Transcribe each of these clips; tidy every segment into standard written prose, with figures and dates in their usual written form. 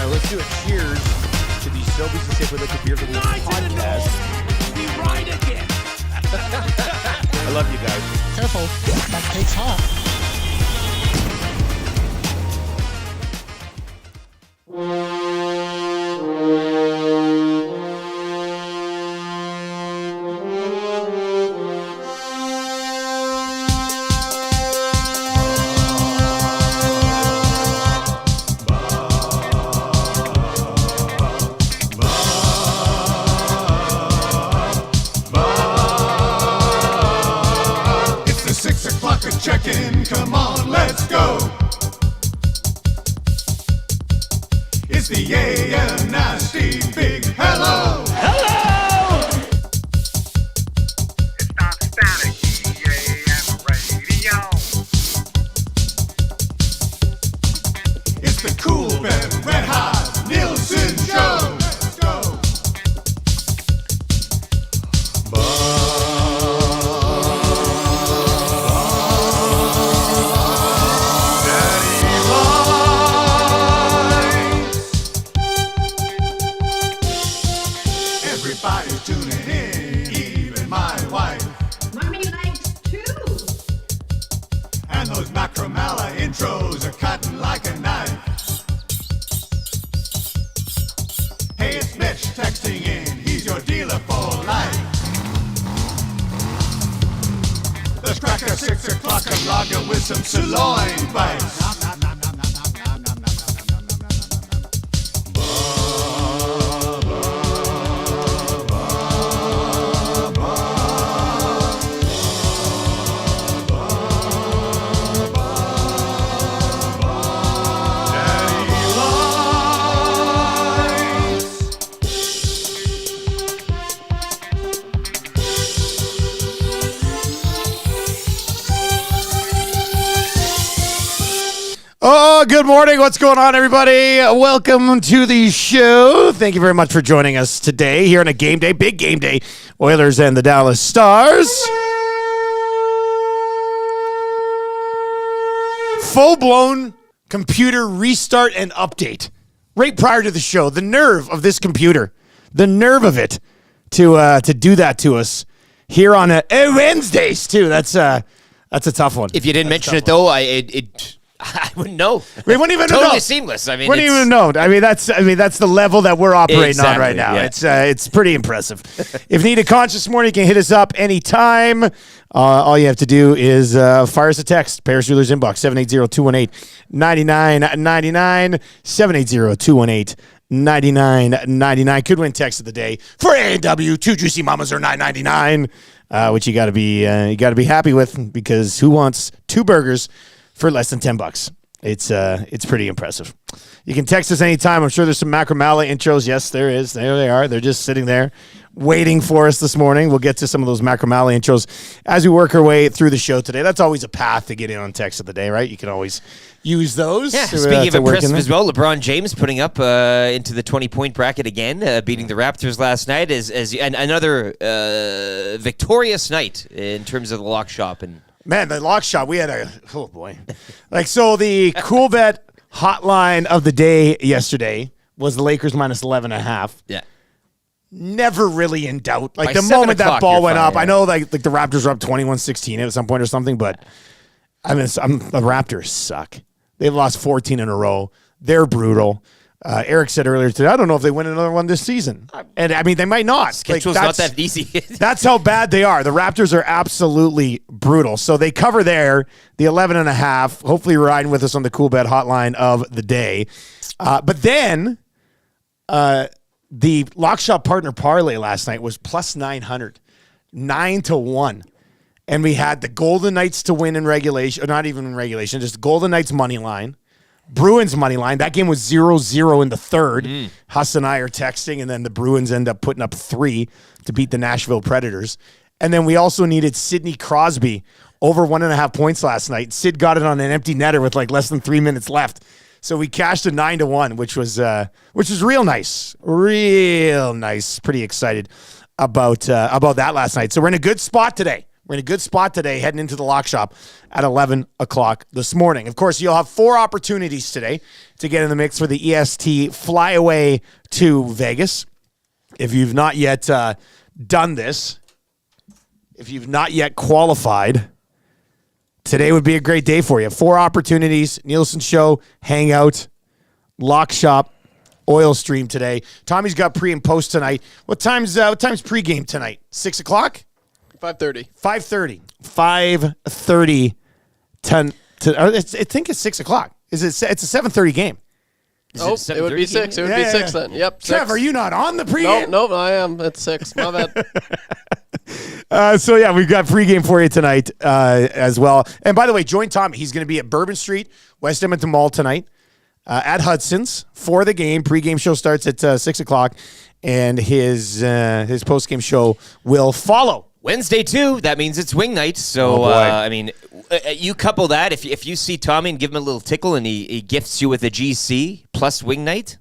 let's do a cheers to the Sobeys and Safe Liquid Beer of the Week podcast. We ride again. I love you guys. Careful, that cake's hot. Check-in, come on, let's go. It's the AM Nasty Big Hello. Hello! It's not static, EAM radio. It's the Cool Ben Red Hot Nielson Show. Let's go. Everybody's tuning in, even my wife. Mommy likes too. And those Macramalla intros are cutting like a knife. Hey, it's Mitch texting in, he's your dealer for life. Let's crack a 6 o'clock and lager with some sirloin bites. Oh, good morning. What's going on, everybody? Welcome to the show. Thank you very much for joining us today here on a game day, big game day. Oilers and the Dallas Stars. Full-blown computer restart and update right prior to the show. The nerve of this computer, the nerve of it to do that to us here on a Wednesdays too. That's a tough one. If you didn't mention it, though, I wouldn't know. We wouldn't even totally know. Seamless. I mean, wouldn't even know. I mean, that's the level that we're operating on right now. Yeah. It's pretty impressive. If you need a conscious morning, you can hit us up anytime. All you have to do is fire us a text. Paris Jewelers inbox 780-218-9999. 780-218-9999. Could win text of the day for A&W. 2 Juicy Mamas are $9.99, which you got to be happy with, because who wants 2 burgers for less than $10? It's pretty impressive. You can text us anytime. I'm sure there's some Macramalla intros. Yes, there is. There they are. They're just sitting there waiting for us this morning. We'll get to some of those Macramalla intros as we work our way through the show today. That's always a path to get in on text of the day, right? You can always use those. Yeah, speaking of impressive as well, LeBron James putting up into the 20-point bracket again, beating the Raptors last night and another victorious night in terms of the lock shop. And man, the lock shop, we had oh boy. So the cool bet hotline of the day yesterday was the Lakers minus 11.5. Yeah. Never really in doubt. Like By the 7 moment that o'clock, ball you're went fine, up, yeah. I know like the Raptors were up 21-16 at some point or something, but I mean, the Raptors suck. They've lost 14 in a row. They're brutal. Eric said earlier today, I don't know if they win another one this season. And I mean, they might not. Schedule's not that easy. That's how bad they are. The Raptors are absolutely brutal. So they cover there, the 11.5. Hopefully you're riding with us on the cool bet hotline of the day. But then the lock shop partner parlay last night was plus 900, 9-1. And we had the Golden Knights to win in regulation, or not even in regulation, just Golden Knights money line. Bruins money line. That game was 0-0 in the third. Huss and I are texting, and then the Bruins end up putting up 3 to beat the Nashville Predators. And then we also needed Sidney Crosby over 1.5 points last night. Sid got it on an empty netter with like less than 3 minutes left. So we cashed a 9-1, which was real nice. Real nice. Pretty excited about that last night. So we're in a good spot today. We're in a good spot today heading into the lock shop at 11 o'clock this morning. Of course, you'll have 4 opportunities today to get in the mix for the EST flyaway to Vegas. If you've not yet done this, if you've not yet qualified, today would be a great day for you. 4 opportunities, Nielson Show, Hangout, Lock Shop, Oil Stream today. Tommy's got pre and post tonight. What time's pregame tonight? 6 o'clock? 5:30. 5:30. 5:30. I think it's 6 o'clock. It's a 7:30 game. Is It would be 6. It would be 6 then. Yep. Trev, 6. are you not on the pregame? Nope, I am. It's 6. My bad. So, yeah, we've got pregame for you tonight as well. And, by the way, join Tommy. He's going to be at Bourbon Street, West Edmonton Mall tonight at Hudson's for the game. Pregame show starts at 6 o'clock, and his postgame show will follow. Wednesday, too. That means it's wing night. So, you couple that. If you see Tommy and give him a little tickle and he gifts you with a GC plus wing night,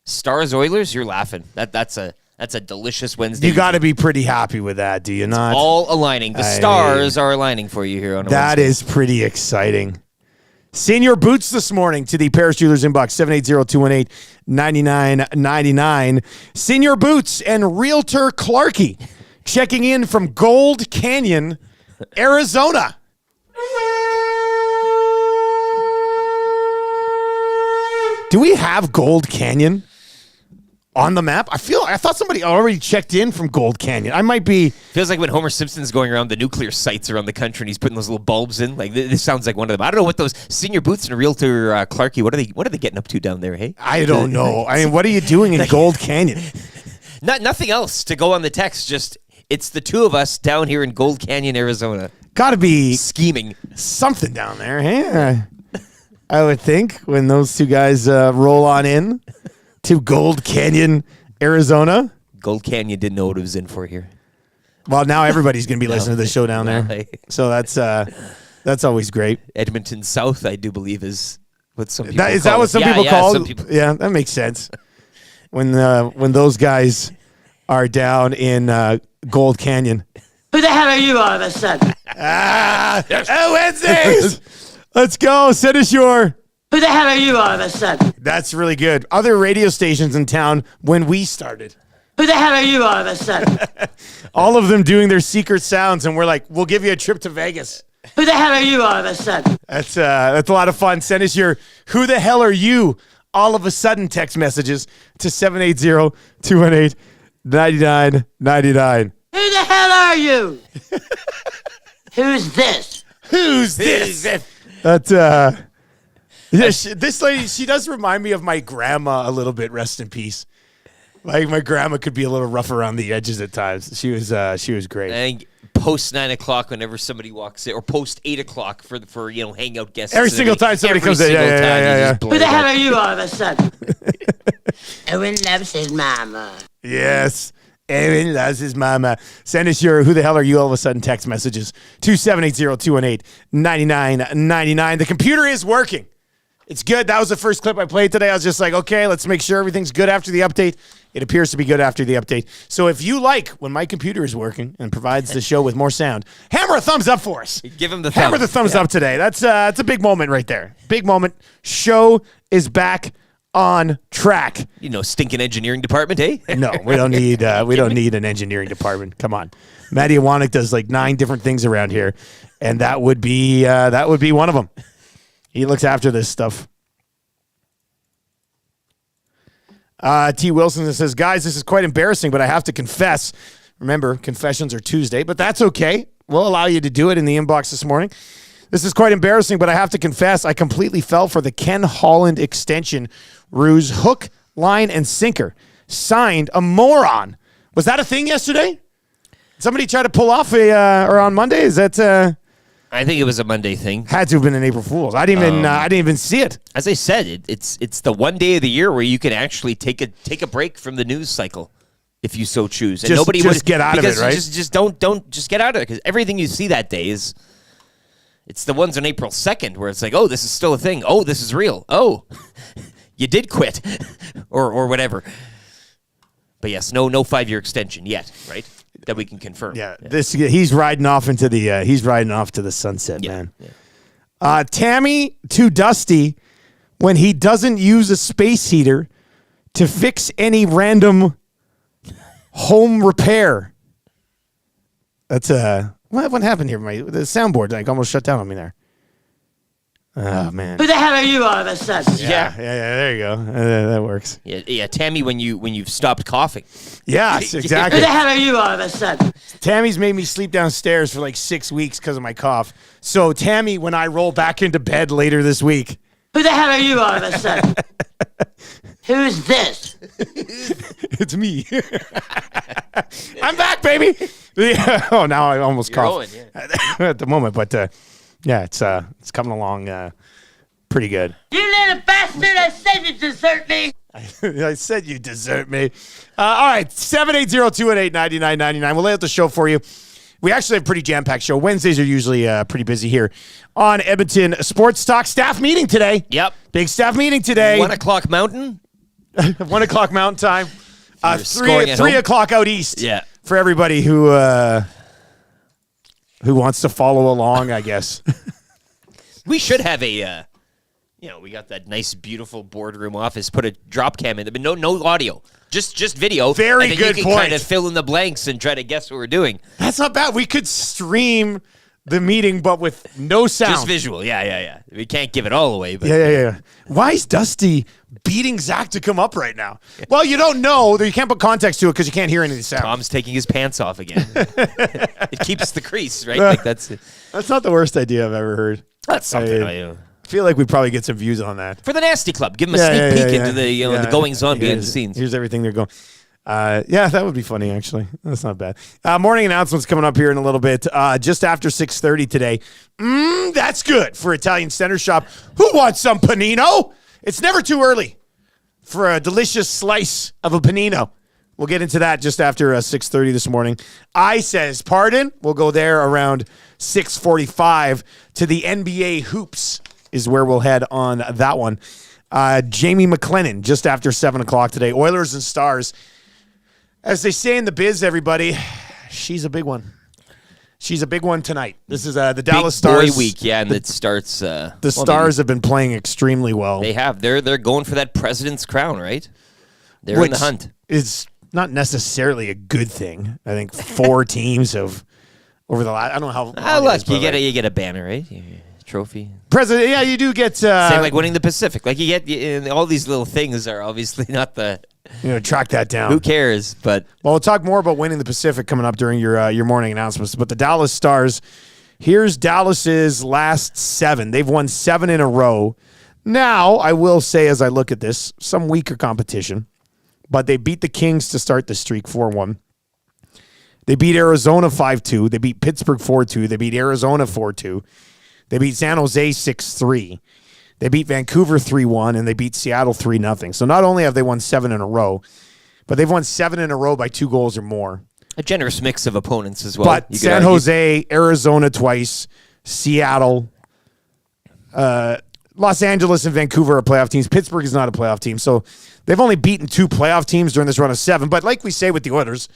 Stars Oilers, you're laughing. That's a delicious Wednesday. You got to be pretty happy with that, do you not? All aligning. The stars are aligning for you here on a That Wednesday. is pretty exciting. Senior Boots this morning to the Paris Jewelers inbox, 780-218-9999. Senior Boots and Realtor Clarkie checking in from Gold Canyon, Arizona. Do we have Gold Canyon on the map? I thought somebody already checked in from Gold Canyon. I might be. Feels like when Homer Simpson's going around the nuclear sites around the country and he's putting those little bulbs in. Like this sounds like one of them. I don't know what those Senior Boots and Realtor Clarkie. What are they getting up to down there? Hey, I don't know. I mean, what are you doing in Gold Canyon? Nothing else to go on the text. Just it's the two of us down here in Gold Canyon, Arizona. Got to be Scheming. something down there. Hey, I would think when those two guys roll on in to Gold Canyon, Arizona. Gold Canyon didn't know what it was in for here. Well, now everybody's going to be listening to the show down there. So that's always great. Edmonton South, I do believe, is what some people Is call that what it. some Yeah, people yeah, call some it? people- Yeah, that makes sense. When those guys are down in Gold Canyon. Who the hell are you all of a sudden? Wednesdays! Let's go. Send us your... Who the hell are you all of a sudden? That's really good. Other radio stations in town when we started. Who the hell are you all of a sudden? All of them doing their secret sounds, and we're like, we'll give you a trip to Vegas. Who the hell are you all of a sudden? That's a lot of fun. Send us your who the hell are you all of a sudden text messages to 780-218-9999. Who the hell are you? Who's this? Who's this? That's yeah, this lady, she does remind me of my grandma a little bit, rest in peace. Like my grandma could be a little rough around the edges at times. She was great. I think post 9 o'clock, whenever somebody walks in, or post 8 o'clock for Hangout guests. Every single time somebody comes in, yeah. Who the hell are you all of a sudden? Owen loves his mama. Yes. Aaron loves his mama. Send us your who the hell are you all of a sudden text messages to 780-218-9999. The computer is working. It's good. That was the first clip I played today. I was just like, okay, let's make sure everything's good after the update. It appears to be good after the update. So if you like when my computer is working and provides the show with more sound, hammer a thumbs up for us. Give him the Hammer thumb. the thumbs up today. That's a big moment right there. Big moment. Show is back on track. You know, stinking engineering department, eh? No, we don't need an engineering department. Come on. Matty Iwanek does like 9 different things around here, and that would be one of them. He looks after this stuff. T. Wilson says, guys, this is quite embarrassing, but I have to confess. Remember, confessions are Tuesday, but that's okay. We'll allow you to do it in the inbox this morning. This is quite embarrassing, but I have to confess I completely fell for the Ken Holland extension ruse, hook, line, and sinker. Signed a moron. Was that a thing yesterday? Somebody tried to pull off or on Monday? Is that... I think it was a Monday thing. Had to have been an April Fool's. I didn't even see it. As I said, it's the one day of the year where you can actually take a break from the news cycle, if you so choose. And Just nobody would get out of it, right? Just don't get out of it, because everything you see that day is. It's the ones on April 2nd where it's like, oh, this is still a thing. Oh, this is real. Oh, you did quit, or whatever. But yes, no 5-year extension yet, right? that we can confirm. Yeah, he's riding off into the to the sunset, man. Yeah. Tammy to Dusty when he doesn't use a space heater to fix any random home repair. That's what happened here? The soundboard like almost shut down on me there. Oh man. Who the hell are you all of a sudden? Yeah. There you go. That works. Yeah, Tammy, when you've stopped coughing. Yes, Who exactly. the hell are you all of a sudden? Tammy's made me sleep downstairs for like 6 weeks because of my cough. So Tammy, when I roll back into bed later this week. Who the hell are you all of a sudden? Who's this? It's me. I'm back, baby. Yeah. Oh, now I almost coughed at the moment, but it's coming along pretty good. You little bastard! I said you desert me. I said you desert me. All right, 780-218-9999. We'll lay out the show for you. We actually have a pretty jam-packed show. Wednesdays are usually pretty busy here on Edmonton Sports Talk. Staff meeting today. Yep. Big staff meeting today. 1 o'clock Mountain. 1 o'clock Mountain Time. Scoring at 3 home. o'clock out east. Yeah. For everybody who wants to follow along, I guess. We should have a, we got that nice, beautiful boardroom office. Put a drop cam in there, but no audio, just video. Very and then good you can point. kind of fill in the blanks and try to guess what we're doing. That's not bad. We could stream the meeting, but with no sound. Just visual. Yeah. We can't give it all away, but Yeah. Why is Dusty beating Zach to come up right now? Well, you don't know. You can't put context to it because you can't hear any of the sound. Tom's taking his pants off again. It keeps the crease, right? Like that's not the worst idea I've ever heard. that's something. I feel like we'd probably get some views on that. For the Nasty Club, give them a sneak peek into the the goings on behind the scenes. Here's everything they're going. That would be funny, actually. That's not bad. Morning announcements coming up here in a little bit. Just after 6:30 today. That's good for Italian Center Shop. Who wants some panino? It's never too early for a delicious slice of a panino. We'll get into that just after 6:30 this morning. I says, pardon. We'll go there around 6:45 to the NBA hoops is where we'll head on that one. Jamie McLennan just after 7 o'clock today. Oilers and Stars. As they say in the biz, everybody, she's a big one. She's a big one tonight. This is the Dallas Stars. Boy week, and it starts. The Stars have been playing extremely well. They have. They're going for that president's crown, right? They're in the hunt. It's not necessarily a good thing. I think 4 teams have over the last. I don't know how. Look, you get a banner, right? Trophy. President, yeah, you do get. Same like winning the Pacific. Like you get all these little things are obviously not the. Track that down. Who cares? But we'll talk more about winning the Pacific coming up during your morning announcements. But the Dallas Stars, here's Dallas's last 7. They've won 7 in a row. Now, I will say as I look at this, some weaker competition, but they beat the Kings to start the streak 4-1. They beat Arizona 5-2. They beat Pittsburgh 4-2. They beat Arizona 4-2. They beat San Jose 6-3. They beat Vancouver 3-1, and they beat Seattle 3-0. So not only have they won 7 in a row, but they've won 7 in a row by 2 goals or more. a generous mix of opponents as well. But San Jose, Arizona twice, Seattle, Los Angeles and Vancouver are playoff teams. Pittsburgh is not a playoff team. So they've only beaten 2 playoff teams during this run of 7. But like we say with the Oilers,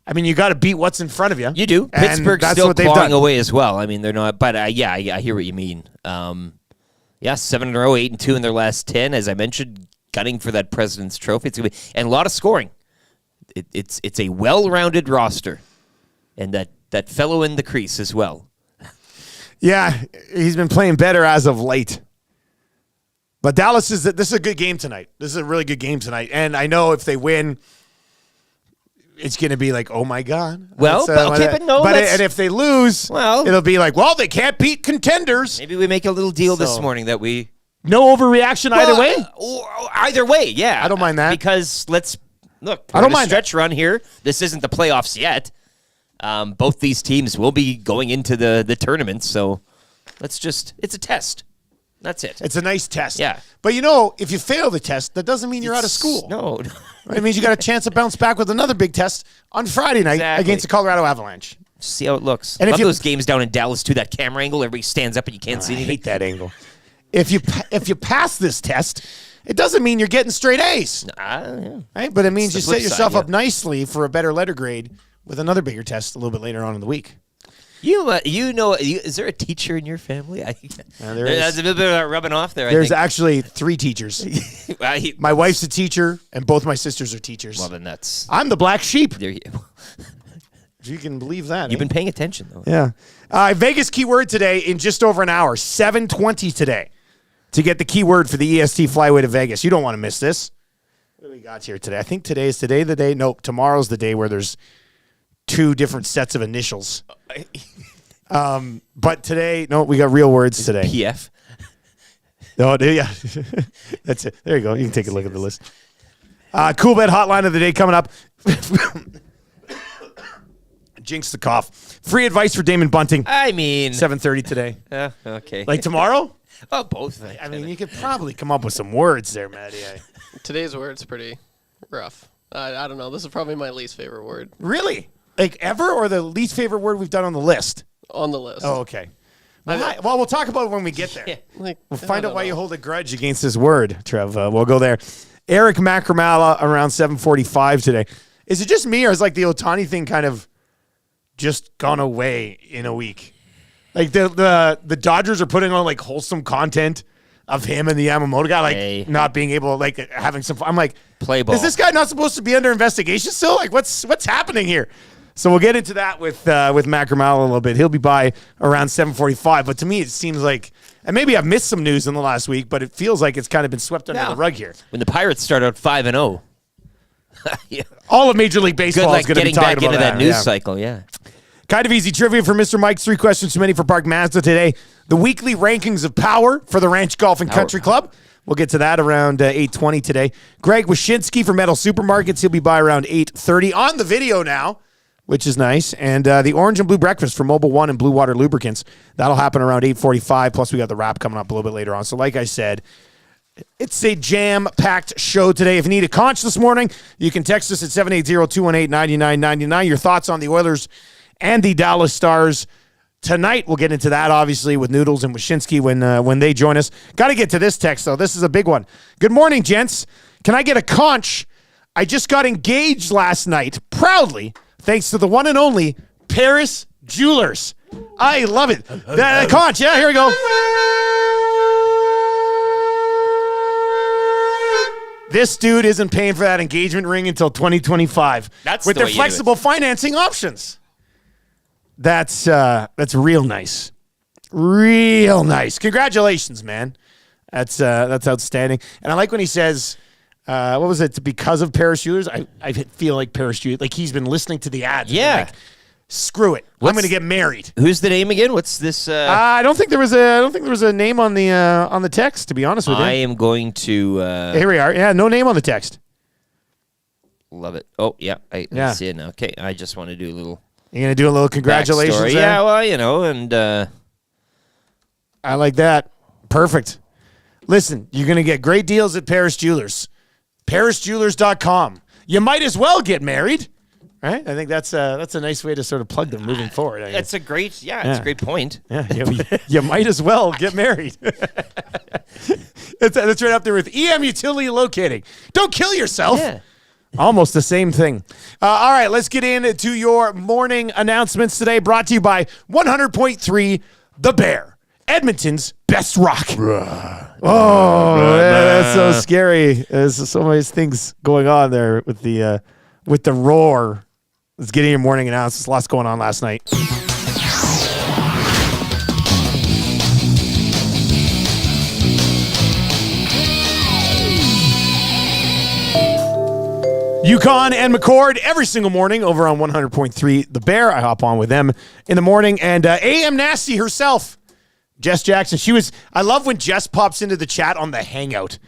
I mean, you got to beat what's in front of you. You do. And Pittsburgh's that's still what they've clawing done. away as well. I mean, they're not. But I hear what you mean. 7 in a row, 8-2 in their last 10. As I mentioned, gunning for that President's Trophy. It's gonna be, and a lot of scoring. It's a well-rounded roster, and that fellow in the crease as well. Yeah, he's been playing better as of late. But Dallas this is a good game tonight. This is a really good game tonight. And I know if they win, it's going to be like, oh, my God. Well, and if they lose, it'll be like, well, they can't beat contenders. Maybe we make a little deal this morning that we... No overreaction either way? Either way, yeah. I don't mind that. Because look, I don't mind stretch run here. This isn't the playoffs yet. Both these teams will be going into the tournament, so it's a test. That's it. It's a nice test. Yeah. But, if you fail the test, that doesn't mean you're out of school. No. It means you got a chance to bounce back with another big test on Friday night against the Colorado Avalanche. See how it looks. And Love those games down in Dallas, too, that camera angle. Everybody stands up and you can't see anything. I hate that angle. If you pass this test, it doesn't mean you're getting straight A's. Yeah. Right? But it means It's you the set flip yourself side, up nicely for a better letter grade with another bigger test a little bit later on in the week. Is there a teacher in your family? There is. That's a little bit of rubbing off there. There's I actually 3 teachers. think. My wife's a teacher, and both my sisters are teachers. Well, then that's. I'm the black sheep. There you, You can believe that. you've been paying attention, though. Yeah. Vegas keyword today in just over an hour, 7:20 today, to get the keyword for the EST flyway to Vegas. You don't want to miss this. What do we got here today? I think today is the day. Nope, tomorrow's the day where there's 2 different sets of initials. But today, no, we got real words today. PF. Oh, yeah. That's it. There you go. You can take a look at the list. Cool Bet hotline of the day coming up. Jinx the cough. Free advice for Damon Bunting. I mean. 7:30 today. Okay. Like tomorrow? Oh, both. I mean, you could probably come up with some words there, Maddie. Today's word's pretty rough. I don't know. This is probably my least favorite word Really? Like ever, or the least favorite word we've done on the list? on the list. Oh, okay. Well, we'll talk about it when we get there. Like, We'll find out why you hold a grudge against this word, Trev. We'll go there. Eric Macramalla around 7:45 today. Is it just me, or is like the Otani thing kind of just gone away in a week? Like the Dodgers are putting on like wholesome content of him and the Yamamoto guy, like not being able, like having some fun. I'm like, play ball. Is this guy not supposed to be under investigation still? Like, what's happening here? So we'll get into that with Macramalla a little bit. He'll be by around 7:45. But to me, it seems like, and maybe I've missed some news in the last week, but it feels like it's kind of been swept under the rug here. When the Pirates start out 5-0. Yeah. All of Major League Baseball is going to be getting talking back about into that news yeah. cycle, yeah. Kind of easy trivia for Mr. Mike. 3 questions too many for Park Mazda today. The weekly rankings of power for the Ranch Golf and Country Club. We'll get to that around 8:20 today. Greg Wyshynski from Metal Supermarkets. He'll be by around 8:30 on the video now, which is nice. And the Orange and Blue Breakfast from Mobile One and Blue Water Lubricants. That'll happen around 8:45. Plus, we got the wrap coming up a little bit later on. So like I said, it's a jam-packed show today. If you need a conch this morning, you can text us at 780-218-9999. Your thoughts on the Oilers and the Dallas Stars tonight. We'll get into that, obviously, with Noodles and Wyshynski when they join us. Got to get to this text, though. This is a big one. Good morning, gents. Can I get a conch? I just got engaged last night, proudly, thanks to the one and only Paris Jewelers. I love it. The conch, yeah, here we go. This dude isn't paying for that engagement ring until 2025. That's with the their way you do flexible financing options. That's real nice. Real nice. Congratulations, man. That's outstanding. And I like when he says, what was it? Because of Paris Jewelers? I feel like Paris Jewelers, like he's been listening to the ads. Yeah. Like, screw it. I'm going to get married. Who's the name again? What's this? I don't think there was a name on the text, to be honest with you. I am going to Here we are. Yeah, no name on the text. love it. Oh, yeah. I Yeah. see it now. Okay, I just want to do a little You're going to do a little congratulations backstory. there? Yeah, well, and I like that. Perfect. Listen, you're going to get great deals at Paris Jewelers. ParisJewelers.com. You might as well get married, right? I think that's a nice way to sort of plug them moving forward. I guess. it's a great it's a great point. Yeah, you might as well get married. That's right up there with EM Utility Locating. Don't kill yourself. Yeah. Almost the same thing. All right, let's get into your morning announcements today, brought to you by 100.3 The Bear, Edmonton's best rock. Oh, that's so scary. There's so many things going on there with the roar. Let's get in your morning announcements. Lots going on last night. Yukon and McCord every single morning over on 100.3 The Bear. I hop on with them in the morning. And AM Nasty herself, Jess Jackson. I love when Jess pops into the chat on the Hangout.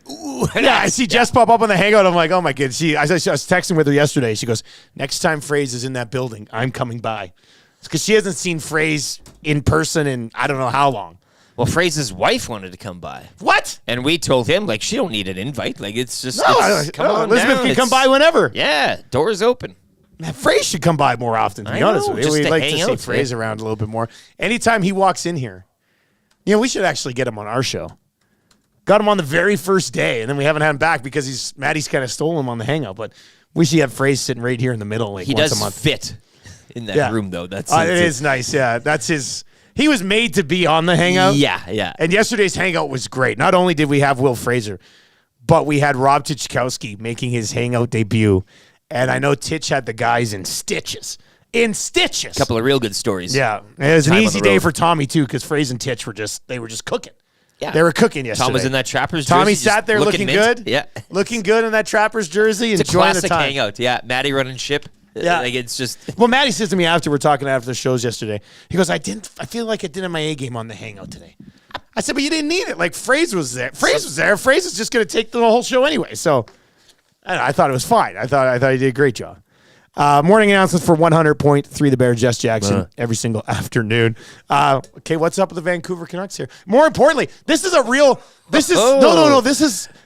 Ooh, yeah, I see Jess pop up on the Hangout. I'm like, oh my goodness. I was texting with her yesterday. She goes, next time Phrase is in that building, I'm coming by. Because she hasn't seen Phrase in person in I don't know how long. Well, Fraser's wife wanted to come by. What? And we told him, like, she don't need an invite. Like, it's just, come on Elizabeth down. can come by whenever. Yeah, doors open. Man, Phrase should come by more often, to be I honest know, with you. just We'd to like hang to see out, Phrase around a little bit more. Anytime he walks in here, we should actually get him on our show. Got him on the very first day, and then we haven't had him back because Maddie's kind of stole him on the Hangout. But Wish he had Phrase sitting right here in the middle, like He once does a month. fit in that room, though. That's It is nice. Yeah, that's his. He was made to be on the Hangout. Yeah. And yesterday's Hangout was great. Not only did we have Will Fraser, but we had Rob Tychkowski making his Hangout debut. And I know Titch had the guys in stitches. In stitches. Couple of real good stories. Yeah. It was an Time on easy the day road. for Tommy, too, because Fraser and Titch were just cooking. Yeah. They were cooking yesterday. Tom was in that Trappers jersey. Tommy just sat there looking mint. good. Yeah. Looking good in that Trappers jersey. It's a enjoying classic the time. Hangout. Yeah. Maddie running ship. Yeah. Like, it's just. Well, Matty says to me after we're talking after the shows yesterday, he goes, I feel like I didn't have my A game on the Hangout today. I said, but you didn't need it. Like, Phrase was there. Phrase is just going to take the whole show anyway. So I thought it was fine. I thought he did a great job. Morning announcements for 100.3 The Bear, Jess Jackson, every single afternoon. Okay, what's up with the Vancouver Canucks here? More importantly, this is no.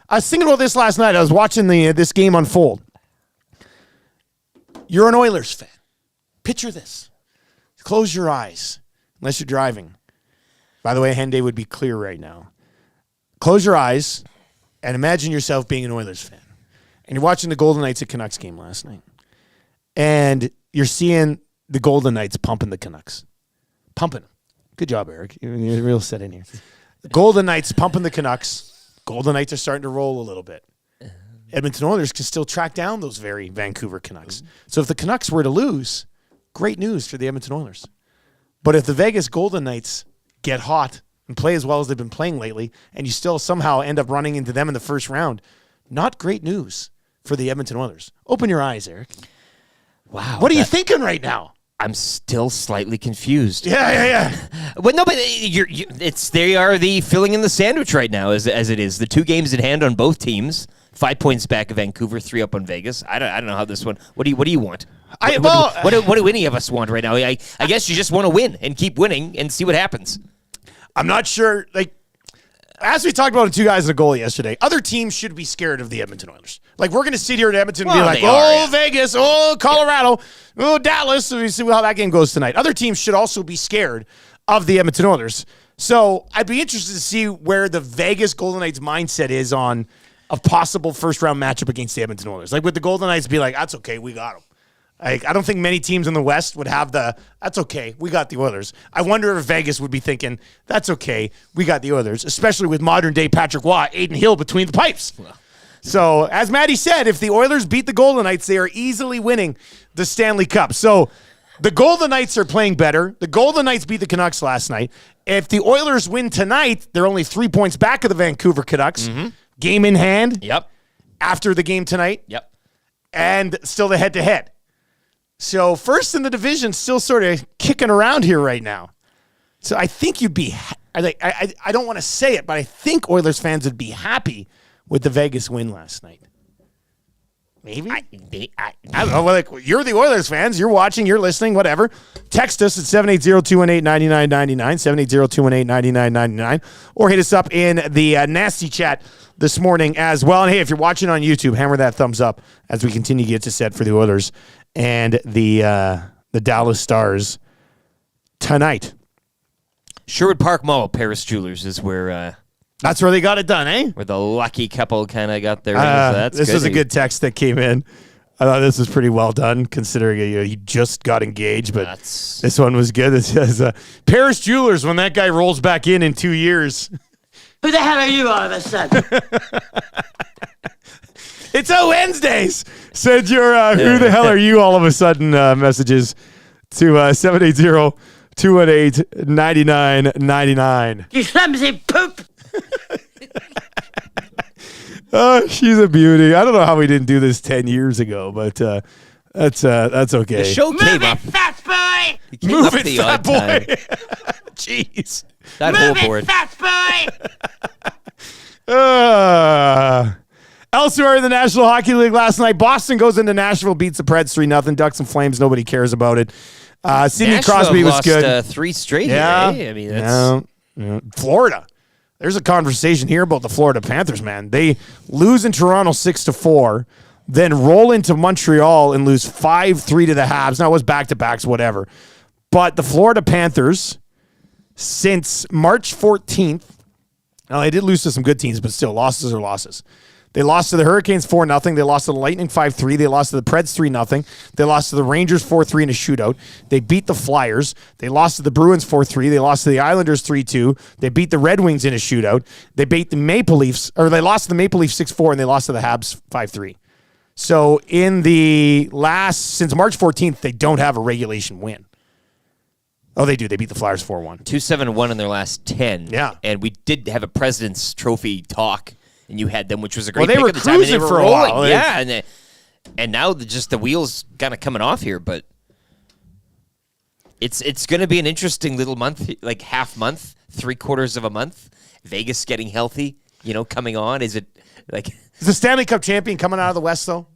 I was thinking about this last night. I was watching this game unfold. You're an Oilers fan. Picture this. Close your eyes, unless you're driving. By the way, Henday would be clear right now. Close your eyes and imagine yourself being an Oilers fan. And you're watching the Golden Knights at Canucks game last night. And you're seeing the Golden Knights pumping the Canucks. Pumping them. Good job, Eric. You're real set in here. The Golden Knights pumping the Canucks. Golden Knights are starting to roll a little bit. Edmonton Oilers can still track down those very Vancouver Canucks. So if the Canucks were to lose, great news for the Edmonton Oilers. But if the Vegas Golden Knights get hot and play as well as they've been playing lately, and you still somehow end up running into them in the first round, not great news for the Edmonton Oilers. Open your eyes, Eric. Wow. What are you thinking right now? I'm still slightly confused. Yeah. Well, no, but they are the filling in the sandwich right now as it is. The 2 games in hand on both teams. 5 points back of Vancouver, 3 up on Vegas. I don't know how this one. What do you want? What do any of us want right now? I guess you just want to win and keep winning and see what happens. I'm not sure. Like, as we talked about in 2 Guys and a Goal yesterday, other teams should be scared of the Edmonton Oilers. Like, we're going to sit here in Edmonton and be like, Vegas, Colorado, Dallas. So we see how that game goes tonight. Other teams should also be scared of the Edmonton Oilers. So I'd be interested to see where the Vegas Golden Knights mindset is on a possible first-round matchup against the Edmonton Oilers. Like, would the Golden Knights be like, that's okay, we got them. Like, I don't think many teams in the West would have that's okay, we got the Oilers. I wonder if Vegas would be thinking, that's okay, we got the Oilers, especially with modern-day Patrick Waugh, Aiden Hill between the pipes. So, as Maddie said, if the Oilers beat the Golden Knights, they are easily winning the Stanley Cup. So, the Golden Knights are playing better. The Golden Knights beat the Canucks last night. If the Oilers win tonight, they're only 3 points back of the Vancouver Canucks. Mm-hmm. Game in hand. Yep. After the game tonight. Yep. And still the head-to-head. So first in the division, still sort of kicking around here right now. So I think you'd be, I don't want to say it, but I think Oilers fans would be happy with the Vegas win last night. Maybe? I don't know. Well, like, you're the Oilers fans. You're watching. You're listening. Whatever. Text us at 780-218-9999, 780-218-9999, or hit us up in the nasty chat this morning as well. And, hey, if you're watching on YouTube, hammer that thumbs up as we continue to get to set for the Oilers and the Dallas Stars tonight. Sherwood Park Mall, Paris Jewelers is where... That's where they got it done, eh? Where the lucky couple kind of got their that's this good. was a good text that came in. I thought this was pretty well done, considering he just got engaged, but this one was good. It says, Paris Jewelers, when that guy rolls back in 2 years. Who the hell are you all of a sudden? It's a Wednesdays, said your who the hell are you all of a sudden messages to 780-218-9999. You clumsy poop. Oh, she's a beauty. I don't know how we didn't do this 10 years ago, but that's okay. The show came up. Fat boy. It came Move up it, the fat odd boy. time. Jeez. That Move whole it, board. fat boy. Elsewhere in the National Hockey League last night, Boston goes into Nashville, beats the Preds 3-0. Ducks and Flames, nobody cares about it. Sidney Nashville Crosby was lost, good. 3 straight Yeah. here, eh? I mean, that's... Yeah. Florida. There's a conversation here about the Florida Panthers, man. They lose in Toronto 6-4, then roll into Montreal and lose 5-3 to the Habs. Now it was back-to-backs, whatever. But the Florida Panthers, since March 14th, now they did lose to some good teams, but still, losses are losses. They lost to the Hurricanes 4-0. They lost to the Lightning 5-3. They lost to the Preds 3-0. They lost to the Rangers 4-3 in a shootout. They beat the Flyers. They lost to the Bruins 4-3. They lost to the Islanders 3-2. They beat the Red Wings in a shootout. They beat the Maple Leafs, or they lost to the Maple Leafs 6-4, and they lost to the Habs 5-3. So in the since March 14th, they don't have a regulation win. Oh, they do. They beat the Flyers 4-1. 2-7-1 in their last 10. Yeah. And we did have a President's Trophy talk, and you had them, which was a great Well, they pick were at the time. And cruising they were for a rolling. while. Yeah, and now just the wheels kind of coming off here, but it's going to be an interesting little month, like half month, 3/4 of a month. Vegas getting healthy, coming on. Is it like... Is the Stanley Cup champion coming out of the West, though?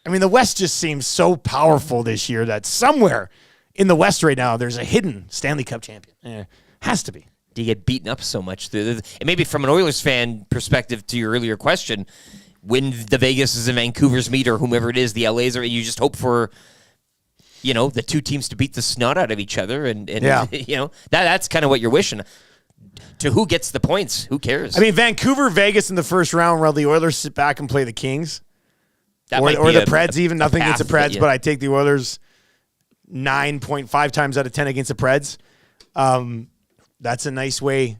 I mean, the West just seems so powerful this year that somewhere in the West right now, there's a hidden Stanley Cup champion. Has to be. Do you get beaten up so much? And maybe from an Oilers fan perspective, to your earlier question, when the Vegas' and Vancouver's meet, or whomever it is, the LA's, or you just hope for, the two teams to beat the snot out of each other, and that's kind of what you're wishing. To who gets the points? Who cares? I mean, Vancouver, Vegas in the first round, while the Oilers sit back and play the Kings. That Or might the be Preds, even. Nothing against the Preds, yeah. but I take the Oilers 9.5 times out of 10 against the Preds. That's a nice way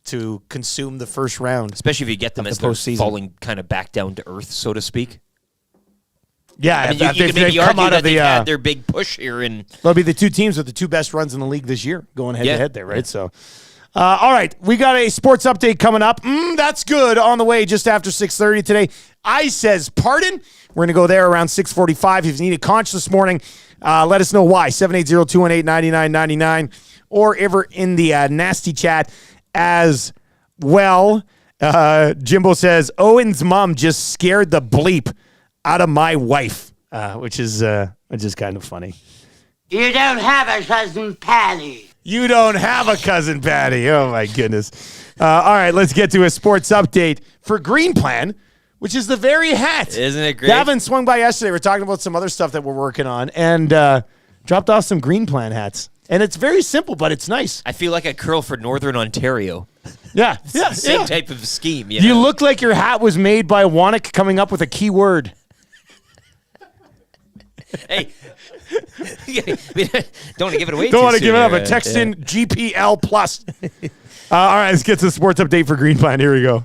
to consume the first round. Especially if you get them as they're falling kind of back down to earth, so to speak. Yeah, I mean, you can maybe argue that they've had their big push here. They'll be the two teams with the two best runs in the league this year, going head-to-head there, right? Yeah. So, all right, we got a sports update coming up. That's good, on the way just after 6:30 today. I says pardon. We're going to go there around 6:45. If you need a conch this morning, let us know why. 780-218-9999 or ever in the nasty chat as well. Jimbo says, Owen's mom just scared the bleep out of my wife, which is kind of funny. You don't have a cousin Patty. You don't have a cousin Patty. Oh, my goodness. All right, let's get to a sports update for Green Plan, which is the very hat. Isn't it great? Gavin swung by yesterday. We're talking about some other stuff that we're working on and dropped off some Green Plan hats. And it's very simple, but it's nice. I feel like a curl for Northern Ontario. Yeah. Same type of scheme. You look like your hat was made by Wannick coming up with a keyword. Hey. Don't want to give it away. Don't want to give it up. But text in GPL plus. All right, let's get to the sports update for Green Plan. Here we go.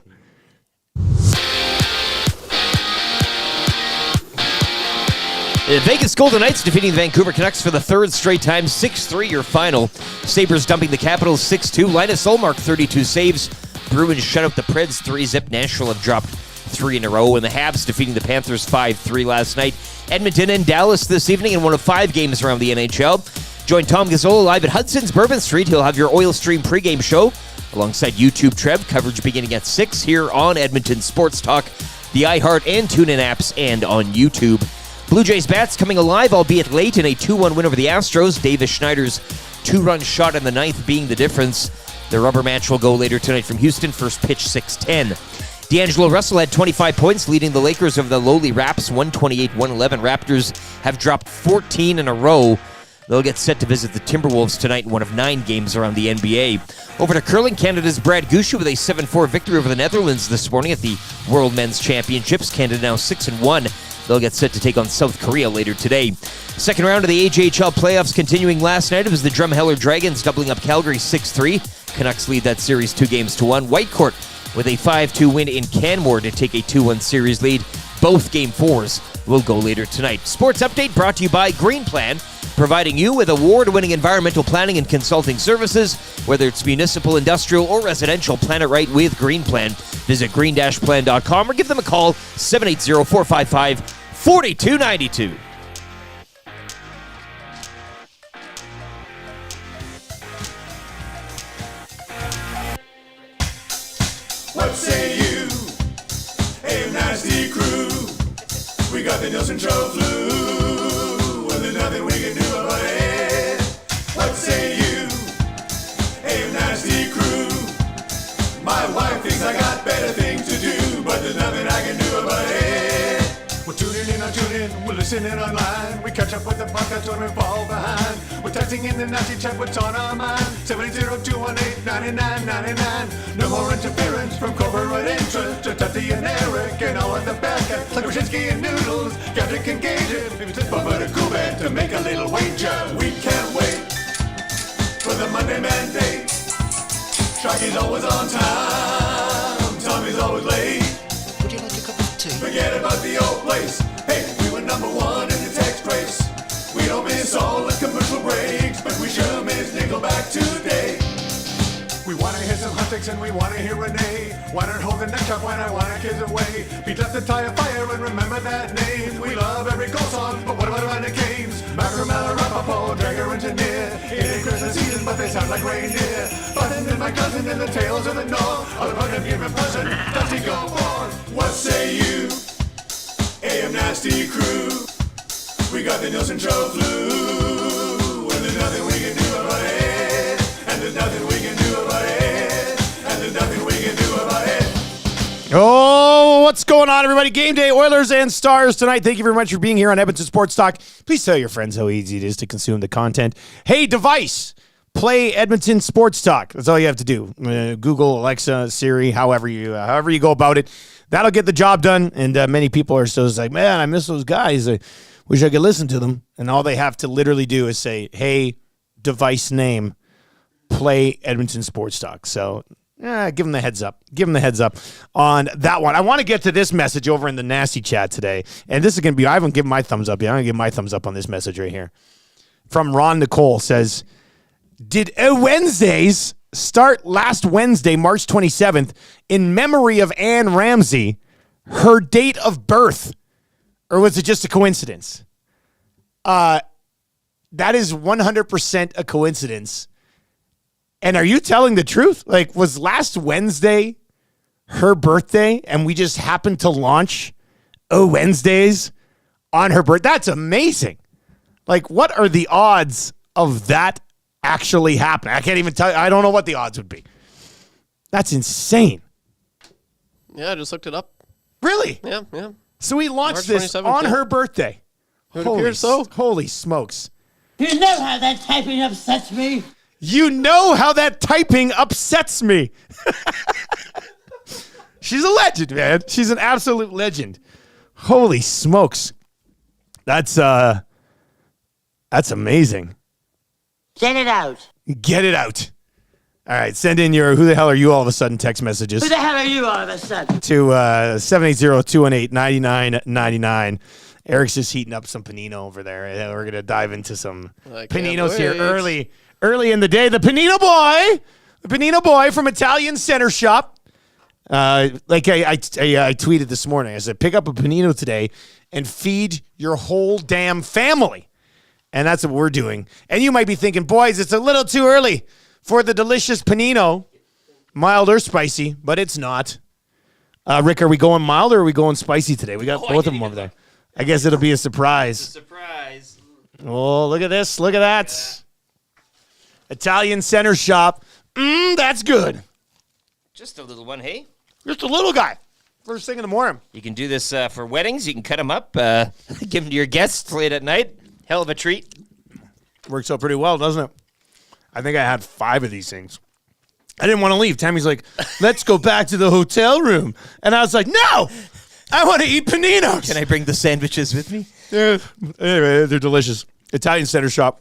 The Vegas Golden Knights defeating the Vancouver Canucks for the third straight time, 6-3 your final. Sabres dumping the Capitals 6-2. Linus Ullmark 32 saves. Bruins shut out the Preds 3-0. Nashville have dropped 3 in a row. And the Habs defeating the Panthers 5-3 last night. Edmonton and Dallas this evening in one of 5 games around the NHL. Join Tom Gazzola live at Hudson's Bourbon Street. He'll have your Oil Stream pregame show alongside YouTube Trev. Coverage beginning at 6 here on Edmonton Sports Talk, the iHeart and TuneIn apps, and on YouTube. Blue Jays bats coming alive, albeit late, in a 2-1 win over the Astros. Davis Schneider's 2-run shot in the ninth being the difference. The rubber match will go later tonight from Houston. First pitch 6:10. D'Angelo Russell had 25 points, leading the Lakers over the lowly Raps 128-111. Raptors have dropped 14 in a row. They'll get set to visit the Timberwolves tonight in one of 9 games around the NBA. Over to curling, Canada's Brad Gushu with a 7-4 victory over the Netherlands this morning at the World Men's Championships. Canada now 6-1. They'll get set to take on South Korea later today. Second round of the AJHL playoffs continuing last night. It was the Drumheller Dragons doubling up Calgary 6-3. Canucks lead that series 2-1. Whitecourt with a 5-2 win in Canmore to take a 2-1 series lead. Both Game 4s will go later tonight. Sports Update brought to you by Green Plan, providing you with award-winning environmental planning and consulting services. Whether it's municipal, industrial, or residential, plan it right with Green Plan. Visit green-plan.com or give them a call, 780-455-4292. What say you? Hey, nasty crew. We got the Nielson show flu. Well, there's nothing we can do about it. What say you? Hey, nasty crew. My wife thinks I got better things to do, but there's nothing I can do about it. We're tuning in on TuneIn, we're listening online. We catch up with the podcast when we fall behind. We're texting in the nasty chat, what's on our mind. 780-218-9999. $99.99. No more interference from corporate interest. To Tutti and Eric and all at the back. Like Wyshynski and Noodles, Captain can gauge it. If it's but a cool bet to make a little wager. We can't wait for the Monday mandate. Sharky's always on time. Tommy's always late. Would you like a cup of tea? Forget about the old place. Hey, we were number one in the text race. We don't miss all the commercial breaks, but we sure miss Nickelback today. We wanna hear some Huntics and we wanna hear Renee. Why not hold the neck up when I wanna kiss away? Beat left the tie of fire and remember that name. We love every goal song, but what about Amanda Games? Macramalla, Rapapo, Dragger, Engineer. It ain't Christmas season, but they sound like reindeer. Button and my cousin and the tales of the North. All about him given person, does he go on? What say you? AM Nasty Crew. We got the Nielson show flu. And there's nothing we can do about it. And there's nothing we can do about it. And there's nothing we can do about it. Oh, what's going on, everybody? Game day, Oilers and Stars tonight. Thank you very much for being here on Edmonton Sports Talk. Please tell your friends how easy it is to consume the content. Hey, device, play Edmonton Sports Talk. That's all you have to do. Google, Alexa, Siri, however you go about it. That'll get the job done. And many people are still like, man, I miss those guys. I wish I could listen to them. And all they have to literally do is say, hey, device name, play Edmonton Sports Talk. So give them the heads up. Give them the heads up on that one. I want to get to this message over in the nasty chat today. And this is going to be, I haven't given my thumbs up yet. I'm going to give my thumbs up on this message right here. From Ron Nicole says, did Wednesdays start last Wednesday, March 27th, in memory of Anne Ramsey, her date of birth? Or was it just a coincidence? That is 100% a coincidence. And are you telling the truth? Like, was last Wednesday her birthday and we just happened to launch Wednesdays on her birthday? That's amazing. Like, what are the odds of that actually happening? I can't even tell you. I don't know what the odds would be. That's insane. Yeah, I just looked it up. Really? Yeah. So we launched March this 27th, on yeah. her birthday. It appears so. Holy smokes. You know how that typing upsets me. You know how that typing upsets me. She's a legend, man. She's an absolute legend. Holy smokes. That's amazing. Send it out. Get it out. All right, send in your who the hell are you all of a sudden text messages Who the hell are you all of a sudden? to 780-218-9999. Eric's just heating up some panino over there. And we're going to dive into some I can't paninos here wait. early in the day. The Panino Boy from Italian Center Shop. Like I tweeted this morning. I said, pick up a panino today and feed your whole damn family. And that's what we're doing. And you might be thinking, boys, it's a little too early for the delicious panino, mild or spicy, but it's not. Rick, are we going mild or are we going spicy today? We got both of them over there. I guess it'll be a surprise. Surprise. Oh, look at this. Look at that. Italian Center Shop. That's good. Just a little one, hey? Just a little guy. First thing in the morning. You can do this for weddings. You can cut them up, give them to your guests late at night. Hell of a treat. Works out pretty well, doesn't it? I think I had 5 of these things. I didn't want to leave. Tammy's like, let's go back to the hotel room. And I was like, no, I want to eat paninos. Can I bring the sandwiches with me? Yeah. Anyway, they're delicious. Italian Center Shop.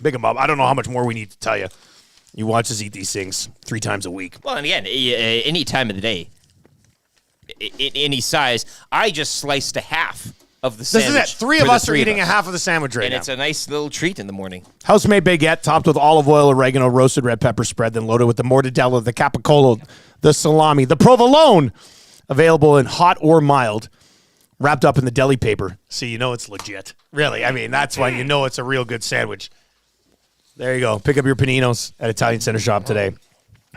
Big them up. I don't know how much more we need to tell you. You watch us eat these things 3 times a week. Well, and again, any time of the day, any size. I just sliced a half of the sandwich. This is it. 3 of for the us are eating a half of the sandwich right and now. it's a nice little treat in the morning. House-made baguette topped with olive oil, oregano, roasted red pepper spread, then loaded with the mortadella, the capicola, the salami, the provolone. Available in hot or mild, wrapped up in the deli paper, so you know it's legit. Really, I mean, that's why you know it's a real good sandwich. There you go. Pick up your paninos at Italian Center Shop today.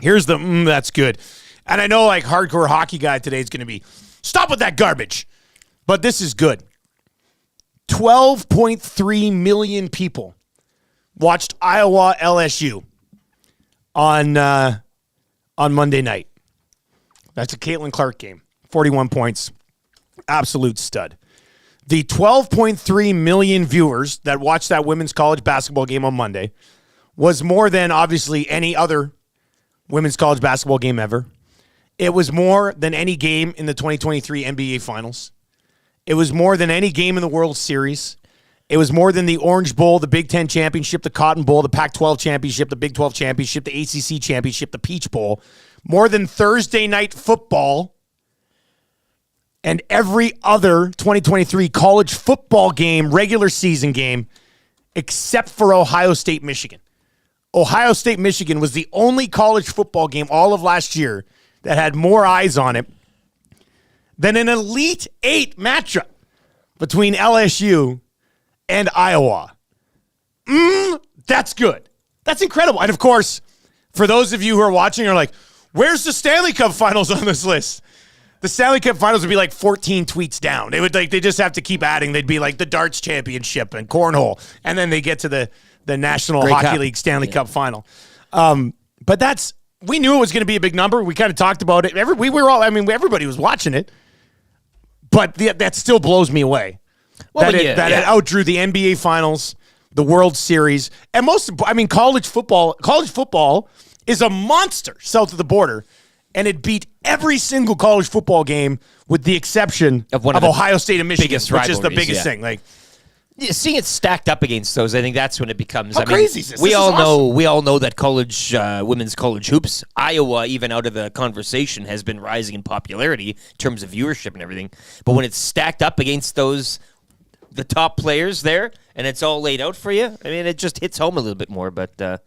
Here's the, that's good. And I know, like, hardcore hockey guy today is going to be, stop with that garbage. But this is good. 12.3 million people watched Iowa LSU on Monday night. That's a Caitlin Clark game. 41 points. Absolute stud. The 12.3 million viewers that watched that women's college basketball game on Monday was more than, obviously, any other women's college basketball game ever. It was more than any game in the 2023 NBA Finals. It was more than any game in the World Series. It was more than the Orange Bowl, the Big Ten Championship, the Cotton Bowl, the Pac-12 Championship, the Big 12 Championship, the ACC Championship, the Peach Bowl. More than Thursday Night Football and every other 2023 college football game, regular season game, except for Ohio State, Michigan. Ohio State, Michigan was the only college football game all of last year that had more eyes on it than an Elite Eight matchup between LSU and Iowa. That's good. That's incredible. And of course, for those of you who are watching are like, where's the Stanley Cup Finals on this list? The Stanley Cup Finals would be like 14 tweets down. They would they just have to keep adding. They'd be like the darts championship and cornhole, and then they get to the National Hockey League Stanley Cup Final. But we knew it was going to be a big number. We kind of talked about it. Everybody was watching it, but that still blows me away. Well, it outdrew the NBA Finals, the World Series, and college football. College football is a monster south of the border. And it beat every single college football game with the exception of Ohio State and Michigan, which is the biggest thing. Like, seeing it stacked up against those, I think that's when it becomes. Crazy is this? We all know that college women's college hoops, Iowa, even out of the conversation, has been rising in popularity in terms of viewership and everything. But when it's stacked up against the top players there, and it's all laid out for you, it just hits home a little bit more. But.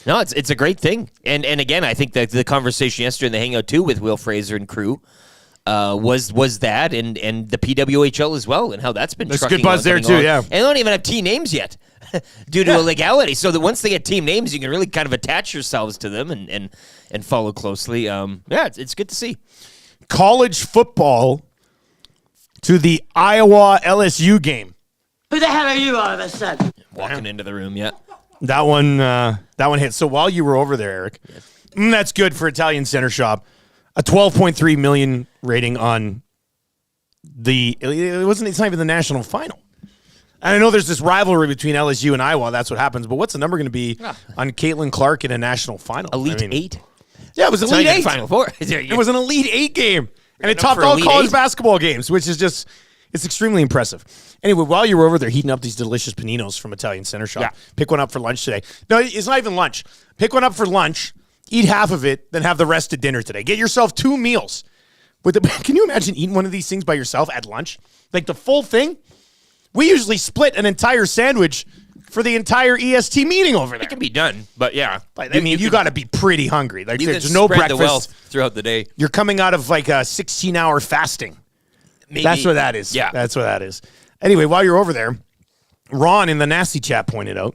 No, it's a great thing. And again, I think that the conversation yesterday in the Hangout, too, with Will Fraser and crew was that and the PWHL as well and how that's been There's trucking good buzz there, too, on. yeah. And they don't even have team names yet due to a legality. So that once they get team names, you can really kind of attach yourselves to them and follow closely. It's good to see. College football to the Iowa LSU game. Who the hell are you all of a sudden? Walking into the room, yeah. That one hit. So while you were over there, Eric, that's good for Italian Center Shop. A 12.3 million rating on it's not even the national final. And I know there's this rivalry between LSU and Iowa. That's what happens. But what's the number going to be on Caitlin Clark in a national final? Elite Eight? Yeah, it was Elite Eight. Final Four. It was an Elite Eight game. And it topped all college basketball games, which is just... It's extremely impressive. Anyway, while you were over there heating up these delicious paninos from Italian Center Shop, pick one up for lunch today. No, it's not even lunch. Pick one up for lunch, eat half of it, then have the rest at dinner today. Get yourself 2 meals. Can you imagine eating one of these things by yourself at lunch? Like the full thing? We usually split an entire sandwich for the entire EST meeting over there. It can be done, but yeah. You got to be pretty hungry. Like there's no breakfast. The wealth throughout the day. You're coming out of like a 16-hour fasting. Maybe. That's what that is. Yeah. That's what that is. Anyway, while you're over there, Ron in the Nasty Chat pointed out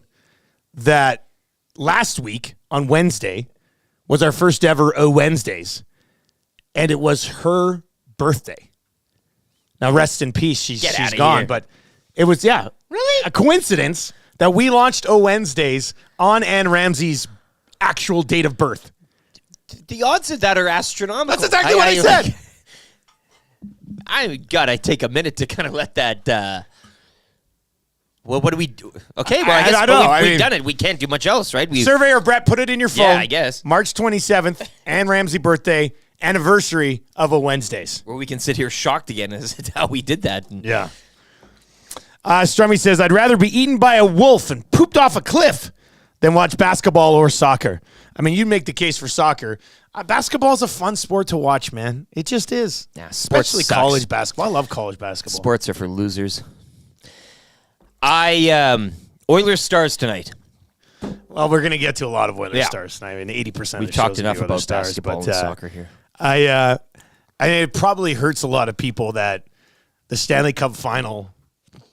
that last week on Wednesday was our first ever Wednesdays, and it was her birthday. Now, rest in peace. She's gone, here. but it was, really a coincidence that we launched Wednesdays on Ann Ramsey's actual date of birth. The odds of that are astronomical. That's exactly what I said. I gotta take a minute to kind of let that. Well, what do we do? Okay, well, I guess we've done it. We can't do much else, right? Surveyor Brett, put it in your phone. Yeah, I guess. March 27th, Ann Ramsey birthday, anniversary of Wednesdays. Where we can sit here shocked again as to how we did that. Yeah. Strummy says, I'd rather be eaten by a wolf and pooped off a cliff than watch basketball or soccer. I mean, you make the case for soccer. Basketball is a fun sport to watch, man. It just is. Yeah, sports especially sucks. College basketball. I love college basketball. Sports are for losers. Oilers Stars tonight. Well, we're going to get to a lot of Oilers Stars tonight. I mean, 80% We've of the talked shows enough will be Oilers about Stars, basketball but, and soccer here. It probably hurts a lot of people that the Stanley Cup Final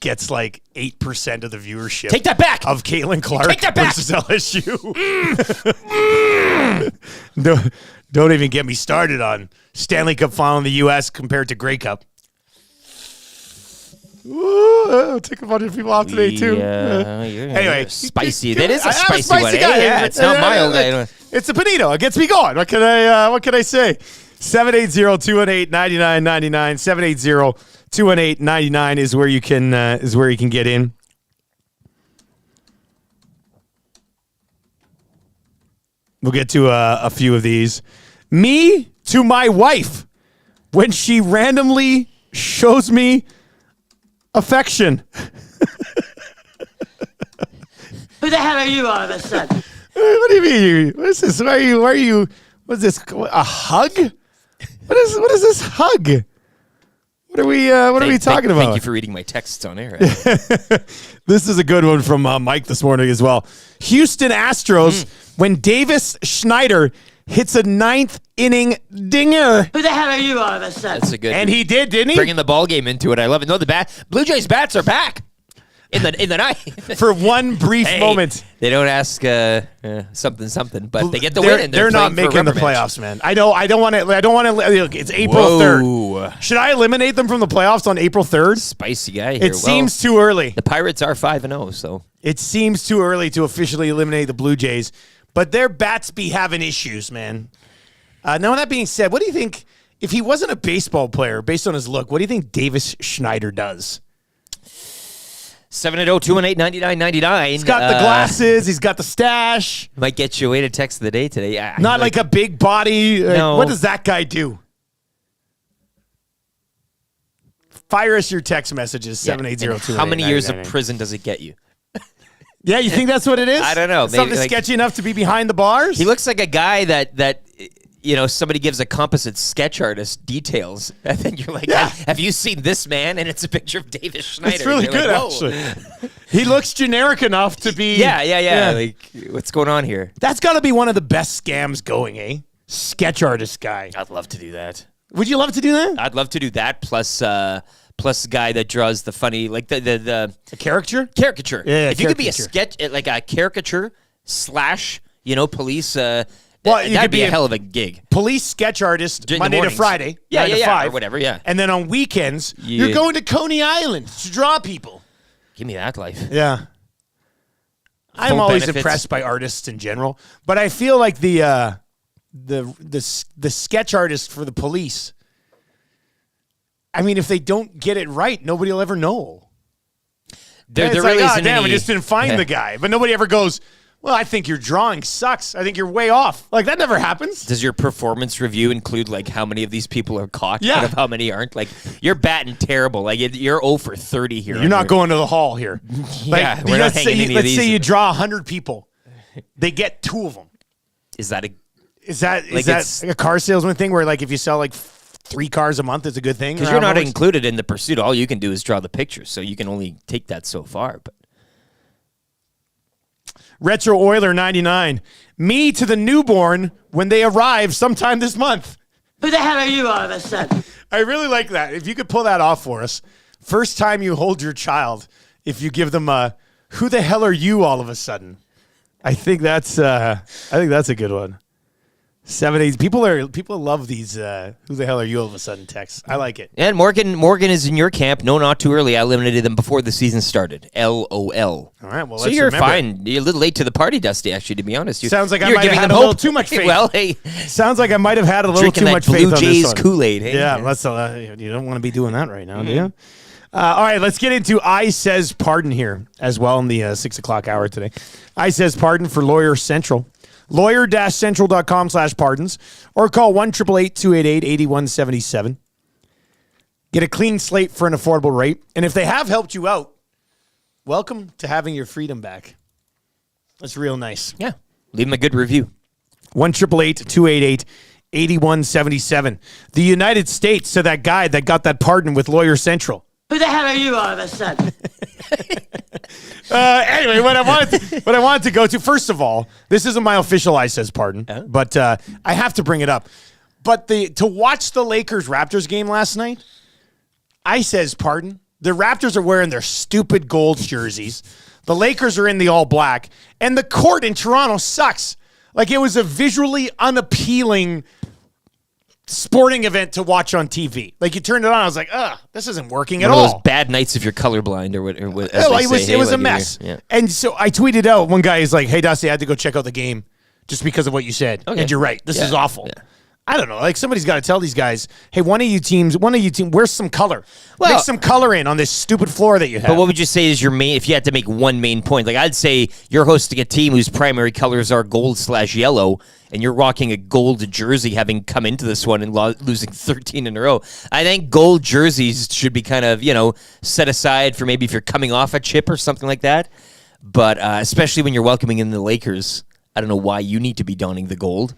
gets like 8% of the viewership. Take that back. Of Caitlin Clark Take that back. versus LSU. Don't even get me started on Stanley Cup Final in the U.S. compared to Grey Cup. Ooh, took a bunch of people off today too. Anyway, spicy. That is a spicy one. Guy. Yeah, it's not mild. It's a panito. It gets me going. What can I say? 780-218-9999. 780-218-99 is where you can get in. We'll get to a few of these. Me to my wife when she randomly shows me affection. Who the hell are you all of a sudden? What do you mean? What is this? Why are you? What's this? A hug? What is this hug? What are we talking about? Thank you for reading my texts on air. This is a good one from Mike this morning as well. Houston Astros when Davis Schneider hits a 9th inning dinger. Who the hell are you all of a sudden? That's a good. And he did, didn't he? Bringing the ball game into it. I love it. No, the Blue Jays bats are back in the night. For one brief moment. They don't ask something, but they get the they're, win. And they're not playing for making the rubber match. playoffs, man. I don't want to. It's April 3rd. Should I eliminate them from the playoffs on April 3rd? Spicy guy here. It seems too early. The Pirates are 5-0, so It seems too early to officially eliminate the Blue Jays, but their bats be having issues, man. Now, that being said, what do you think, if he wasn't a baseball player, based on his look, what do you think Davis Schneider does? 780-218-9999. He's got the glasses. He's got the stash. Might get you away to text of the day today. Not like a big body. No. What does that guy do? Fire us your text messages, 780-218-9999. How many years of prison does it get you? Yeah, you think that's what it is? I don't know. Maybe, Something sketchy enough to be behind the bars? He looks like a guy that somebody gives a composite sketch artist details, and then you're like, have you seen this man? And it's a picture of Davis Schneider. It's really You're good, like, actually. He looks generic enough to be... Yeah. Like, what's going on here? That's got to be one of the best scams going, eh? Sketch artist guy. I'd love to do that. Would you love to do that? I'd love to do that, plus the guy that draws the funny, like the caricature? Caricature. Yeah, if you could be a caricature. sketch, like a caricature / police, Well, you that'd could be be a a- hell of a gig. Police sketch artist, In the Monday to mornings. Friday. Yeah, 9 to yeah, 5. or whatever, yeah. And then on weekends, Yeah. you're going to Coney Island to draw people. Give me that life. Yeah. I'm Full always benefits. impressed by artists in general, but I feel like the sketch artist for the police, I mean, if they don't get it right, nobody will ever know. There It's really like, isn't damn, we any- just didn't find the guy. But nobody ever goes, well, I think your drawing sucks. I think you're way off. Like, that never happens. Does your performance review include like how many of these people are caught Yeah. out of how many aren't? Like you're batting terrible. Like you're 0 for 30 here. You're not going to the hall here. Yeah, we're not hanging any of let's say these. you draw 100 people. They get 2 of them. Is that a? Is that Like, like it's- a car salesman thing where, like, if you sell like 3 cars a month, it's a good thing? Because Or you're how not it works? included in the pursuit. All you can do is draw the pictures, so you can only take that so far. But Retro Oiler 99. Me to the newborn when they arrive sometime this month. Who the hell are you all of a sudden? I really like that. If you could pull that off for us. First time you hold your child, if you give them a, who the hell are you all of a sudden? I think that's a good one. 7 8 people love these who the hell are you all of a sudden texts. I like it. and Morgan is in your camp. No, not too early. I eliminated them before the season started. LOL. All right, well, So let's you're remember. fine. You're a little late to the party, Dusty. Actually, to be honest, Sounds like I you're might have giving had them a little hope. too much faith. Well, hey, Sounds like I might have had a little drinking too that much faith Blue on Jays this one. Kool-Aid. Hey? Yeah, let's. You don't want to be doing that right now, do you? All right, let's get into I Says Pardon here as well in the 6 o'clock hour today. I Says Pardon for Lawyer Central. Lawyer-central.com/pardons or call 1-888-288-8177. Get a clean slate for an affordable rate. And if they have helped you out, welcome to having your freedom back. That's real nice. Yeah. Leave them a good review. 1-888-288-8177. The United States to that guy that got that pardon with Lawyer Central. Who the hell are you all of a sudden? Anyway, what I wanted to go to, first of all, this isn't my official I Says Pardon, but I have to bring it up. But to watch the Lakers-Raptors game last night, I Says Pardon. The Raptors are wearing their stupid gold jerseys. The Lakers are in the all black. And the court in Toronto sucks. Like, it was a visually unappealing sporting event to watch on TV. Like, you turned it on, I was like, this isn't working at One of all. those bad nights if you're colorblind or what. Or what Oh, it was a mess. Yeah. And so I tweeted out, one guy is like, hey, Dusty, I had to go check out the game just because of what you said. Okay. And you're right. This Yeah. is awful. Yeah. I don't know. Like somebody's got to tell these guys, hey, one of you teams, where's some color? Well- Make some color in on this stupid floor that you have. But what would you say is your main, if you had to make one main point? Like, I'd say you're hosting a team whose primary colors are gold/yellow, and you're rocking a gold jersey having come into this one and losing 13 in a row. I think gold jerseys should be kind of, set aside for maybe if you're coming off a chip or something like that. But especially when you're welcoming in the Lakers, I don't know why you need to be donning the gold.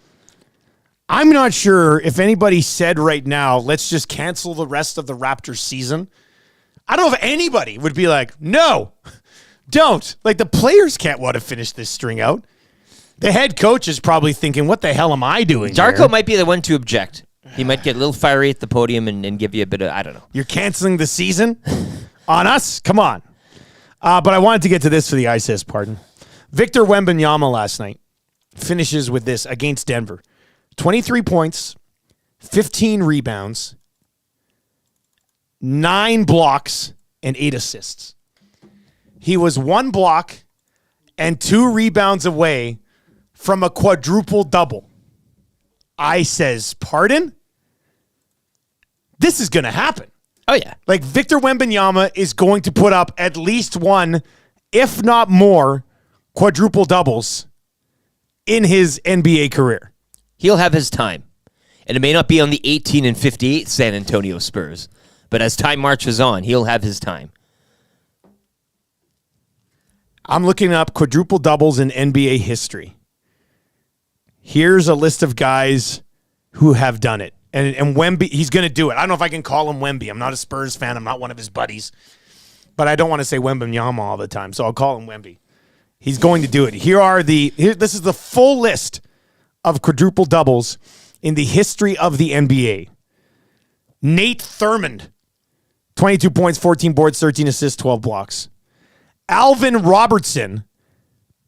I'm not sure if anybody said right now, let's just cancel the rest of the Raptors season. I don't know if anybody would be like, no, don't. Like, the players can't want to finish this string out. The head coach is probably thinking, what the hell am I doing Darko here? might be the one to object. He might get a little fiery at the podium and give you a bit of, I don't know. You're canceling the season on us? Come on. But I wanted to get to this for the ISIS, pardon. Victor Wembanyama last night finishes with this against Denver. 23 points, 15 rebounds, 9 blocks, and 8 assists. He was 1 block and 2 rebounds away from a quadruple double. I says, pardon? This is going to happen. Oh, yeah. Like, Victor Wembanyama is going to put up at least one, if not more, quadruple doubles in his NBA career. He'll have his time. And it may not be on the 18 and 58 San Antonio Spurs, but as time marches on, he'll have his time. I'm looking up quadruple doubles in NBA history. Here's a list of guys who have done it. And Wemby, he's going to do it. I don't know if I can call him Wemby. I'm not a Spurs fan. I'm not one of his buddies. But I don't want to say Wembanyama all the time, so I'll call him Wemby. He's going to do it. This is the full list of quadruple doubles in the history of the NBA. Nate Thurmond, 22 points, 14 boards, 13 assists, 12 blocks. Alvin Robertson,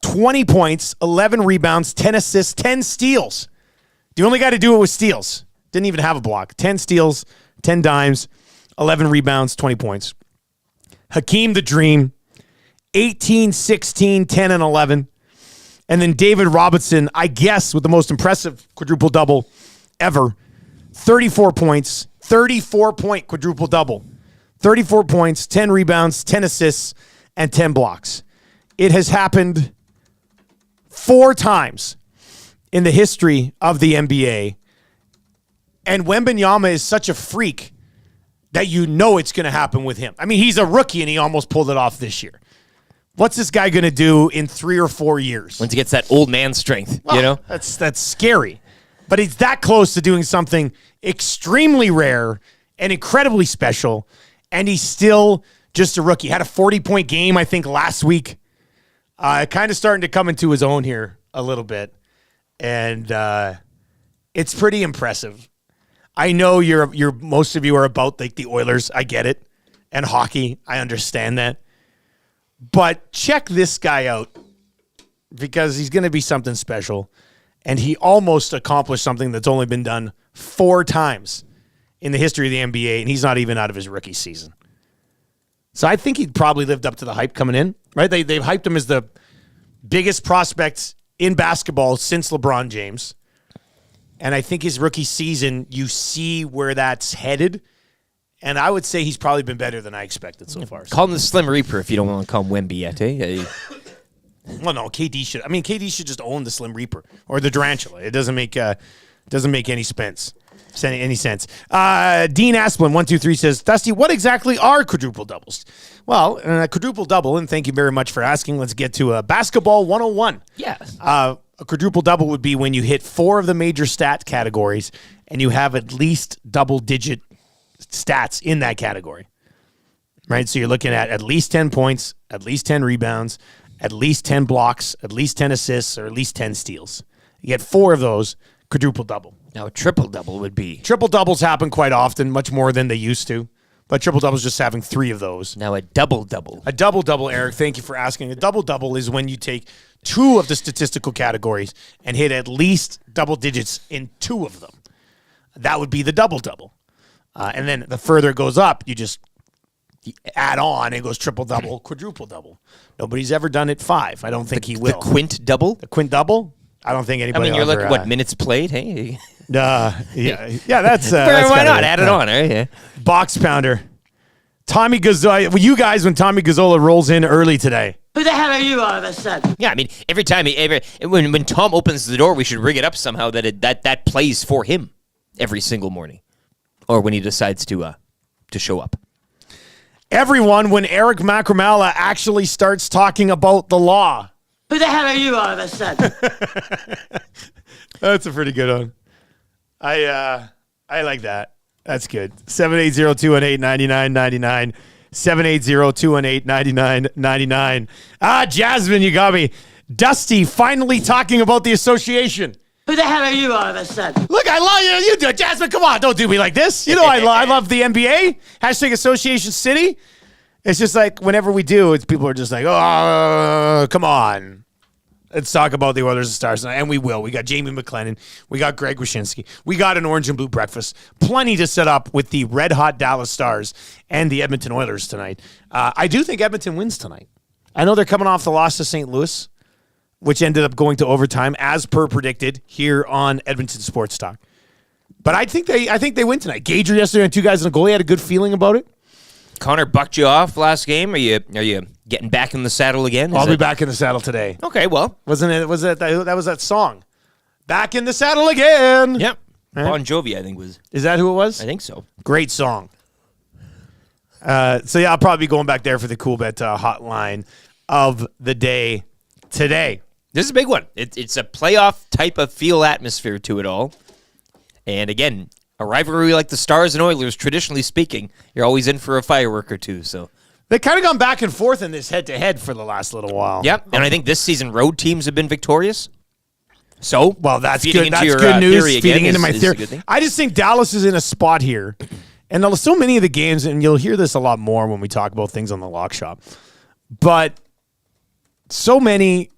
20 points, 11 rebounds, 10 assists, 10 steals. The only guy to do it was steals. Didn't even have a block. 10 steals, 10 dimes, 11 rebounds, 20 points. Hakeem the Dream, 18, 16, 10, and 11. And then David Robinson, I guess, with the most impressive quadruple double ever. 34 points, 34-point quadruple double. 34 points, 10 rebounds, 10 assists, and 10 blocks. It has happened 4 times in the history of the NBA. And Wembanyama is such a freak that you know it's going to happen with him. I mean, he's a rookie and he almost pulled it off this year. What's this guy going to do in 3 or 4 years? Once he gets that old man strength, That's scary. But he's that close to doing something extremely rare and incredibly special, and he's still just a rookie. Had a 40-point game, I think, last week. Kind of starting to come into his own here a little bit, and it's pretty impressive. I know you're most of you are about like the Oilers. I get it, and hockey. I understand that. But check this guy out because he's going to be something special. And he almost accomplished something that's only been done 4 times in the history of the NBA, and he's not even out of his rookie season. So I think he probably lived up to the hype coming in, right? They've hyped him as the biggest prospect in basketball since LeBron James. And I think his rookie season, you see where that's headed. And I would say he's probably been better than I expected so far. Call him the Slim Reaper if you don't want to call him Wemby yet, eh? Well, no, KD should. I mean, KD should just own the Slim Reaper or the Tarantula. It doesn't make any sense. Dean Asplin 123 says, Dusty, what exactly are quadruple doubles? Well, a quadruple double, and thank you very much for asking. Let's get to basketball 101. Yes. A quadruple double would be when you hit 4 of the major stat categories and you have at least double-digit stats in that category. Right? So you're looking at least 10 points, at least 10 rebounds, at least 10 blocks, at least 10 assists, or at least 10 steals. You get 4 of those, quadruple double. Now, a triple-double would be... Triple doubles happen quite often, much more than they used to. But triple doubles just having 3 of those. Now, a double-double. A double-double, Eric, thank you for asking. A double-double is when you take 2 of the statistical categories and hit at least double digits in 2 of them. That would be the double-double. And then the further it goes up, you just add on, and it goes triple-double, quadruple-double. Nobody's ever done it 5. I don't think he will. The quint-double? The quint-double? I don't think anybody I mean, you're ever, looking, minutes played? Hey. Yeah, that's Why not? Add it on, eh? Yeah. Box pounder. Tommy Gazzola. Well, you guys, when Tommy Gazzola rolls in early today. Who the hell are you all of a sudden? Yeah, I mean, every time, when Tom opens the door, we should rig it up somehow that plays for him every single morning, or when he decides to show up. Everyone, when Eric Macramalla actually starts talking about the law. Who the hell are you all of a sudden? That's a pretty good one. I like that. That's good. 780-218-9999. 780-218-9999. Jasmine, you got me. Dusty finally talking about the association. Who the hell are you all of a sudden? Look, I love you. You do it, Jasmine. Come on, don't do me like this. You know I love the NBA. Hashtag Association City. It's just like whenever we do, it's people are just like, oh, come on. Let's talk about the Oilers and Stars tonight, and we will. We got Jamie McLennan. We got Greg Wyshynski. We got an orange and blue breakfast. Plenty to set up with the red-hot Dallas Stars and the Edmonton Oilers tonight. I do think Edmonton wins tonight. I know they're coming off the loss to St. Louis, which ended up going to overtime, as per predicted here on Edmonton Sports Talk. But I think they win tonight. Gager yesterday on 2 guys and a goalie had a good feeling about it. Connor bucked you off last game. Are you getting back in the saddle again? I'll be back in the saddle today. Okay, well, Wasn't it? Was it that was that song? Back in the saddle again. yep. Bon Jovi, I think was. Is that who it was? I think so. Great song. So yeah, I'll probably be going back there for the Cool Bet hotline of the day today. This is a big one. It's a playoff type of feel atmosphere to it all. And again, a rivalry like the Stars and Oilers, traditionally speaking, you're always in for a firework or two. So They kind of gone back and forth in this head-to-head for the last little while. Yep, and I think this season road teams have been victorious. So, well, that's feeding good. into That's your, good news. theory Feeding again into my is a theory. good thing. I just think Dallas is in a spot here, and there's so many of the games, and you'll hear this a lot more when we talk about things on the Lock Shop. But so many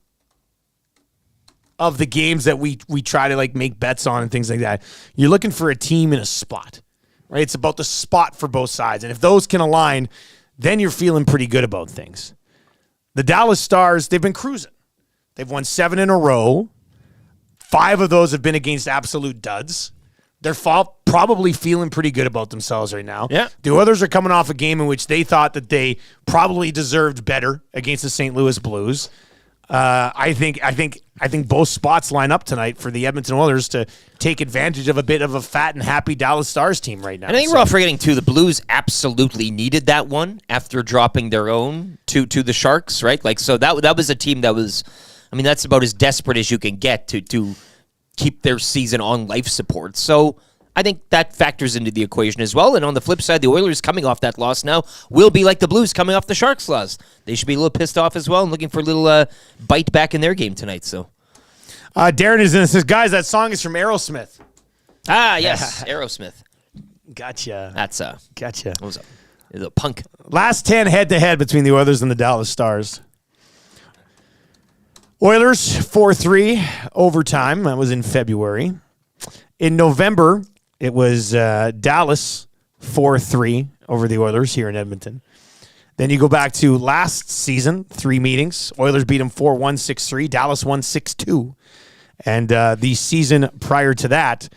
of the games that we try to like make bets on and things like that, you're looking for a team in a spot, right? It's about the spot for both sides, and if those can align, then you're feeling pretty good about things. The Dallas Stars, they've been cruising. They've won 7 in a row. 5 of those have been against absolute duds. They're probably feeling pretty good about themselves right now. Yeah. The others are coming off a game in which they thought that they probably deserved better against the St. Louis Blues. I think both spots line up tonight for the Edmonton Oilers to take advantage of a bit of a fat and happy Dallas Stars team right now. And I think we're all forgetting, too, the Blues absolutely needed that one after dropping their own to the Sharks, right? Like, so that was a team that was, I mean, that's about as desperate as you can get to keep their season on life support. So I think that factors into the equation as well. And on the flip side, the Oilers coming off that loss now will be like the Blues coming off the Sharks loss. They should be a little pissed off as well and looking for a little bite back in their game tonight. So, Darren is in and says, guys, that song is from Aerosmith. Ah, yes, Aerosmith. Gotcha. That's Gotcha. what was up? The punk. Last 10 head-to-head between the Oilers and the Dallas Stars. Oilers 4-3 overtime. That was in February. In November, it was Dallas 4-3 over the Oilers here in Edmonton. Then you go back to last season, 3 meetings. Oilers beat them 4-1, 6-3. Dallas won 6-2. And the season prior to that,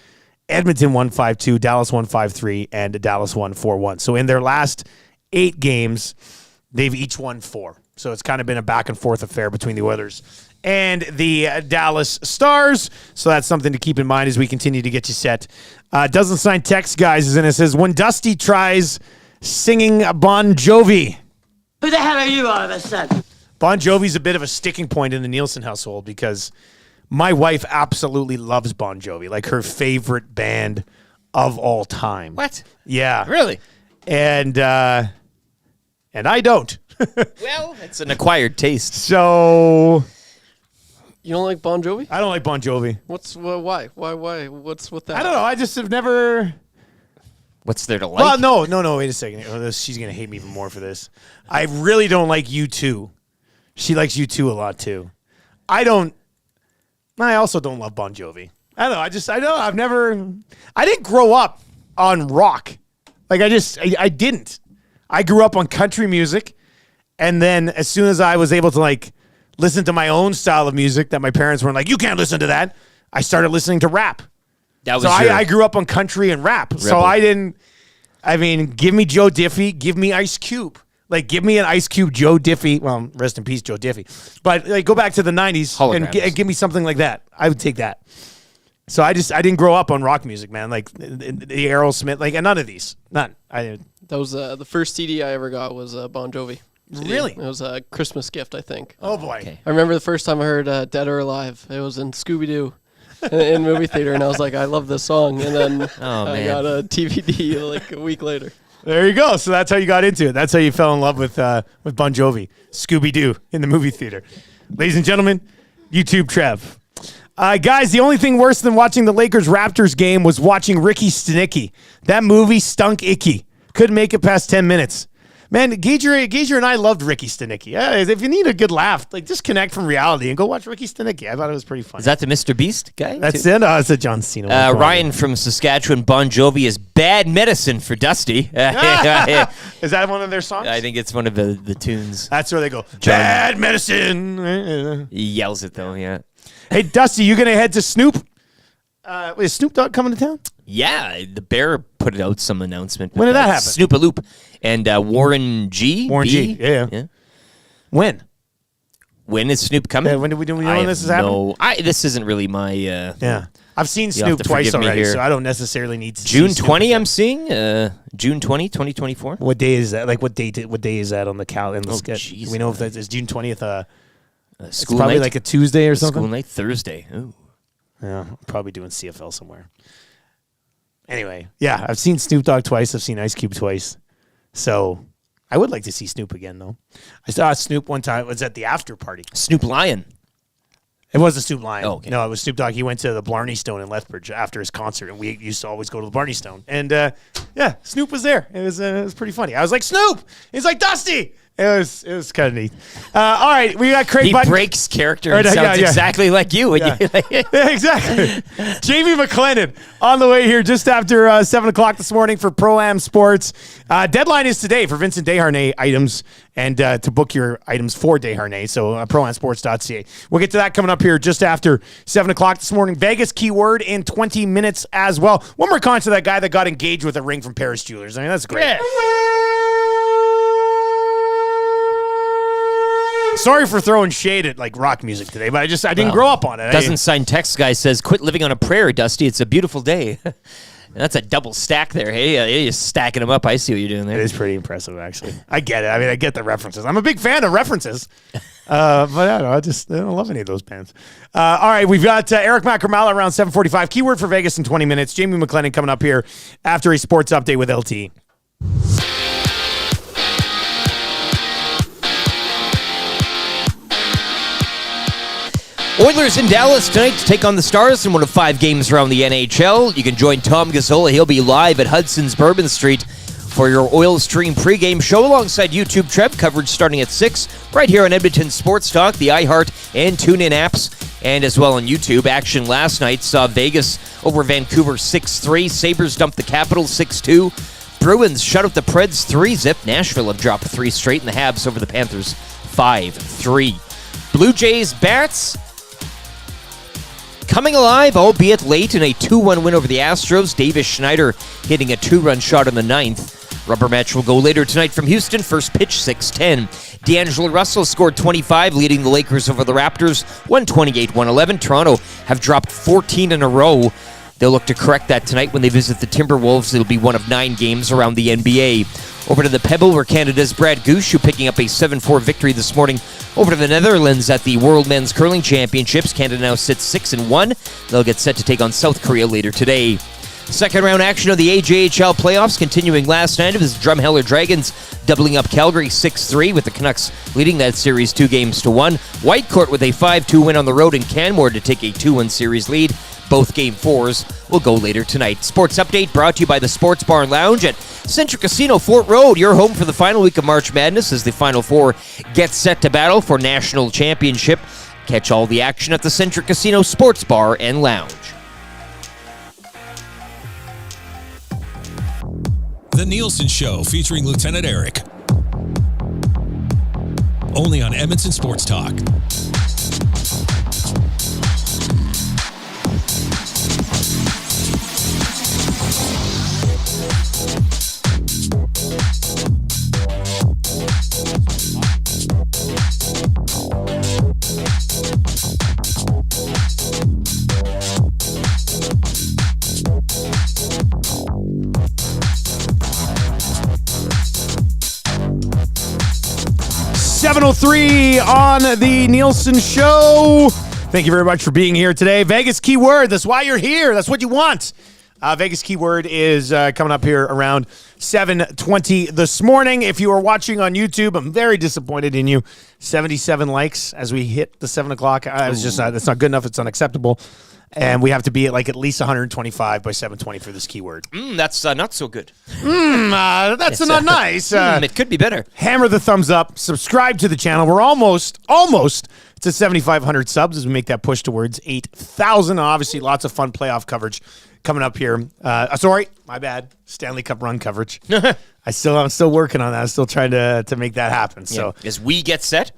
Edmonton won 5-2, Dallas won 5-3, and Dallas won 4-1. So in their last 8 games, they've each won 4. So it's kind of been a back-and-forth affair between the Oilers and the Dallas Stars. So that's something to keep in mind as we continue to get you set. Doesn't sign text, guys, is in it. Says, when Dusty tries singing Bon Jovi. Who the hell are you all of a sudden? Bon Jovi's a bit of a sticking point in the Nielsen household because my wife absolutely loves Bon Jovi, like her favorite band of all time. What? Yeah. Really? And I don't. Well, it's an acquired taste. So You don't like Bon Jovi? I don't like Bon Jovi. Why? What's with that? I don't know. I just have never. What's there to like? Well, no. Wait a second. She's gonna hate me even more for this. I really don't like U2. She likes U2 a lot too. I also don't love Bon Jovi. I don't know. I didn't grow up on rock. Like I didn't. I grew up on country music, and then as soon as I was able to like listen to my own style of music that my parents weren't like, you can't listen to that, I started listening to rap. That was so your- I grew up on country and rap. So Rebel. I didn't. I mean, give me Joe Diffie, give me Ice Cube. Like, give me an Ice Cube Joe Diffie. Well, rest in peace, Joe Diffie. But like, go back to the '90s and Holograms. give me something like that. I would take that. So I didn't grow up on rock music, man. Like the Aerosmith, like none of these, none. That was the first CD I ever got was Bon Jovi. CD. Really? It was a Christmas gift, I think. Oh boy. Okay. I remember the first time I heard Dead or Alive. It was in Scooby-Doo in movie theater, and I was like, I love this song. And then I man. got a DVD like a week later. There you go. So that's how you got into it. That's how you fell in love with Bon Jovi, Scooby Doo in the movie theater. Ladies and gentlemen, YouTube Trev. Guys, the only thing worse than watching the Lakers-Raptors game was watching Ricky Stenicki. That movie stunk icky. Couldn't make it past 10 minutes. Man, Geiger and I loved Ricky Stenicki. If you need a good laugh, like disconnect from reality and go watch Ricky Stenicki. I thought it was pretty funny. Is that the Mr. Beast guy? That's too? it? Oh, it's a John Cena. one. Ryan from Saskatchewan, Bon Jovi is bad medicine for Dusty. Is that one of their songs? I think it's one of the tunes. That's where they go, bad medicine. He yells it though, yeah. Hey, Dusty, you going to head to Snoop? Is Snoop Dogg coming to town? Yeah, the Bear put out some announcement. When did that happen? Snoop-a-loop. And Warren G. Warren G, yeah. When? When is Snoop coming? Yeah, when do we know when this is happening? This isn't really my... Yeah. I've seen You'll have Snoop to twice forgive me already, here. so I don't necessarily need to June see Snoop 20, again. I'm seeing. June 20, 2024. What day is that? Like, what day is that on the calendar? Oh, Do we know if that is June 20th? It's School probably night? like a Tuesday or something. School night Thursday. Ooh. Yeah, I'm probably doing CFL somewhere. Anyway, yeah, I've seen Snoop Dogg twice. I've seen Ice Cube twice. So I would like to see Snoop again, though. I saw Snoop one time. It was at the after party. Snoop Lion. It wasn't Snoop Lion. Oh, okay. No, it was Snoop Dogg. He went to the Blarney Stone in Lethbridge after his concert, and we used to always go to the Blarney Stone. And yeah, Snoop was there. It was pretty funny. I was like, Snoop! He's like, Dusty! It was kind of neat. All right, we got Craig He Button. breaks character Right, and yeah, sounds yeah. exactly like you. When Yeah. you Yeah, exactly. Jamie McLennan on the way here just after 7 o'clock this morning for Pro-Am Sports. Deadline is today for Vincent Desharnais items and to book your items for Desharnais. So proamsports.ca. We'll get to that coming up here just after 7 o'clock this morning. Vegas keyword in 20 minutes as well. One more con to that guy that got engaged with a ring from Paris Jewelers. I mean, that's great. Sorry for throwing shade at like rock music today, but I didn't grow up on it. Doesn't sign text guy says, quit living on a prayer, Dusty. It's a beautiful day. That's a double stack there. Hey, you're just stacking them up. I see what you're doing It there. is pretty impressive, actually. I get it. I mean, I get the references. I'm a big fan of references. But I don't know. I don't love any of those bands. All right, we've got Eric Macramalla around 7:45. Keyword for Vegas in 20 minutes. Jamie McLennan coming up here after a sports update with LT. Oilers in Dallas tonight to take on the Stars in one of 5 games around the NHL. You can join Tom Gazzola. He'll be live at Hudson's Bourbon Street for your Oil Stream pregame show alongside YouTube Trev coverage starting at 6 right here on Edmonton Sports Talk, the iHeart and TuneIn apps, and as well on YouTube. Action last night saw Vegas over Vancouver 6-3. Sabres dumped the Capitals 6-2. Bruins shut out the Preds 3-zip. Nashville have dropped 3 straight, and the Habs over the Panthers 5-3. Blue Jays bats coming alive, albeit late, in a 2-1 win over the Astros. Davis Schneider hitting a 2-run shot in the 9th. Rubber match will go later tonight from Houston. First pitch, 6:10. D'Angelo Russell scored 25, leading the Lakers over the Raptors, 128-111. Toronto have dropped 14 in a row. They'll look to correct that tonight when they visit the Timberwolves. It'll be one of 9 games around the NBA. Over to the Pebble, where Canada's Brad Gushue picking up a 7-4 victory this morning over to the Netherlands at the World Men's Curling Championships. Canada now sits 6-1. They'll get set to take on South Korea later today. Second round action of the AJHL playoffs continuing last night as Drumheller Dragons doubling up Calgary 6-3 with the Canucks leading that series 2-1. Whitecourt with a 5-2 win on the road in Canmore to take a 2-1 series lead. Both Game 4s will go later tonight. Sports Update brought to you by the Sports Bar and Lounge at Centric Casino Fort Road. Your home for the final week of March Madness as the Final Four gets set to battle for National Championship. Catch all the action at the Centric Casino Sports Bar and Lounge. The Nielson Show featuring Lieutenant Eric. Only on Edmonton Sports Talk. 7:03 on the Nielson Show. Thank you very much for being here today. Vegas keyword. That's why you're here. That's what you want. Vegas keyword is coming up here around 7:20 this morning. If you are watching on YouTube, I'm very disappointed in you. 77 likes as we hit the 7 o'clock. It's just that's not good enough. It's unacceptable. And we have to be at least 125 by 7:20 for this keyword. That's not so good. That's not nice. It could be better. Hammer the thumbs up. Subscribe to the channel. We're almost to 7,500 subs as we make that push towards 8,000. Obviously, lots of fun playoff coverage coming up here. Sorry, my bad. Stanley Cup run coverage. I'm still working on that. I'm still trying to make that happen. So as we get set.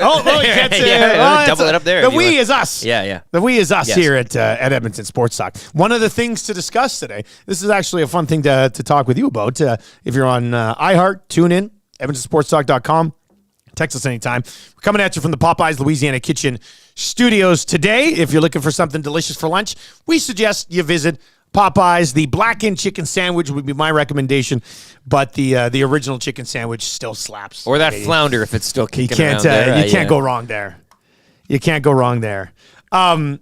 Oh, well, it gets double it up there. The we is us. Yeah. The we is us here at Edmonton Sports Talk. One of the things to discuss today, this is actually a fun thing to talk with you about. If you're on iHeart, tune in, edmontonsportstalk.com. Text us anytime. We're coming at you from the Popeyes Louisiana Kitchen studios today. If you're looking for something delicious for lunch, we suggest you visit Popeyes. The blackened chicken sandwich would be my recommendation, but the original chicken sandwich still slaps. Or that flounder if it's still kicking you can't, around there. You can't go wrong there. You can't go wrong there. But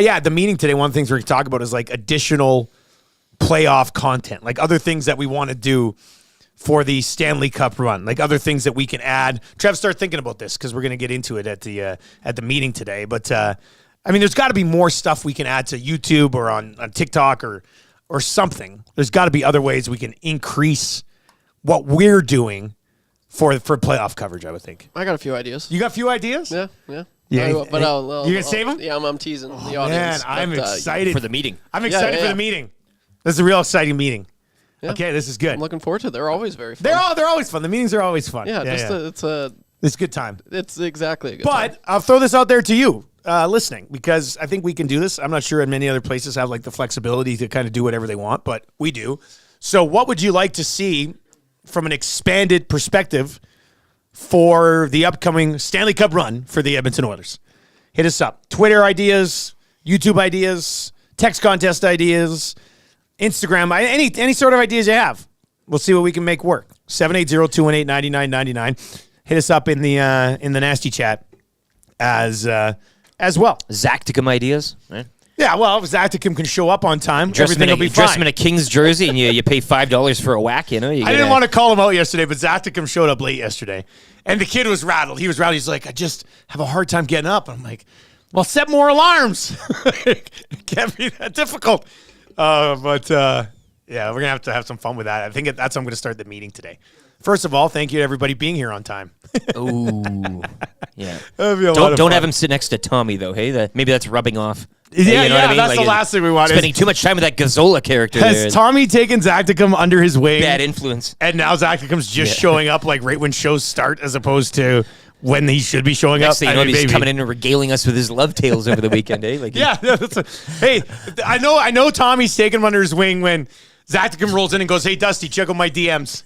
yeah, the meeting today, one of the things we're going to talk about is like additional playoff content, like other things that we want to do for the Stanley Cup run, like other things that we can add. Trev, start thinking about this because we're going to get into it at the meeting today. But I mean, there's got to be more stuff we can add to YouTube or on TikTok or something. There's got to be other ways we can increase what we're doing for playoff coverage, I would think. I got a few ideas. You got a few ideas? Yeah. But I'll you gonna save them? Yeah, I'm teasing the Man, audience. I'm excited for the meeting. I'm excited for the meeting. This is a real exciting meeting. Yeah. Okay, this is good. I'm looking forward to it. They're always very fun. They're always fun. The meetings are always fun. Yeah, it's a good time. It's exactly a good time. But I'll throw this out there to you listening because I think we can do this. I'm not sure many other places have like the flexibility to kind of do whatever they want, but we do. So what would you like to see from an expanded perspective for the upcoming Stanley Cup run for the Edmonton Oilers? Hit us up. Twitter ideas, YouTube ideas, text contest ideas, Instagram, any sort of ideas you have. We'll see what we can make work. 780-218-9999. Hit us up in the nasty chat as well. Zacticum ideas, right? Yeah, well, if Zacticum can show up on time, Dress everything will be fine. Dress him in a King's jersey and you pay $5 for a whack, you know? I didn't want to call him out yesterday, but Zacticum showed up late yesterday. And the kid was rattled. He was rattled. He's like, I just have a hard time getting up. I'm like, well, set more alarms. It can't be that difficult. Yeah, we're going to have some fun with that. I think that's how I'm going to start the meeting today. First of all, thank you to everybody being here on time. Ooh. Yeah. Don't have him sit next to Tommy, though, hey? Maybe that's rubbing off. Yeah, you know what I mean? That's the last thing we want. Spending too much time with that Gazzola character there. Has Tommy taken Zacticum under his wing? Bad influence. And now Zacticum's just showing up like right when shows start as opposed to when he should be showing up. Next thing you know, he's coming in and regaling us with his love tales over the weekend, eh? Like hey, I know Tommy's taking him under his wing when Zacticum rolls in and goes, hey, Dusty, check out my DMs.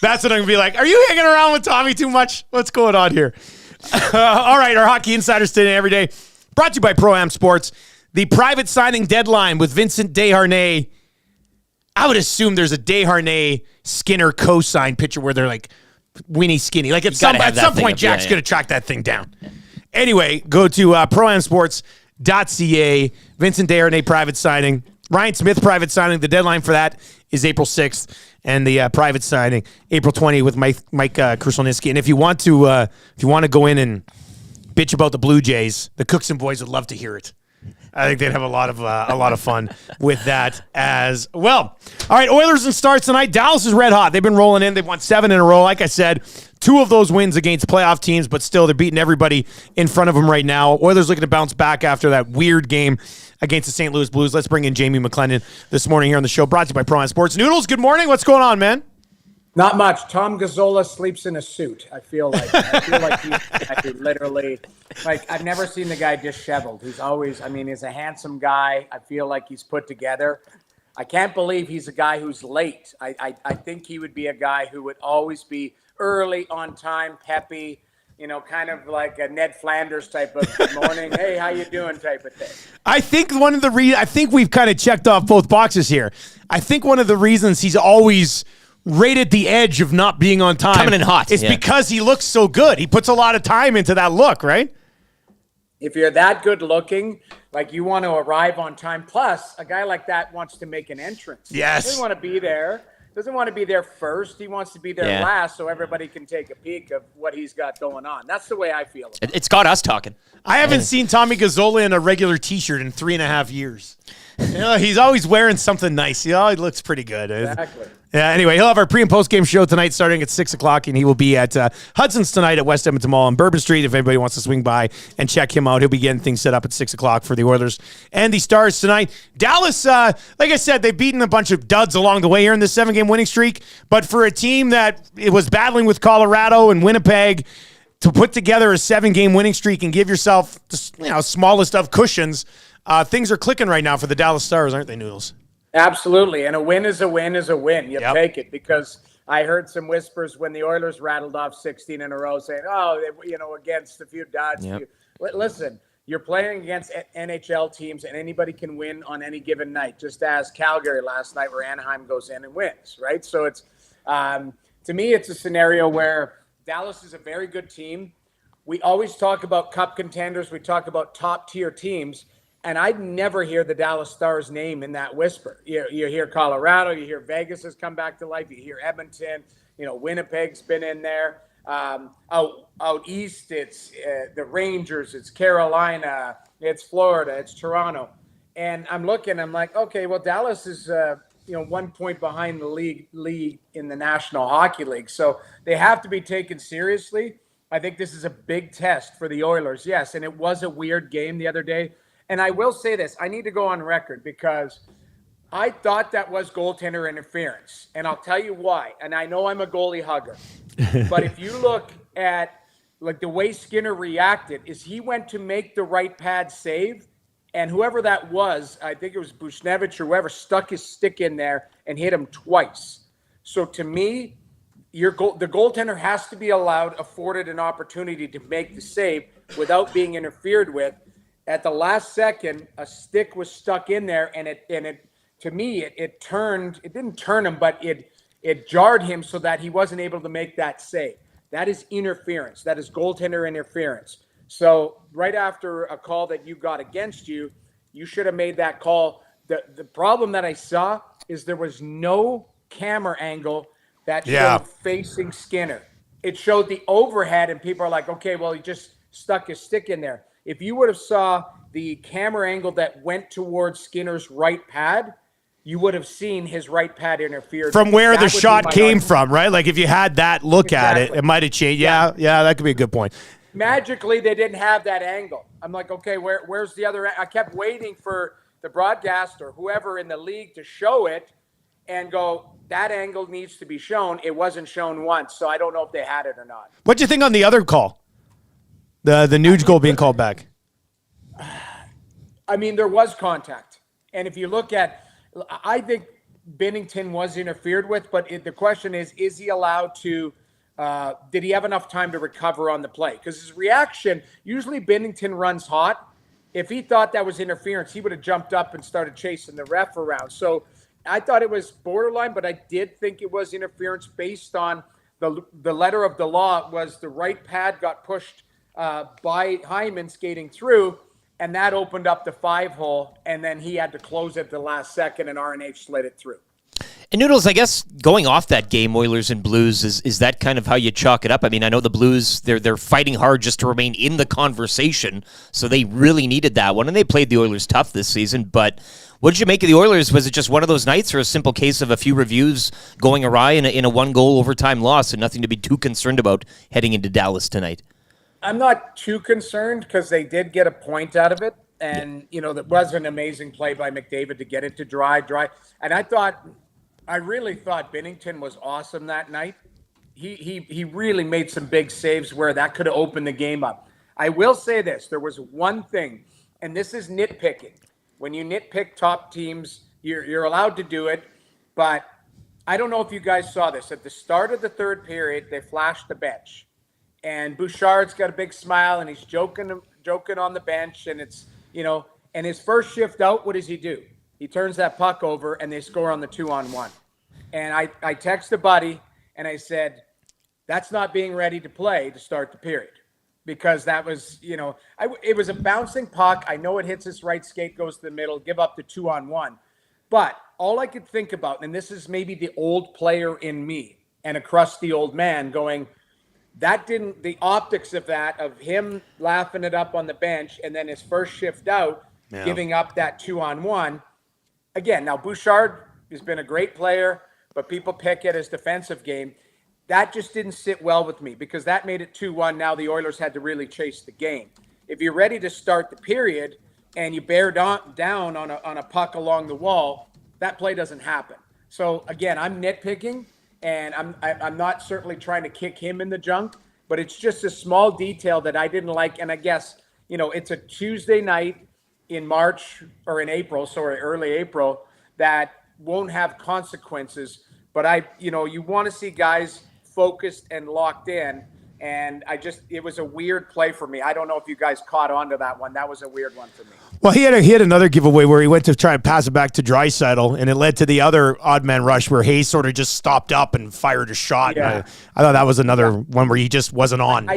That's what I'm going to be like. Are you hanging around with Tommy too much? What's going on here? All right, our Hockey Insiders today every day. Brought to you by Pro-Am Sports. The private signing deadline with Vincent Desharnais. I would assume there's a Desharnais Skinner co-sign picture where they're like Winnie Skinny. Like at some point, Jack's going to track that thing down. Anyway, go to proamsports.ca. Vincent Desharnais private signing. Ryan Smith private signing. The deadline for that is April 6th. And the private signing, April 20th with Mike Krushelnyski. And if you want to go in and bitch about the Blue Jays, the Cookson boys would love to hear it. I think they'd have a lot of fun with that as well. All right, Oilers and Stars tonight. Dallas is red hot. They've been rolling in. They've won 7 in a row. Like I said, 2 of those wins against playoff teams, but still they're beating everybody in front of them right now. Oilers looking to bounce back after that weird game against the St. Louis Blues. Let's bring in Jamie McLennan this morning here on the show. Brought to you by Pro-Am Sports. Noodles, good morning. What's going on, man? Not much. Tom Gazzola sleeps in a suit. I feel like he's literally, like, I've never seen the guy disheveled. He's always, he's a handsome guy. I feel like he's put together. I can't believe he's a guy who's late. I think he would be a guy who would always be early, on time, peppy, kind of like a Ned Flanders type of good morning, hey, how you doing type of thing. I think I think we've kind of checked off both boxes here. I think one of the reasons he's always right at the edge of not being on time. Coming in hot, It's yeah. because he looks so good. He puts a lot of time into that look, right? If you're that good looking, like you want to arrive on time. Plus, a guy like that wants to make an entrance. Yes. He doesn't want to be there. Doesn't want to be there first. He wants to be there Yeah. last so everybody can take a peek of what he's got going on. That's the way I feel about it. It's got us talking. I haven't seen Tommy Gazzola in a regular T-shirt in 3.5 years. He's always wearing something nice. He looks pretty good. Exactly. Yeah, anyway, he'll have our pre- and post-game show tonight starting at 6 o'clock, and he will be at Hudson's tonight at West Edmonton Mall on Bourbon Street if anybody wants to swing by and check him out. He'll be getting things set up at 6 o'clock for the Oilers and the Stars tonight. Dallas, like I said, they've beaten a bunch of duds along the way here in this 7-game winning streak, but for a team that it was battling with Colorado and Winnipeg, to put together a 7-game winning streak and give yourself the smallest of cushions, things are clicking right now for the Dallas Stars, aren't they, Noodles? Absolutely. And a win is a win is a win. You Yep. take it, because I heard some whispers when the Oilers rattled off 16 in a row saying, against a few duds. Yep. Listen, you're playing against NHL teams and anybody can win on any given night, just as Calgary last night where Anaheim goes in and wins, right? So it's, to me, it's a scenario where Dallas is a very good team. We always talk about cup contenders. We talk about top tier teams. And I'd never hear the Dallas Stars name in that whisper. You hear Colorado, you hear Vegas has come back to life, you hear Edmonton, Winnipeg's been in there. Out east, it's the Rangers, it's Carolina, it's Florida, it's Toronto. And I'm like, okay, well, Dallas is 1 point behind the league in the National Hockey League. So they have to be taken seriously. I think this is a big test for the Oilers, yes. And it was a weird game the other day. And I will say this, I need to go on record because I thought that was goaltender interference. And I'll tell you why. And I know I'm a goalie hugger. But if you look at the way Skinner reacted, is he went to make the right pad save. And whoever that was, I think it was Bushnevich or whoever, stuck his stick in there and hit him twice. So to me, the goaltender has to be afforded an opportunity to make the save without being interfered with. At the last second, a stick was stuck in there, and it to me it didn't turn him, but it jarred him so that he wasn't able to make that save. That is interference. That is goaltender interference. So right after a call that you got against you, you should have made that call. The problem that I saw is there was no camera angle that showed facing Skinner. It showed the overhead, and people are like, okay, well, he just stuck his stick in there. If you would have saw the camera angle that went towards Skinner's right pad, you would have seen his right pad interfered. From where That the would be shot my came argument. from, right? Like if you had that look at it, Exactly. it might have changed. Yeah, that could be a good point. Magically, they didn't have that angle. I'm like, okay, where's the other? I kept waiting for the broadcast or whoever in the league to show it and go, that angle needs to be shown. It wasn't shown once, so I don't know if they had it or not. What do you think on the other call? The Nuge goal being called back. I mean, there was contact. And if you look at, I think Binnington was interfered with, but the question is he allowed to, did he have enough time to recover on the play? Because his reaction, usually Binnington runs hot. If he thought that was interference, he would have jumped up and started chasing the ref around. So I thought it was borderline, but I did think it was interference based on the letter of the law was the right pad got pushed by Hyman skating through, and that opened up the 5-hole, and then he had to close it the last second, and RNH slid it through. And Noodles, I guess going off that game, Oilers and Blues, is that kind of how you chalk it up? I mean, I know the Blues, they're fighting hard just to remain in the conversation, so they really needed that one, and they played the Oilers tough this season, but what did you make of the Oilers? Was it just one of those nights or a simple case of a few reviews going awry in a one-goal overtime loss and nothing to be too concerned about heading into Dallas tonight? I'm not too concerned because they did get a point out of it. And, that was an amazing play by McDavid to get it to dry. And I really thought Binnington was awesome that night. He really made some big saves where that could have opened the game up. I will say this. There was one thing, and this is nitpicking. When you nitpick top teams, you're allowed to do it. But I don't know if you guys saw this. At the start of the third period, they flashed the bench. And Bouchard's got a big smile, and he's joking on the bench, and it's, and his first shift out, what does he do? He turns that puck over, and they score on the 2-on-1. And I texted a buddy and I said, that's not being ready to play to start the period. Because that was, it was a bouncing puck. I know it hits his right skate, goes to the middle, give up the 2-on-1. But all I could think about, and this is maybe the old player in me and a crusty old man going, the optics of that, of him laughing it up on the bench and then his first shift out, giving up that 2-on-1. Again, now Bouchard has been a great player, but people pick at his defensive game. That just didn't sit well with me because that made it 2-1. Now the Oilers had to really chase the game. If you're ready to start the period and you bear down on a puck along the wall, that play doesn't happen. So again, I'm nitpicking, and I'm not certainly trying to kick him in the junk, but it's just a small detail that I didn't like. And I guess, it's a Tuesday night in March or in April, early April, that won't have consequences. But you want to see guys focused and locked in. And it was a weird play for me. I don't know if you guys caught on to that one. That was a weird one for me. Well, he had another giveaway where he went to try and pass it back to Draisaitl, and it led to the other odd man rush where Hayes sort of just stopped up and fired a shot. Yeah. I thought that was another one where he just wasn't on.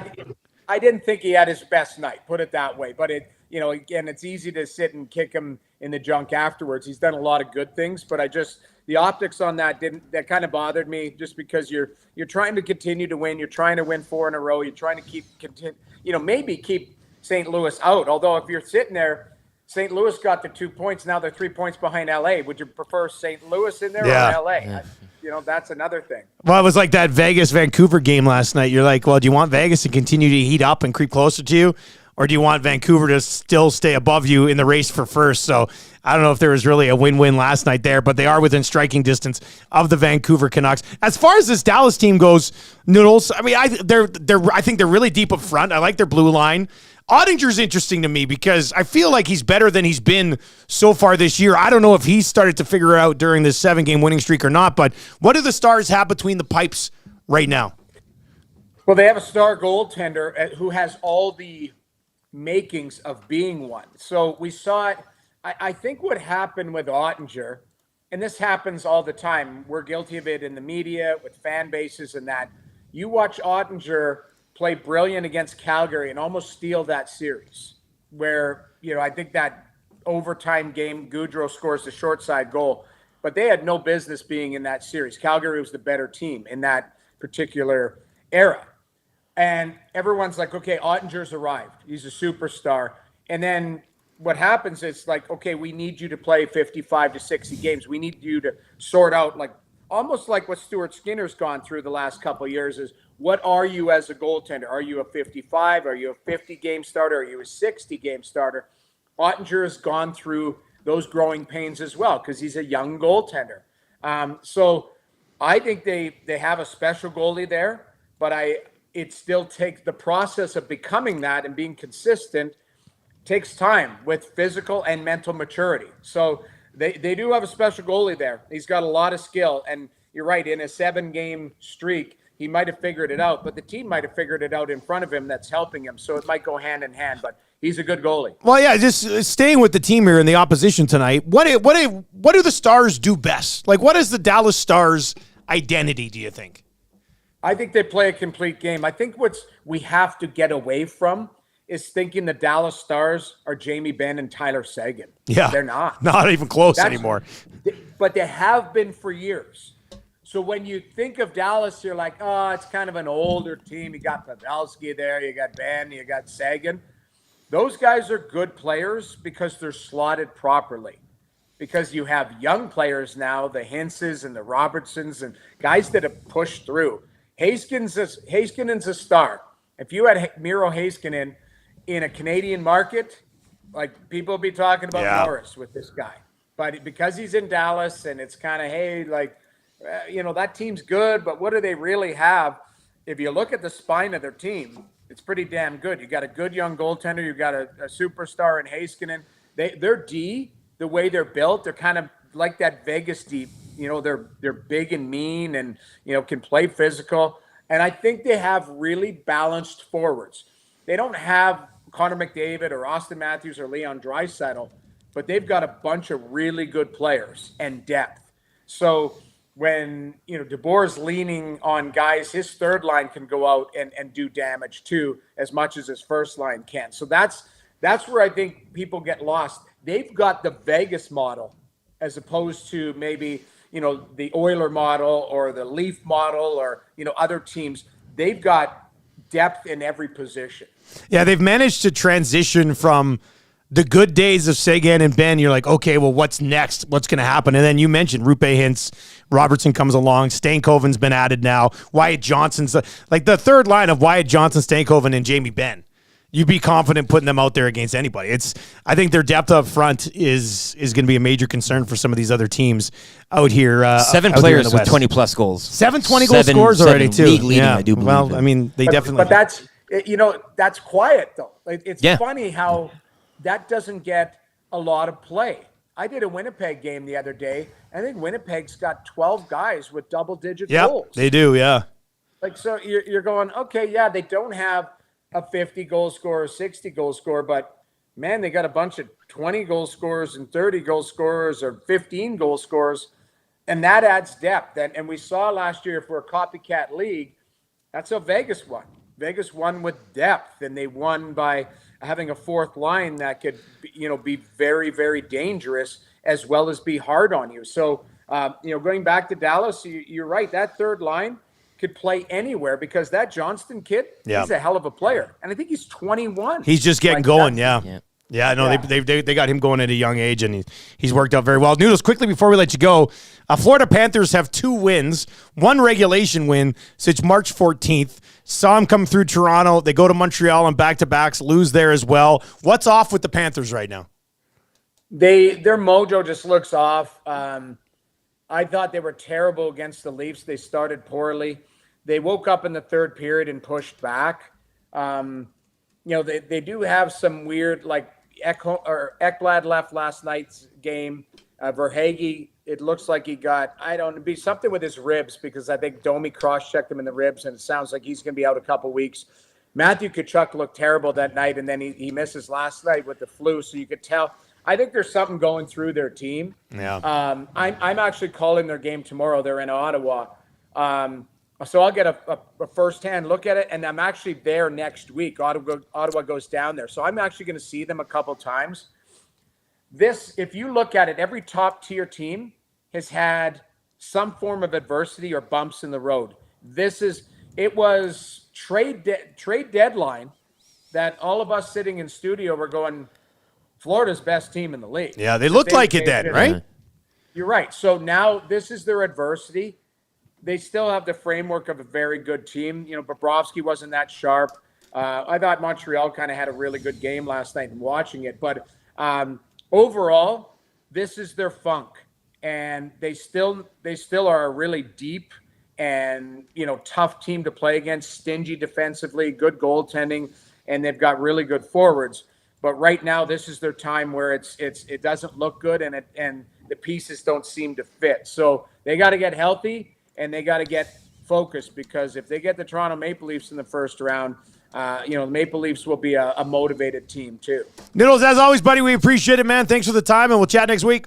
I didn't think he had his best night, put it that way. But again, it's easy to sit and kick him in the junk afterwards. He's done a lot of good things, but the optics on that kind of bothered me, just because you're trying to continue to win. You're trying to win 4 in a row. You're trying to maybe keep St. Louis out. Although if you're sitting there, St. Louis got the 2 points. Now they're 3 points behind LA. Would you prefer St. Louis in there or LA? Yeah. That's another thing. Well, it was like that Vegas-Vancouver game last night. You're like, well, do you want Vegas to continue to heat up and creep closer to you? Or do you want Vancouver to still stay above you in the race for first? So I don't know if there was really a win-win last night there, but they are within striking distance of the Vancouver Canucks. As far as this Dallas team goes, Noodles, I mean, I think they're really deep up front. I like their blue line. Ottinger's interesting to me because I feel like he's better than he's been so far this year. I don't know if he's started to figure out during this 7-game winning streak or not, but what do the Stars have between the pipes right now? Well, they have a star goaltender who has all the makings of being one. So we saw it. I think what happened with Ottinger, and this happens all the time, we're guilty of it in the media with fan bases and that. You watch Ottinger play brilliant against Calgary and almost steal that series where, I think that overtime game, Gaudreau scores the short side goal, but they had no business being in that series. Calgary was the better team in that particular era. And everyone's like, okay, Ottinger's arrived. He's a superstar. And then what happens is like, okay, we need you to play 55 to 60 games. We need you to sort out almost like what Stuart Skinner's gone through the last couple of years is, what are you as a goaltender? Are you a 55? Are you a 50-game starter? Are you a 60-game starter? Ottinger has gone through those growing pains as well because he's a young goaltender. So I think they have a special goalie there, but it still takes the process of becoming that and being consistent takes time with physical and mental maturity. So they do have a special goalie there. He's got a lot of skill. And you're right, in a 7-game streak, he might have figured it out, but the team might have figured it out in front of him that's helping him. So it might go hand in hand, but he's a good goalie. Well, yeah, just staying with the team here in the opposition tonight, what do the Stars do best? Like, what is the Dallas Stars' identity, do you think? I think they play a complete game. I think what we have to get away from is thinking the Dallas Stars are Jamie Benn and Tyler Seguin. Yeah. They're not. Not even close anymore. But they have been for years. So when you think of Dallas, you're like, oh, it's kind of an older team. You got Pavelski there. You got Benn. You got Seguin. Those guys are good players because they're slotted properly. Because you have young players now, the Hintzes and the Robertsons and guys that have pushed through. Heiskanen's a star. If you had Miro Heiskanen in a Canadian market, like people will be talking about Norris with this guy. But because he's in Dallas and it's kind of, hey, like, that team's good, but what do they really have? If you look at the spine of their team, it's pretty damn good. You got a good young goaltender. You got a superstar in Heiskanen. Their D, the way they're built, they're kind of like that Vegas D. They're big and mean and, can play physical. And I think they have really balanced forwards. They don't have Connor McDavid or Austin Matthews or Leon Draisaitl, but they've got a bunch of really good players and depth. So when, DeBoer's leaning on guys, his third line can go out and do damage too, as much as his first line can. So that's where I think people get lost. They've got the Vegas model as opposed to maybe, the Oiler model or the Leaf model or, other teams. They've got depth in every position. Yeah, they've managed to transition from the good days of Seguin and Ben. You're like, okay, well, what's next? What's going to happen? And then you mentioned Rupe Hintz, Robertson comes along, Stankoven's been added now. Wyatt Johnson's like the third line of Wyatt Johnson, Stankoven, and Jamie Benn. You'd be confident putting them out there against anybody. I think their depth up front is going to be a major concern for some of these other teams out here. 7 out players here with 20-plus goals. 7 20-goal scores already, too. League leading, I do believe. Well, I mean, they definitely. But that's quiet, though. It's funny how that doesn't get a lot of play. I did a Winnipeg game the other day. I think Winnipeg's got 12 guys with double-digit goals. They do, yeah. So you're going, okay, yeah, they don't have a 50-goal scorer, 60-goal scorer, but man, they got a bunch of 20-goal scorers and 30-goal scorers or 15-goal scorers, and that adds depth. And we saw last year for a copycat league, that's how Vegas won. Vegas won with depth, and they won by having a fourth line that could, be very, very dangerous as well as be hard on you. So, going back to Dallas, you're right. That third line could play anywhere because that Johnston kid, he's a hell of a player. And I think he's 21. He's just getting going, yeah. They got him going at a young age, and he's worked out very well. Noodles, quickly before we let you go, Florida Panthers have 2 wins, 1 regulation win since March 14th. Saw him come through Toronto. They go to Montreal on back-to-backs, lose there as well. What's off with the Panthers right now? Their mojo just looks off. I thought they were terrible against the Leafs. They started poorly. They woke up in the third period and pushed back. They do have some weird, like Ekblad left last night's game. Verhaeghe, it looks like he got, it'd be something with his ribs because I think Domi cross-checked him in the ribs, and it sounds like he's going to be out a couple weeks. Matthew Tkachuk looked terrible that night, and then he misses last night with the flu, so you could tell. I think there's something going through their team. Yeah. I'm actually calling their game tomorrow. They're in Ottawa. So I'll get a first-hand look at it, and I'm actually there next week. Ottawa goes down there. So I'm actually going to see them a couple times. If you look at it, every top-tier team has had some form of adversity or bumps in the road. It was trade deadline that all of us sitting in studio were going, Florida's best team in the league. Yeah, they looked like it then, right? You're right. So now this is their adversity. They still have the framework of a very good team. Bobrovsky wasn't that sharp. I thought Montreal kind of had a really good game last night in watching it. But overall, this is their funk. And they still are a really deep and, tough team to play against, stingy defensively, good goaltending, and they've got really good forwards. But right now, this is their time where it doesn't look good and the pieces don't seem to fit. So they got to get healthy and they got to get focused because if they get the Toronto Maple Leafs in the first round, the Maple Leafs will be a motivated team too. Noodles, as always, buddy, we appreciate it, man. Thanks for the time, and we'll chat next week.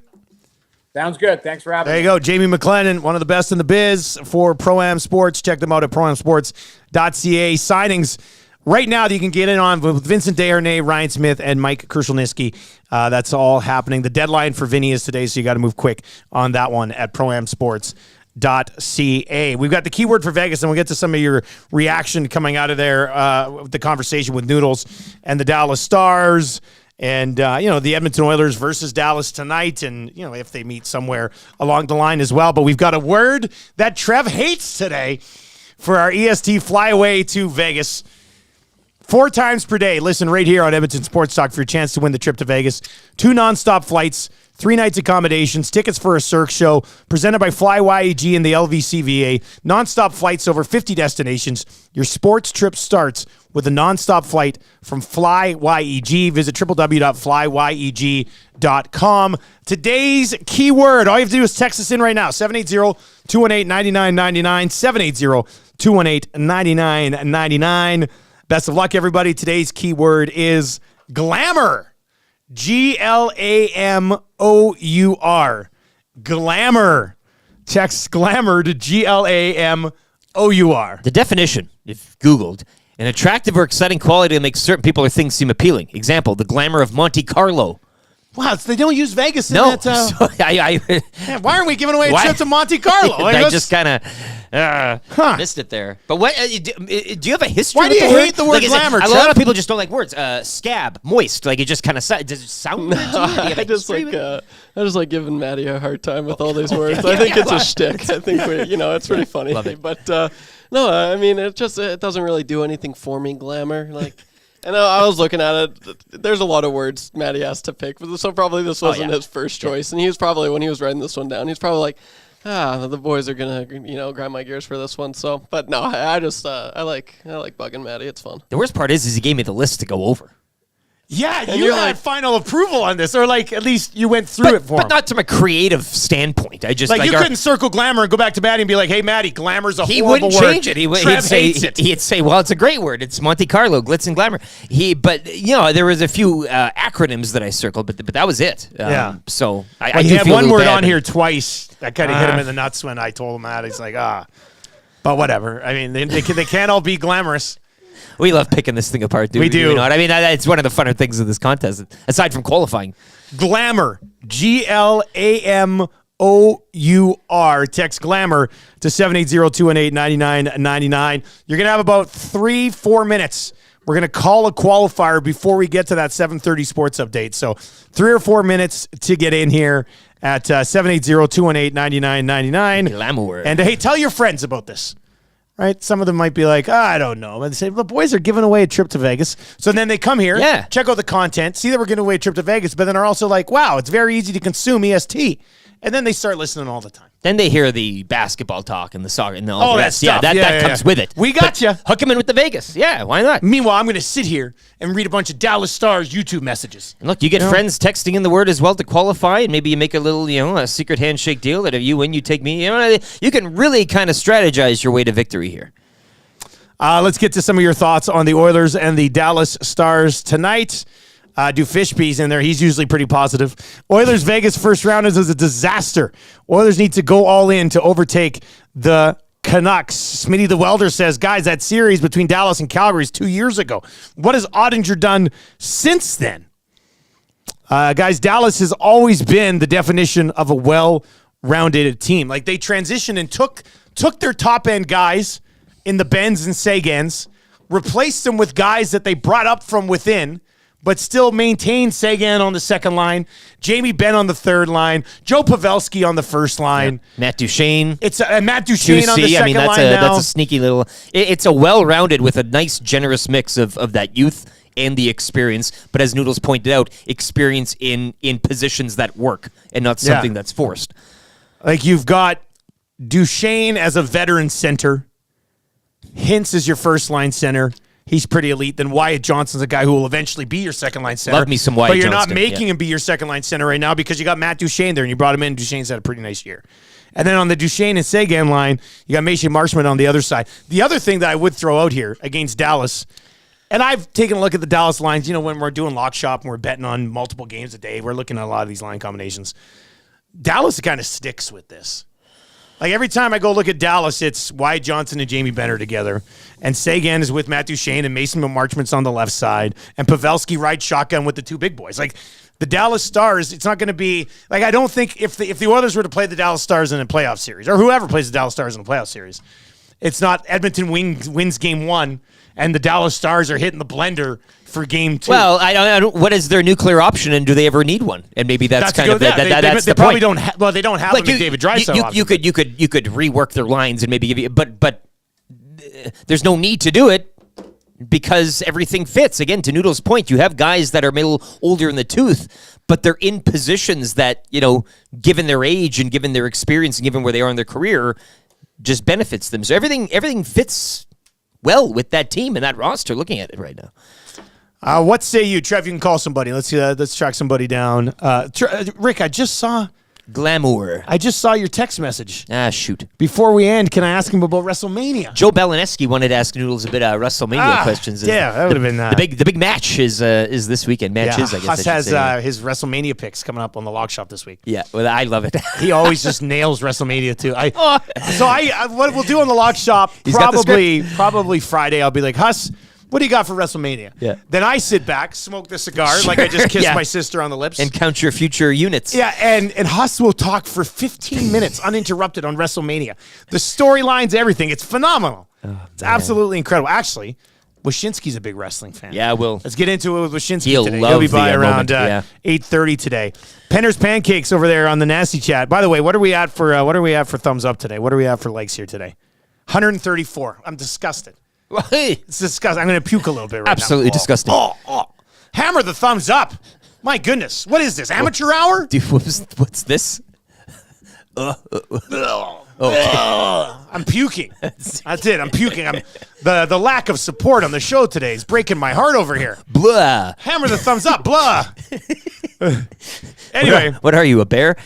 Sounds good. Thanks for having me. There you go. Jamie McLennan, one of the best in the biz for Pro-Am Sports. Check them out at proamsports.ca. Signings right now that you can get in on with Vincent Desharnais, Ryan Smith, and Mike Kershelsniski. That's all happening. The deadline for Vinny is today, so you got to move quick on that one at proamsports.ca. We've got the keyword for Vegas, and we'll get to some of your reaction coming out of there, the conversation with Noodles and the Dallas Stars. And, the Edmonton Oilers versus Dallas tonight, and, if they meet somewhere along the line as well. But we've got a word that Trev hates today for our EST flyaway to Vegas. 4 times per day. Listen right here on Edmonton Sports Talk for your chance to win the trip to Vegas. 2 nonstop flights, 3 nights accommodations, tickets for a Cirque show, presented by Fly YEG and the LVCVA. Nonstop flights over 50 destinations. Your sports trip starts with a nonstop flight from Fly YEG. Visit www.flyyeg.com. Today's keyword, all you have to do is text us in right now, 780-218-9999, 780-218-9999. Best of luck, everybody. Today's keyword is glamour. Glamour. Glamour. Text glamour to GLAMOUR. The definition, if Googled, an attractive or exciting quality that makes certain people or things seem appealing. Example, the glamour of Monte Carlo. Wow, so they don't use Vegas in No. that. So Man, why aren't we giving away a Why- trip to Monte Carlo? Like, I let's- just kind of missed it there. But what do you have a history? Why with do you hate the word is it- glamour, A lot Trev? of people just don't like words. Scab, moist. Like it just kind of does it sound weird to you? Do you have a I just history like with it? I just like giving Maddie a hard time with all these words. I think it's a shtick. I think it's pretty funny. Love it. But no, I mean it doesn't really do anything for me. Glamour, like. And I was looking at it. There's a lot of words Maddie has to pick, so probably this wasn't his first choice. And he was probably, when he was writing this one down, he's probably like, the boys are gonna, grind my gears for this one. So, but no, I just I like bugging Maddie. It's fun. The worst part is he gave me the list to go over. Yeah, And you you're had like- final approval on this, or like at least you went through it for But him. not from a creative standpoint. I just Like you our- couldn't circle glamour and go back to Maddie and be like, "Hey, Maddie, glamour's a He horrible wouldn't word. change it. Trev hates it." He'd say, "Well, it's a great word. It's Monte Carlo, glitz and glamour." But there was a few acronyms that I circled, but that was it. Yeah. So I But do he had feel a one little word bad, on but- here twice that kind of hit him in the nuts when I told him that. He's like, But whatever. I mean, they can't all be glamorous. We love picking this thing apart, dude. We do. You know what I mean? It's one of the funner things of this contest, aside from qualifying. Glamour. GLAMOUR. Text glamour to 780-218-9999. You're going to have about 3-4 minutes. We're going to call a qualifier before we get to that 7:30 sports update. So 3 or 4 minutes to get in here at 780-218-9999. Glamour. And hey, tell your friends about this. Right? Some of them might be like, I don't know. And they say, the boys are giving away a trip to Vegas. So then they come here, check out the content, see that we're giving away a trip to Vegas, but then are also like, wow, it's very easy to consume EST. And then they start listening all the time. Then they hear the basketball talk and the soccer and all the that rest. Yeah, stuff. that comes with it. We got you. Hook them in with the Vegas. Yeah, why not? Meanwhile, I'm going to sit here and read a bunch of Dallas Stars YouTube messages. And look, you get friends texting in the word as well to qualify, and maybe you make a little, a secret handshake deal that if you win, you take me. You can really kind of strategize your way to victory here. Let's get to some of your thoughts on the Oilers and the Dallas Stars tonight. Do Fishbee's in there. He's usually pretty positive. Oilers Vegas first rounders is a disaster. Oilers need to go all in to overtake the Canucks. Smitty the Welder says, guys, that series between Dallas and Calgary is 2 years ago. What has Ottinger done since then? Guys, Dallas has always been the definition of a well-rounded team. Like they transitioned and took their top-end guys in the Benz and Sagans, replaced them with guys that they brought up from within, but still maintained Sagan on the second line, Jamie Benn on the third line, Joe Pavelski on the first line. Matt Duchene. It's Matt Duchene on the second line now. That's a sneaky little. It's a well-rounded with a nice, generous mix of that youth and the experience. But as Noodles pointed out, experience in positions that work and not something that's forced. Like you've got Duchene as a veteran center, Hintz is your first line center. He's pretty elite. Then Wyatt Johnson's a guy who will eventually be your second line center. Love me some Wyatt But you're Johnston, not making him be your second line center right now because you got Matt Duchene there and you brought him in. Duchene's had a pretty nice year. And then on the Duchene and Sagan line, you got Maciej Marchment on the other side. The other thing that I would throw out here against Dallas, and I've taken a look at the Dallas lines, when we're doing lock shop and we're betting on multiple games a day, we're looking at a lot of these line combinations. Dallas kind of sticks with this. Like every time I go look at Dallas, it's Wyatt Johnson and Jamie Benner together. And Sagan is with Matt Duchene and Mason Marchment's on the left side. And Pavelski rides shotgun with the two big boys. Like the Dallas Stars, it's not going to be like I don't think if the Oilers were to play the Dallas Stars in a playoff series, or whoever plays the Dallas Stars in a playoff series, it's not Edmonton wins game one and the Dallas Stars are hitting the blender for game two. Well, I don't. What is their nuclear option, and do they ever need one? And maybe that's kind of that's they the probably point. don't. They don't have like David Draisaitl. You could rework their lines and maybe give you, but there's no need to do it because everything fits. Again, to Noodle's point, you have guys that are a little older in the tooth, but they're in positions that given their age and given their experience and given where they are in their career, just benefits them. So everything fits well with that team and that roster. Looking at it right now. What say you, Trev? You can call somebody. Let's track somebody down. Rick, I just saw Glamour. I just saw your text message. Ah, shoot. Before we end, can I ask him about WrestleMania? Joe Belineski wanted to ask Noodles a bit of WrestleMania questions. Yeah, that would have been the big match is this weekend. Matches, I guess. Huss I has should say. his WrestleMania picks coming up on the Log Shop this week. Yeah, well, I love it. He always just nails WrestleMania too. What we'll do on the Log Shop got the probably Friday. I'll be like, Huss, what do you got for WrestleMania? Yeah. Then I sit back, smoke the cigar like I just kissed Yeah. my sister on the lips. And count your future units. Yeah, and Huss will talk for 15 minutes uninterrupted on WrestleMania. The storylines, everything. It's phenomenal. It's absolutely incredible. Actually, Wyshynski's a big wrestling fan. Yeah, well. Let's get into it with Wyshynski He'll today. love He'll be by the around moment, 8:30 today. Penner's Pancakes over there on the Nasty Chat. By the way, what are we at for thumbs up today? What are we at for likes here today? 134. I'm disgusted. It's disgusting. I'm going to puke a little bit right Absolutely now. disgusting. Hammer the thumbs up. My goodness. What is this? Amateur hour? Dude, what's this? I'm puking. That's it. I'm puking. The lack of support on the show today is breaking my heart over here. Blah. Hammer the thumbs up. Blah. Anyway. What are you, a bear?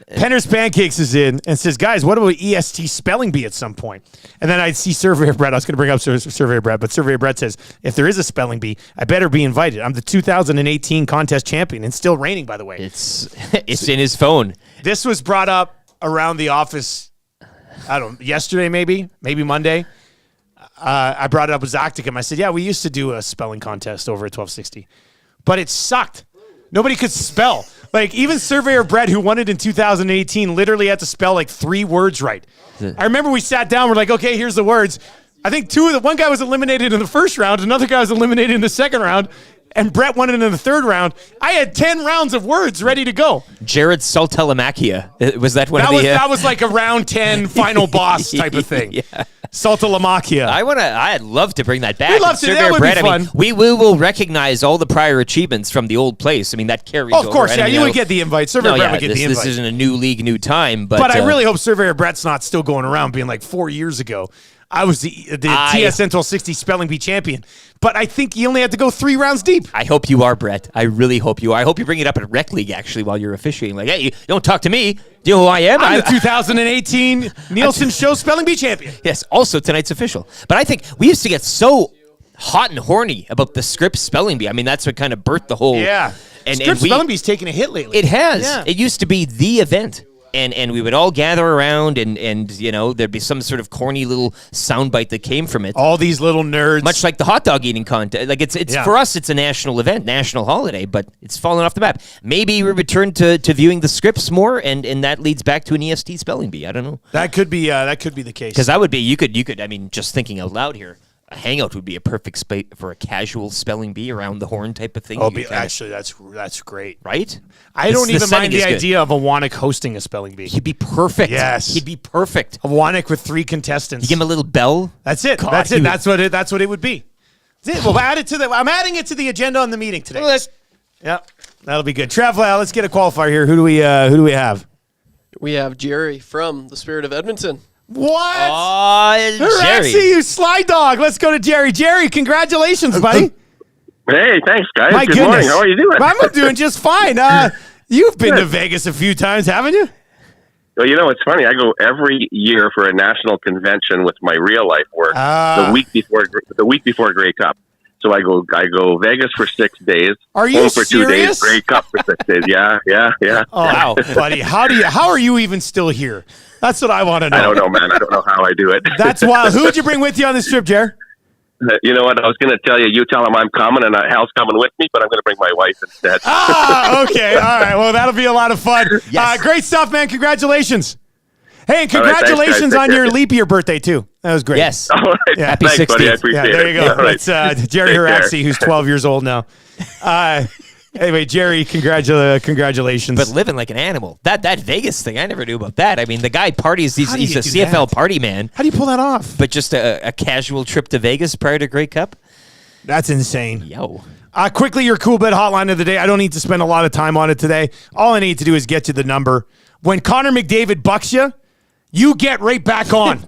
Penner's Pancakes is in and says, guys, what about EST spelling bee at some point? And then I see Surveyor Brett. I was going to bring up Surveyor Brett, but Surveyor Brett says, if there is a spelling bee, I better be invited. I'm the 2018 contest champion and still reigning, by the way. It's in his phone. This was brought up around the office, yesterday maybe Monday. I brought it up with Zacticum. I said, yeah, we used to do a spelling contest over at 1260, but it sucked. Nobody could spell. Like, even Surveyor Brett, who won it in 2018, literally had to spell like 3 words right. I remember we sat down, we're like, okay, here's the words. I think one guy was eliminated in the first round, another guy was eliminated in the second round, and Brett won it in the third round. I had 10 rounds of words ready to go. Jared Saltelamachia. Was that one that of the... That was like a round 10 final boss type of thing. Yeah. Saltelamachia. I'd love to bring that back. We'd love to. That would be fun. I mean, we will recognize all the prior achievements from the old place. I mean, that carries over. Of course, yeah, you would get the invite. Surveyor Brett would get the invite. This isn't a new league, new time. But I really hope Surveyor Brett's not still going around being like 4 years ago. I was the TSN 1260 spelling bee champion, but I think you only had to go 3 rounds deep. I hope you are, Brett. I really hope you are. I hope you bring it up at Rec League, actually, while you're officiating. Like, hey, you don't talk to me. Do you know who I am? I'm the 2018 Nielson Show spelling bee champion. Yes, also tonight's official. But I think we used to get so hot and horny about the Scripps spelling bee. I mean, that's what kind of birthed the whole... Yeah. Scripps spelling bee's taking a hit lately. It has. Yeah. It used to be the event. And we would all gather around and you know, there'd be some sort of corny little soundbite that came from it. All these little nerds. Much like the hot dog eating contest. Like it's for us, it's a national event, national holiday, but it's fallen off the map. Maybe we return to viewing the Scripps more, and that leads back to an EST spelling bee. I don't know. That could be the case. Because that would be, you could, I mean, just thinking out loud here, a Hangout would be a perfect space for a casual spelling bee around the horn type of thing. Actually, that's great. Right? I don't even mind the idea of a Wannick hosting a spelling bee. He'd be perfect. Yes. He'd be perfect. A Wannick with 3 contestants. You give him a little bell. That's it. God, That's it. That's what it would be. That's it. We'll add it to I'm adding it to the agenda on the meeting today. Well, yep. That'll be good. Trev, let's get a qualifier here. Who do we have? We have Jerry from the Spirit of Edmonton. What? Oh, Jerry. Jerry. You sly dog. Let's go to Jerry. Jerry, congratulations, buddy. Hey, thanks, guys. My Good goodness. morning. How are you doing? I'm doing just fine. You've been to Vegas a few times, haven't you? Well, you know, it's funny. I go every year for a national convention with my real life work the week before Grey Cup. So I go Vegas for 6 days. Are you home for serious? 2 days, Grey Cup for 6 days. Yeah. Oh, wow, buddy. How are you even still here? That's what I want to know. I don't know, man. I don't know how I do it. That's wild. Who would you bring with you on this trip, Jer? You know what? I was going to tell you. You tell him I'm coming, and Hal's coming with me, but I'm going to bring my wife instead. Okay. All right. Well, that'll be a lot of fun. Yes. Great stuff, man. Congratulations. Hey, and congratulations on your leap year birthday, too. That was great. Yes. All right. Yeah. Happy 60th. Buddy. I appreciate it. There you go. All right. That's Jerry Haraxi, who's 12 years old now. Anyway, Jerry, congratulations. But living like an animal. That Vegas thing, I never knew about that. I mean, the guy parties, he's a CFL party man. How do you pull that off? But just a casual trip to Vegas prior to Grey Cup? That's insane. Yo. Quickly, your cool bet hotline of the day. I don't need to spend a lot of time on it today. All I need to do is get to the number. When Connor McDavid bucks you, you get right back on.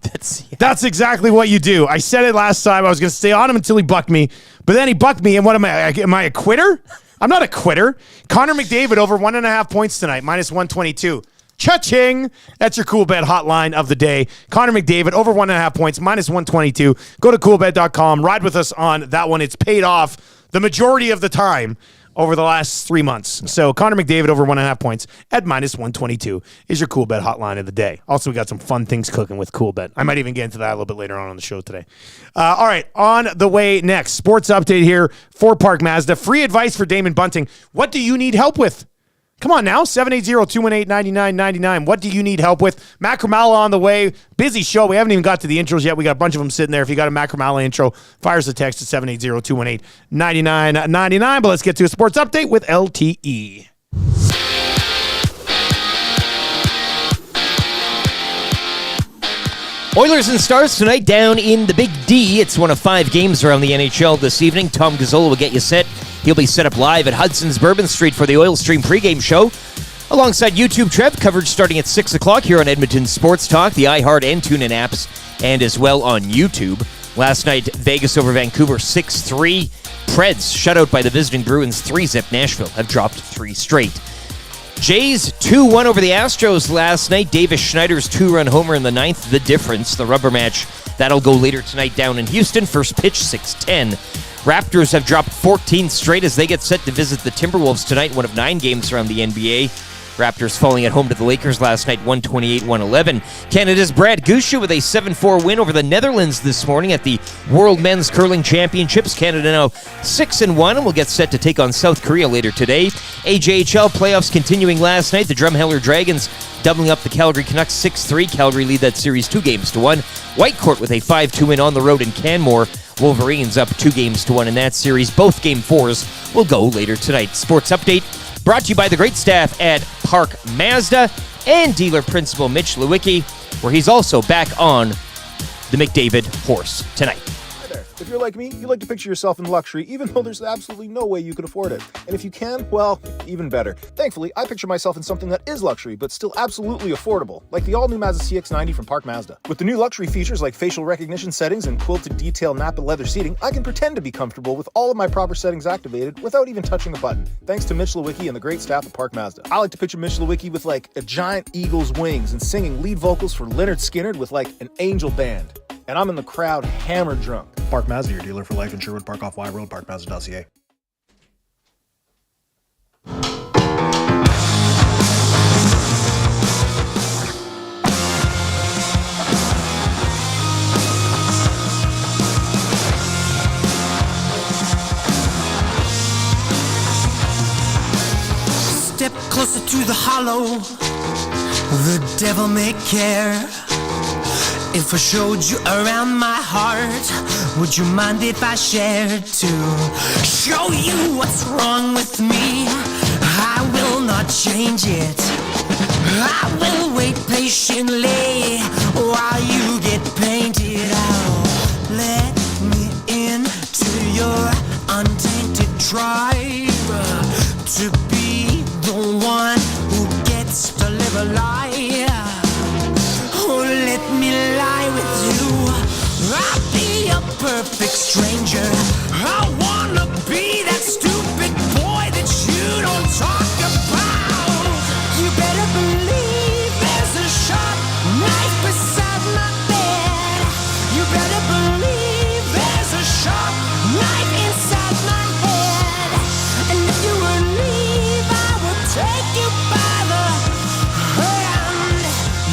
That's exactly what you do. I said it last time. I was going to stay on him until he bucked me. But then he bucked me, and what am I? Am I a quitter? I'm not a quitter. Connor McDavid over 1.5 points tonight, minus 122. Cha-ching! That's your cool bet hotline of the day. Connor McDavid, over 1.5 points, minus 122. Go to coolbet.com. Ride with us on that one. It's paid off the majority of the time over the last 3 months. So Connor McDavid, over 1.5 points at minus 122 is your cool bet hotline of the day. Also, we got some fun things cooking with cool bet. I might even get into that a little bit later on the show today. All right, on the way next, sports update here for Park Mazda. Free advice for Damon Bunting. What do you need help with? Come on now, 780-218-9999. What do you need help with? Macramalla on the way. Busy show. We haven't even got to the intros yet. We got a bunch of them sitting there. If you got a Macramalla intro, fire us a text at 780-218-9999. But let's get to a sports update with LTE. Oilers and Stars tonight down in the Big D. It's one of 5 games around the NHL this evening. Tom Gazzola will get you set. He'll be set up live at Hudson's Bourbon Street for the Oil Stream pregame show. Alongside YouTube Trev, coverage starting at 6 o'clock here on Edmonton Sports Talk, the iHeart and TuneIn apps, and as well on YouTube. Last night, Vegas over Vancouver 6-3. Preds shut out by the visiting Bruins 3-zip. Nashville have dropped 3 straight. Jays 2-1 over the Astros last night. Davis Schneider's 2-run homer in the 9th. The difference, the rubber match, that'll go later tonight down in Houston. First pitch 6:10. Raptors have dropped 14 straight as they get set to visit the Timberwolves tonight, one of 9 games around the NBA. Raptors falling at home to the Lakers last night, 128-111. Canada's Brad Gusha with a 7-4 win over the Netherlands this morning at the World Men's Curling Championships. Canada now 6-1 and will get set to take on South Korea later today. AJHL playoffs continuing last night. The Drumheller Dragons doubling up the Calgary Canucks 6-3. Calgary lead that series 2-1. Whitecourt with a 5-2 win on the road in Canmore. Wolverines up 2-1 in that series. Both Game 4s will go later tonight. Sports Update brought to you by the great staff at Park Mazda and dealer principal Mitch Lewicki, where he's also back on the McDavid horse tonight. Hi there. If you're like me, you like to picture yourself in luxury, even though there's absolutely no way you could afford it. And if you can, well, even better. Thankfully, I picture myself in something that is luxury, but still absolutely affordable, like the all-new Mazda CX-90 from Park Mazda. With the new luxury features like facial recognition settings and quilted detail Napa leather seating, I can pretend to be comfortable with all of my proper settings activated without even touching a button, thanks to Mitch Lewicki and the great staff at Park Mazda. I like to picture Mitch Lewicki with like a giant eagle's wings and singing lead vocals for Leonard Skinner with like an angel band. And I'm in the crowd hammered drunk. Park Mazda, your dealer for life in Sherwood Park off Y Road, parkmazda.ca. Step closer to the hollow, the devil may care. If I showed you around my heart, would you mind if I shared to show you what's wrong with me? I will not change it. I will wait patiently while you get painted out. Let me into your untainted tribe, to be the one who gets to live a lie. Oh, let me lie with you. I'll be a perfect stranger. I wanna be that stupid boy that you don't talk about. You better believe there's a sharp knife beside my bed. You better believe there's a sharp knife inside my head. And if you would leave, I would take you by the hand.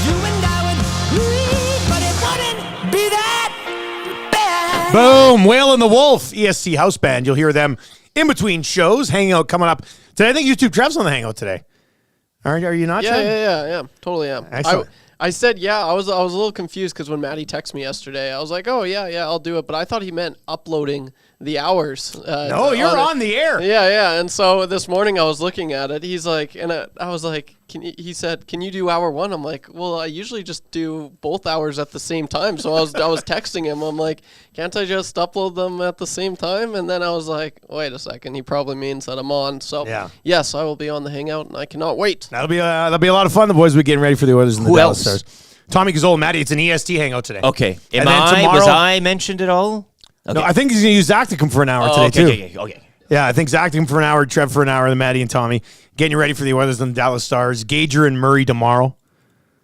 You and I would leave, but it wouldn't be that bad. Boom! Whale and the Wolf, ESC House Band. You'll hear them in between shows. Hangout coming up today. I think YouTube Trev's on the Hangout today. Are you not? Yeah. Totally am. Excellent. I said, yeah, I was a little confused because when Maddie texted me yesterday, I was like, oh, yeah, I'll do it. But I thought he meant uploading the hours. No, you're on the air. Yeah. And so this morning I was looking at it. He's like, and I was like, he said, can you do hour 1? I'm like, well, I usually just do both hours at the same time. So I was texting him. I'm like, can't I just upload them at the same time? And then I was like, wait a second. He probably means that I'm on. So yes, I will be on the Hangout, and I cannot wait. That'll be a lot of fun. The boys will be getting ready for the Oilers and the Dallas Stars. Tommy Gazzola, Maddie, it's an EST Hangout today. Okay. Was I mentioned at all? Okay. No, I think he's going to use Zacticum for an hour today, too. Okay. Yeah, I think Zach for an hour, Trev for an hour, then Maddie and Tommy. Getting you ready for the Oilers and the Dallas Stars. Gager and Murray tomorrow.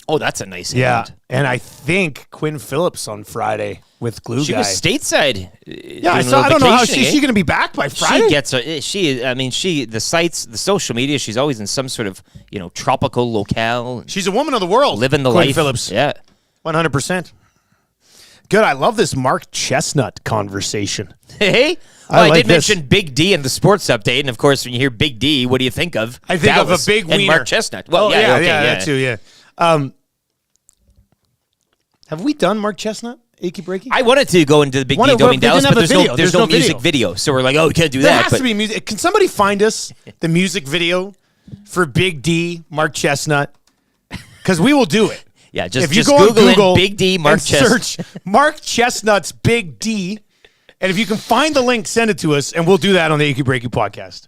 Oh, that's a nice Yeah, hand. and I think Quinn Phillips on Friday with Glue She Guy. was stateside. Yeah, I don't know how she's going to be back by Friday. The sites, the social media, she's always in some sort of, tropical locale. She's a woman of the world. Living the Quinn life. Phillips. Yeah. 100%. Good. I love this Mark Chestnut conversation. Hey. Well, I like did this. mention Big D in the sports update, and of course, when you hear Big D, what do you think of? I think Dallas of a big and wiener. Mark Chestnut. Well, yeah, that too, yeah. Have we done Mark Chestnut? Achy Breaky? I wanted to go into the Big D They Doming Dallas, didn't but have a video. there's no music video. So we're like, we can't do There that. has to be music. Can somebody find us the music video for Big D, Mark Chestnut? Because we will do it. Yeah, if just you go on Google Big D, Mark and Chestnut. search Mark Chestnut's Big D, and if you can find the link, send it to us, and we'll do that on the Achy Breaky podcast.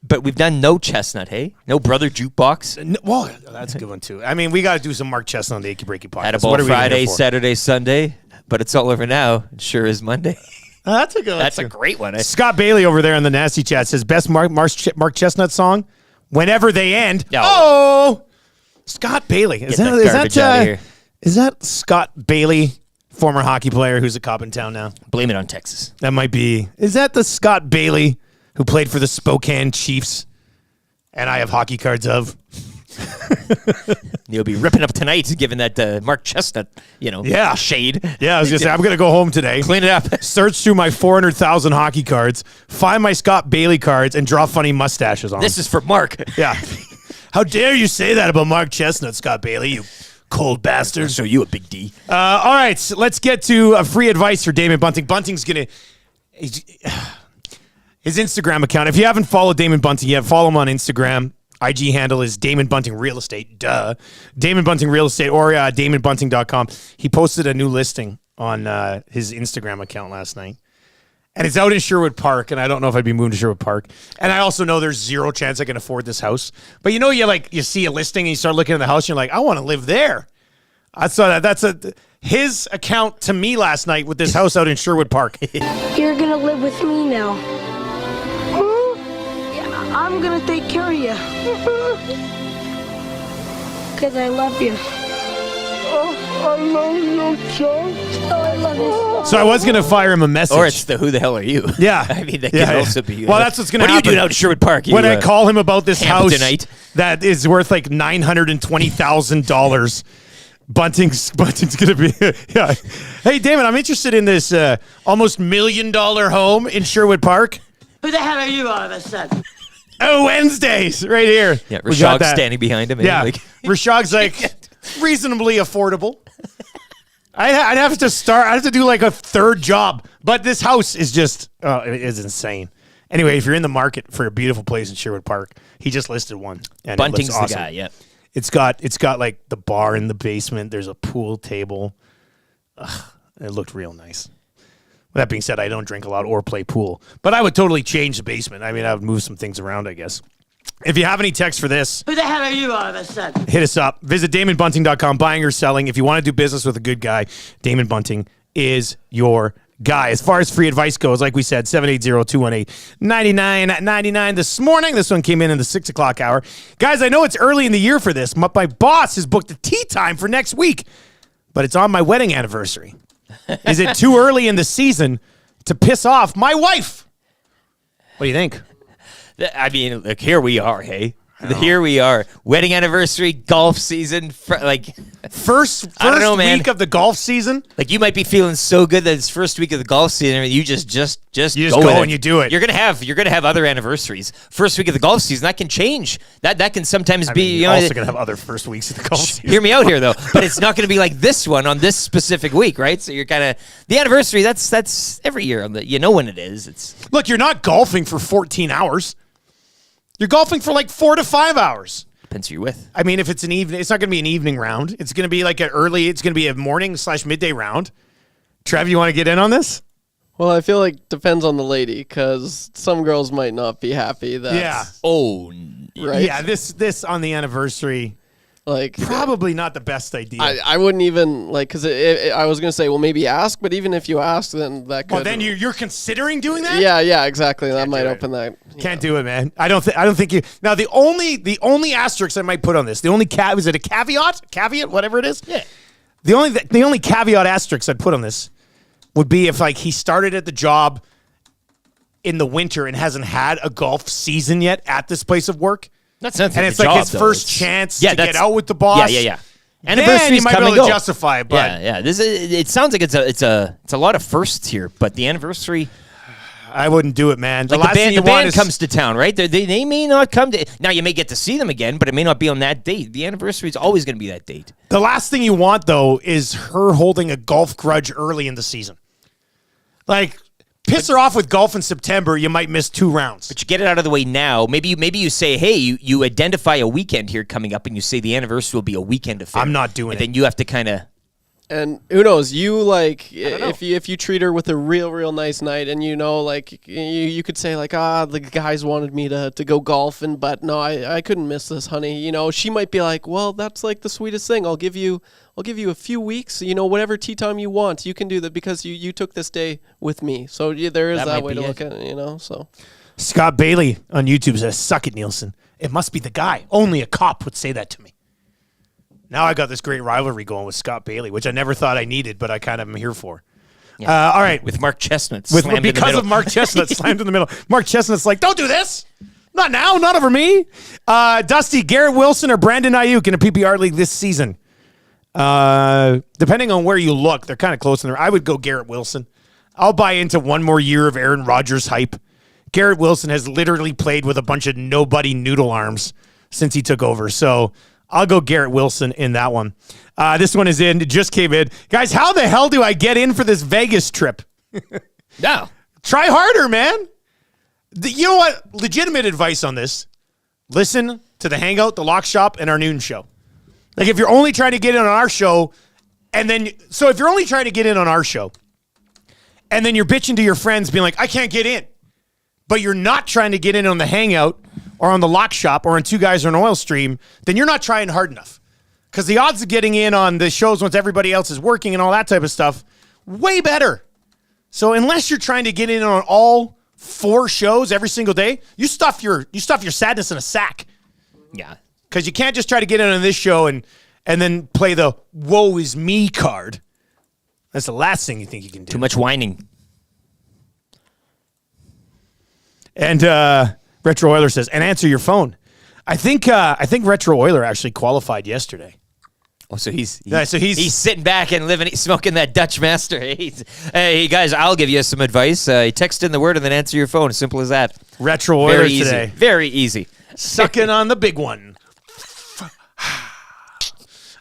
But we've done no Chestnut, hey? No Brother Jukebox? No, well, that's a good one, too. I mean, we got to do some Mark Chestnut on the Achy Breaky podcast. Had a ball What are we Friday, here for? Saturday, Sunday, but it's all over now. It sure is Monday. That's a good one. That's a great one. Scott Bailey over there in the Nasty Chat says, best Mark Chestnut song, Whenever They End. No. Oh! Scott Bailey. Is Get that garbage out of here. Is that Scott Bailey, former hockey player who's a cop in town now? Blame it on Texas. That might be. Is that the Scott Bailey who played for the Spokane Chiefs and I have hockey cards of? You'll be ripping up tonight, given that Mark Chestnut, Yeah. shade. Yeah, I was going to say, I'm going to go home today. Clean it up. Search through my 400,000 hockey cards, find my Scott Bailey cards, and draw funny mustaches on This them. is for Mark. Yeah. How dare you say that about Mark Chestnut, Scott Bailey, you cold bastard. So you a Big D. All right, so let's get to a free advice for Damon Bunting. Bunting's going to... His Instagram account. If you haven't followed Damon Bunting yet, follow him on Instagram. IG handle is Damon Bunting Real Estate. Duh. Damon Bunting Real Estate or DamonBunting.com. He posted a new listing on his Instagram account last night. And it's out in Sherwood Park, and I don't know if I'd be moving to Sherwood Park. And I also know there's zero chance I can afford this house. But you see a listing and you start looking at the house and you're like, I want to live there. I saw that. His account to me last night with this house out in Sherwood Park. You're gonna live with me now. Yeah, I'm gonna take care of you. Because I love you. I love you, John. Oh, I love you. So I was going to fire him a message. Or it's the who the hell are you? Yeah. I mean, that can also be. Well, that's what's going to happen. What are you doing out in Sherwood Park? When I call him about this house tonight? that is worth like $920,000, Bunting's going to be, yeah. Hey, Damon, I'm interested in this almost $1 million home in Sherwood Park. Who the hell are you all of a sudden? Oh, Wednesdays, right here. Yeah, We got Rashog's that. standing behind him. Yeah, Rashog's like reasonably affordable. I'd have to do like a third job, but this house is just it is insane. Anyway, if you're in the market for a beautiful place in Sherwood Park, he just listed one. And Bunting's it looks awesome. the guy. Yeah. It's got like the bar in the basement. There's a pool table. It looked real nice. With that being said, I don't drink a lot or play pool, but I would totally change the basement. I mean, I would move some things around, I guess. If you have any texts for this, Who the hell are you all of a sudden? hit us up. Visit DamonBunting.com, buying or selling. If you want to do business with a good guy, Damon Bunting is your guy. As far as free advice goes, like we said, 780-218-9999 this morning. This one came in the 6 o'clock hour. Guys, I know it's early in the year for this, but my boss has booked a tea time for next week, but it's on my wedding anniversary. Is it too early in the season to piss off my wife? What do you think? I mean, look, here we are, hey? Here we are. Wedding anniversary, golf season, first I don't know, man. week of the golf season. Like, you might be feeling so good that it's first week of the golf season, and you just go with it. and you do it. You're gonna have other anniversaries. First week of the golf season, that can change. That can sometimes be. You're also gonna have other first weeks of the golf season. Hear me out here, though. But it's not gonna be like this one on this specific week, right? So you're kind of the anniversary. That's every year. You know when it is. It's Look, you're not golfing for 14 hours. You're golfing for like 4 to 5 hours. Depends who you're with. I mean, if it's an evening, it's not going to be an evening round. It's going to be like it's going to be a morning/midday round. Trev, you want to get in on this? Well, I feel like depends on the lady because some girls might not be happy that. Yeah. Oh, right. Yeah. This on the anniversary. Like probably not the best idea. I wouldn't even like because I was gonna say well maybe ask, but even if you ask, then that could. Well, then you're considering doing that. Yeah, exactly. That might open that. Can't do it, man. I don't think you. Now the only asterisk I might put on this, the only is it a caveat, whatever it is. Yeah. The only caveat asterisk I'd put on this would be if like he started at the job in the winter and hasn't had a golf season yet at this place of work. That's not and it's the like job, his though. first chance to get out with the boss. Yeah. Then you might be able to justify it, but it sounds like it's a lot of firsts here, but the anniversary. I wouldn't do it, man. The band comes to town, right? They may not come to. Now you may get to see them again, but it may not be on that date. The anniversary is always going to be that date. The last thing you want though is her holding a golf grudge early in the season. Like. Piss her off with golf in September, you might miss 2 rounds. But you get it out of the way now. Maybe you say, hey, you identify a weekend here coming up, and you say the anniversary will be a weekend affair. I'm not doing it. Then you have to kind of. And who knows? You like if you treat her with a real nice night, and like you could say like the guys wanted me to go golfing, but no, I couldn't miss this, honey. She might be like, well, that's like the sweetest thing. I'll give you a few weeks. Whatever tea time you want, you can do that because you took this day with me. So there is that way to look at it. So Scott Bailey on YouTube says, "Suck it, Nielson. It must be the guy. Only a cop would say that to me." Now I got this great rivalry going with Scott Bailey, which I never thought I needed, but I kind of am here for. Yeah. All right. With Mark Chestnut. Because of Mark Chestnut slammed in the middle. Mark Chestnut's like, don't do this. Not now. Not over me. Dusty, Garrett Wilson or Brandon Ayuk in a PPR league this season? Depending on where you look, they're kind of close in there. I would go Garrett Wilson. I'll buy into one more year of Aaron Rodgers hype. Garrett Wilson has literally played with a bunch of nobody noodle arms since he took over. So I'll go Garrett Wilson in that one. This one is in. It just came in. Guys, how the hell do I get in for this Vegas trip? No. Try harder, man. You know what? Legitimate advice on this. Listen to the Hangout, the Lock Shop, and our noon show. Like if you're only trying to get in on our show, if you're only trying to get in on our show, and then you're bitching to your friends being like, I can't get in, but you're not trying to get in on the Hangout or on the Lock Shop or on Two Guys or an Oil Stream, then you're not trying hard enough. Because the odds of getting in on the shows once everybody else is working and all that type of stuff, way better. So unless you're trying to get in on all 4 shows every single day, you stuff your sadness in a sack. Yeah. Because you can't just try to get in on this show and then play the woe is me card. That's the last thing you think you can do. Too much whining. And Retro Oiler says, and answer your phone. I think Retro Oiler actually qualified yesterday. Oh, so he's sitting back and smoking that Dutch Master. Hey guys, I'll give you some advice. Text in the word and then answer your phone. Simple as that. Retro Oiler today. Very easy. Sucking on the big one.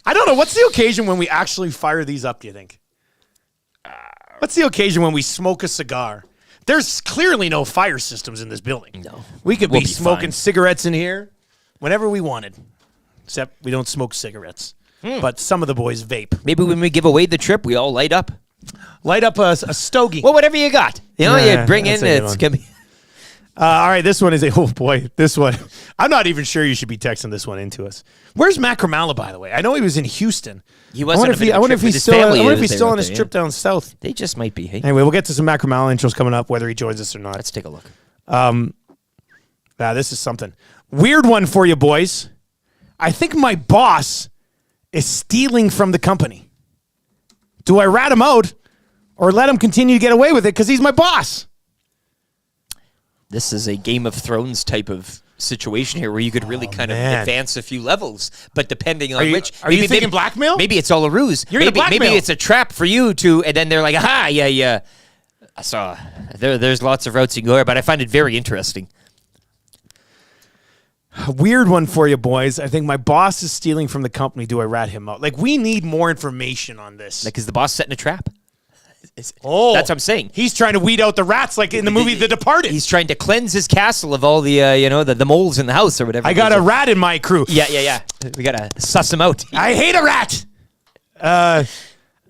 I don't know. What's the occasion when we actually fire these up, do you think? What's the occasion when we smoke a cigar? There's clearly no fire systems in this building. No. We could We'll be be smoking fine. cigarettes in here whenever we wanted. Except we don't smoke cigarettes. But some of the boys vape. Maybe when we give away the trip, we all light up. Light up a stogie. Well, whatever you got. You bring in, that's a good it's one. going to be... All right, this one is this one. I'm not even sure you should be texting this one into us. Where's Macramalla, by the way? I know he was in Houston. He wasn't. I wonder if he's still on his trip down south. They just might be. Hey? Anyway, we'll get to some Macramalla intros coming up, whether he joins us or not. Let's take a look. This is something. Weird one for you, boys. I think my boss is stealing from the company. Do I rat him out or let him continue to get away with it because he's my boss? This is a Game of Thrones type of situation here where you could really kind of advance a few levels, but depending on which... Are you thinking blackmail? Maybe it's all a ruse. Maybe it's a trap for you to... And then they're like, aha, yeah. I saw... There's lots of routes you can go here, but I find it very interesting. A weird one for you, boys. I think my boss is stealing from the company. Do I rat him out? Like, we need more information on this. Like, is the boss setting a trap? That's what I'm saying. He's trying to weed out the rats like in the movie The Departed. He's trying to cleanse his castle of all the, the moles in the house or whatever. I got a rat in my crew. Yeah. We got to suss him out. I hate a rat. I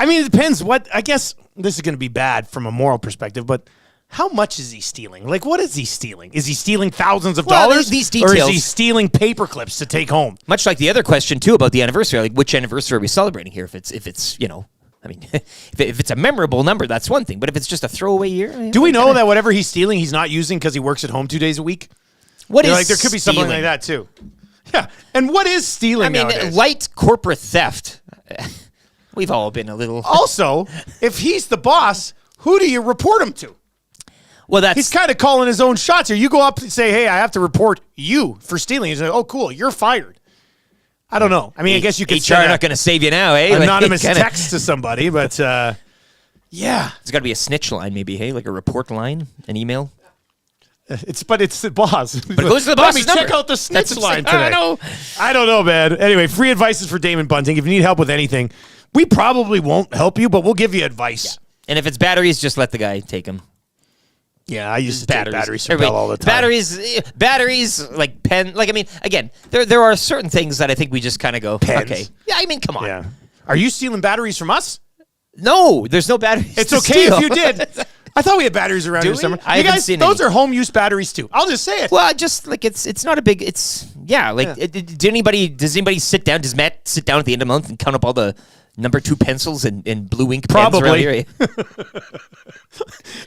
mean, it depends I guess this is going to be bad from a moral perspective, but how much is he stealing? Like, what is he stealing? Is he stealing thousands of Well, dollars? these Or is details- he stealing paper clips to take home? Much like the other question too about the anniversary, like which anniversary are we celebrating here? If it's I mean, if it's a memorable number, that's one thing. But if it's just a throwaway year, Do we know that whatever he's stealing, he's not using because he works at home 2 days a week? What is like there could be something stealing? like that too. Yeah, and what is stealing? I mean, nowadays? light corporate theft. We've all been a little. Also, if he's the boss, who do you report him to? Well, that's he's kind of calling his own shots here. You go up and say, "Hey, I have to report you for stealing." He's like, "Oh, cool, you're fired." I don't know. I mean, I guess you could HR not going to save you now, eh? anonymous Like, text to somebody, but yeah, There's got to be a snitch line, maybe. Hey, like a report line, an email. it's the boss. But it goes to the Let me boss's number. check out the snitch That's what I'm line saying. today. I don't know, man. Anyway, free advice is for Damon Bunting. If you need help with anything, we probably won't help you, but we'll give you advice. And if it's batteries, just let the guy take them. Yeah, I used to take batteries from Bell all the time. Batteries, like pen. Like, I mean, again, there are certain things that I think we just kind of go, Pens. okay. Yeah, I mean, come on. Yeah. Are you stealing batteries from us? No, there's no batteries. It's to okay steal. if you did. I thought we had batteries around Do here we? somewhere. I You haven't guys, seen those any. are home use batteries too. I'll just say it. Well, just like it's not a big. Does anybody sit down? Does Matt sit down at the end of the month and count up all the number 2 pencils and blue ink pens around Probably. here?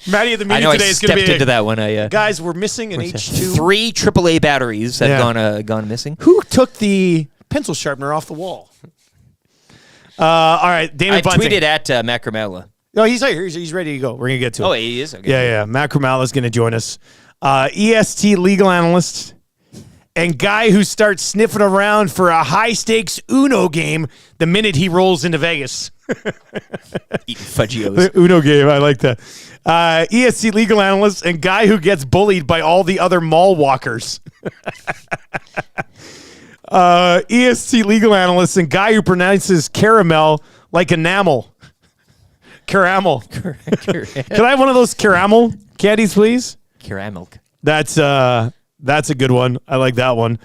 Maddie at the I meeting know I today is going to stepped be into that one. guys, we're missing an H2. 3 AAA batteries have gone missing. Who took the pencil sharpener off the wall? All right, Damon I Bunting. tweeted at Macramalla. No, he's here. He's ready to go. We're going to get to it. Oh, he is? Okay. Yeah. Macramalla is going to join us. EST legal analyst and guy who starts sniffing around for a high-stakes Uno game the minute he rolls into Vegas. Eating Fudgios. Uno game. I like that. EST legal analyst and guy who gets bullied by all the other mall walkers. EST legal analyst and guy who pronounces caramel like enamel. Caramel. Can I have one of those caramel candies, please? Caramel. That's a good one. I like that one.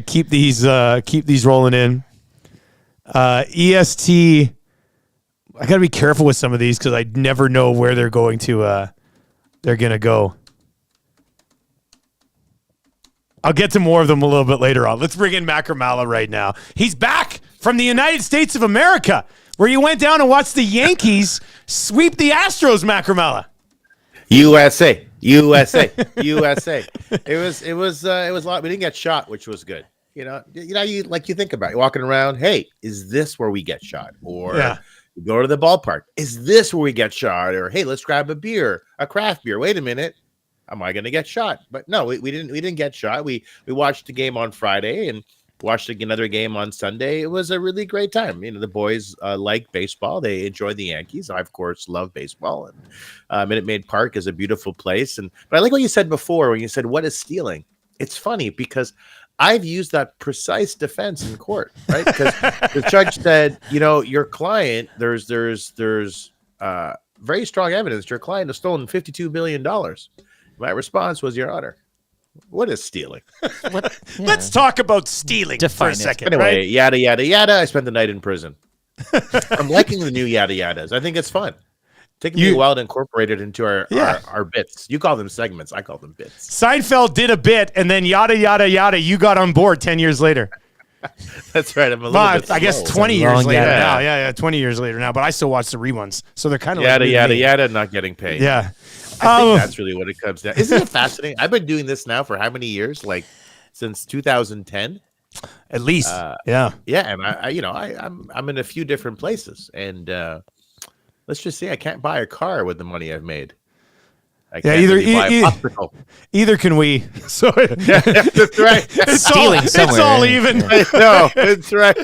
Keep these rolling in. EST. I got to be careful with some of these because I never know where they're going to. They're gonna go. I'll get to more of them a little bit later on. Let's bring in Macramalla right now. He's back from the United States of America, where you went down and watched the Yankees sweep the Astros. Macramalla. USA. It was a lot. We didn't get shot, which was good. You think about it. You're walking around. Hey, is this where we get shot? Or you go to the ballpark. Is this where we get shot? Or hey, let's grab a beer, a craft beer. Wait a minute. Am I going to get shot? But no, we didn't get shot. We watched the game on Friday and watched another game on Sunday. It was a really great time. The boys like baseball. They enjoy the Yankees. I, of course, love baseball. And Minute Maid Park is a beautiful place. But I like what you said before when you said, what is stealing? It's funny because I've used that precise defense in court, right? Because the judge said, your client, there's very strong evidence your client has stolen $52 billion. My response was, Your Honor, what is stealing? Let's talk about stealing for a second. Anyway, right? yada, yada, yada. I spent the night in prison. I'm liking the new yada, yadas. I think it's fun. Taking me a while to incorporate it into our bits. You call them segments. I call them bits. Seinfeld did a bit, and then yada, yada, yada. You got on board 10 years later. That's right. I'm a little bit I guess slow. 20 years later now. Yeah, 20 years later now. But I still watch the reruns. So they're kind of yada, like yada, yada, not getting paid. Yeah. I think that's really what it comes down. Isn't it fascinating? I've been doing this now for how many years? Like since 2010, at least. Yeah. And I'm in a few different places, and let's just say I can't buy a car with the money I've made. I can't really buy a popsicle. Either can we. So that's right. It's all even. No, it's right.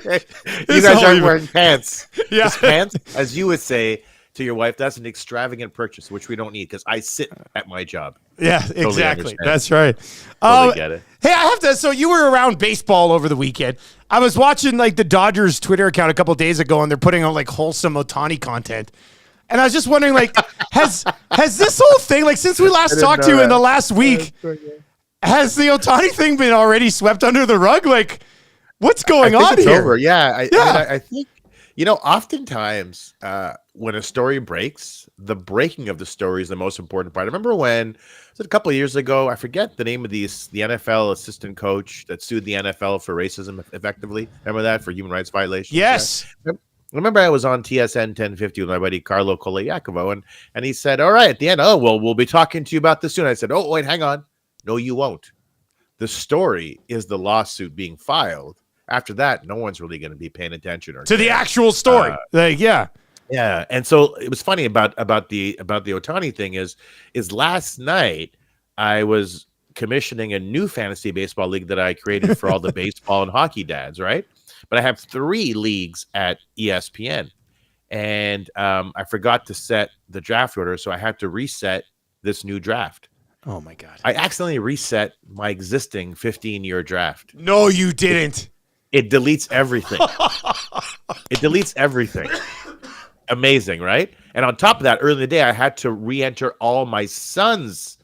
You guys aren't wearing pants. Yeah. This pants, as you would say to your wife, that's an extravagant purchase, which we don't need because I sit at my job. Yeah, totally exactly. understand. That's right. Totally get it. Hey, I have to. So you were around baseball over the weekend. I was watching like the Dodgers Twitter account a couple of days ago, and they're putting out like wholesome Ohtani content. And I was just wondering, like, has this whole thing, like, since we last talked to you in the last week, has the Ohtani thing been already swept under the rug? Like, what's going on it's here? Over. Yeah, I think Oftentimes when a story breaks, the breaking of the story is the most important part. I remember when a couple of years ago, I forget the name of the NFL assistant coach that sued the NFL for racism effectively. Remember that, for human rights violations? Yes. Yeah. Remember I was on TSN 1050 with my buddy Carlo Colayacovo, and he said, all right, at the end, we'll be talking to you about this soon. I said, oh, wait, hang on. No, you won't. The story is the lawsuit being filed. After that, no one's really going to be paying attention to the actual story. Yeah. And so it was funny about the Ohtani thing is last night I was commissioning a new fantasy baseball league that I created for all the baseball and hockey dads, right? But I have 3 leagues at ESPN, and I forgot to set the draft order, so I had to reset this new draft. Oh my God! I accidentally reset my existing 15-year draft. No, you didn't. It deletes everything. It deletes everything. Amazing, right? And on top of that, early in the day, I had to re-enter all my son's,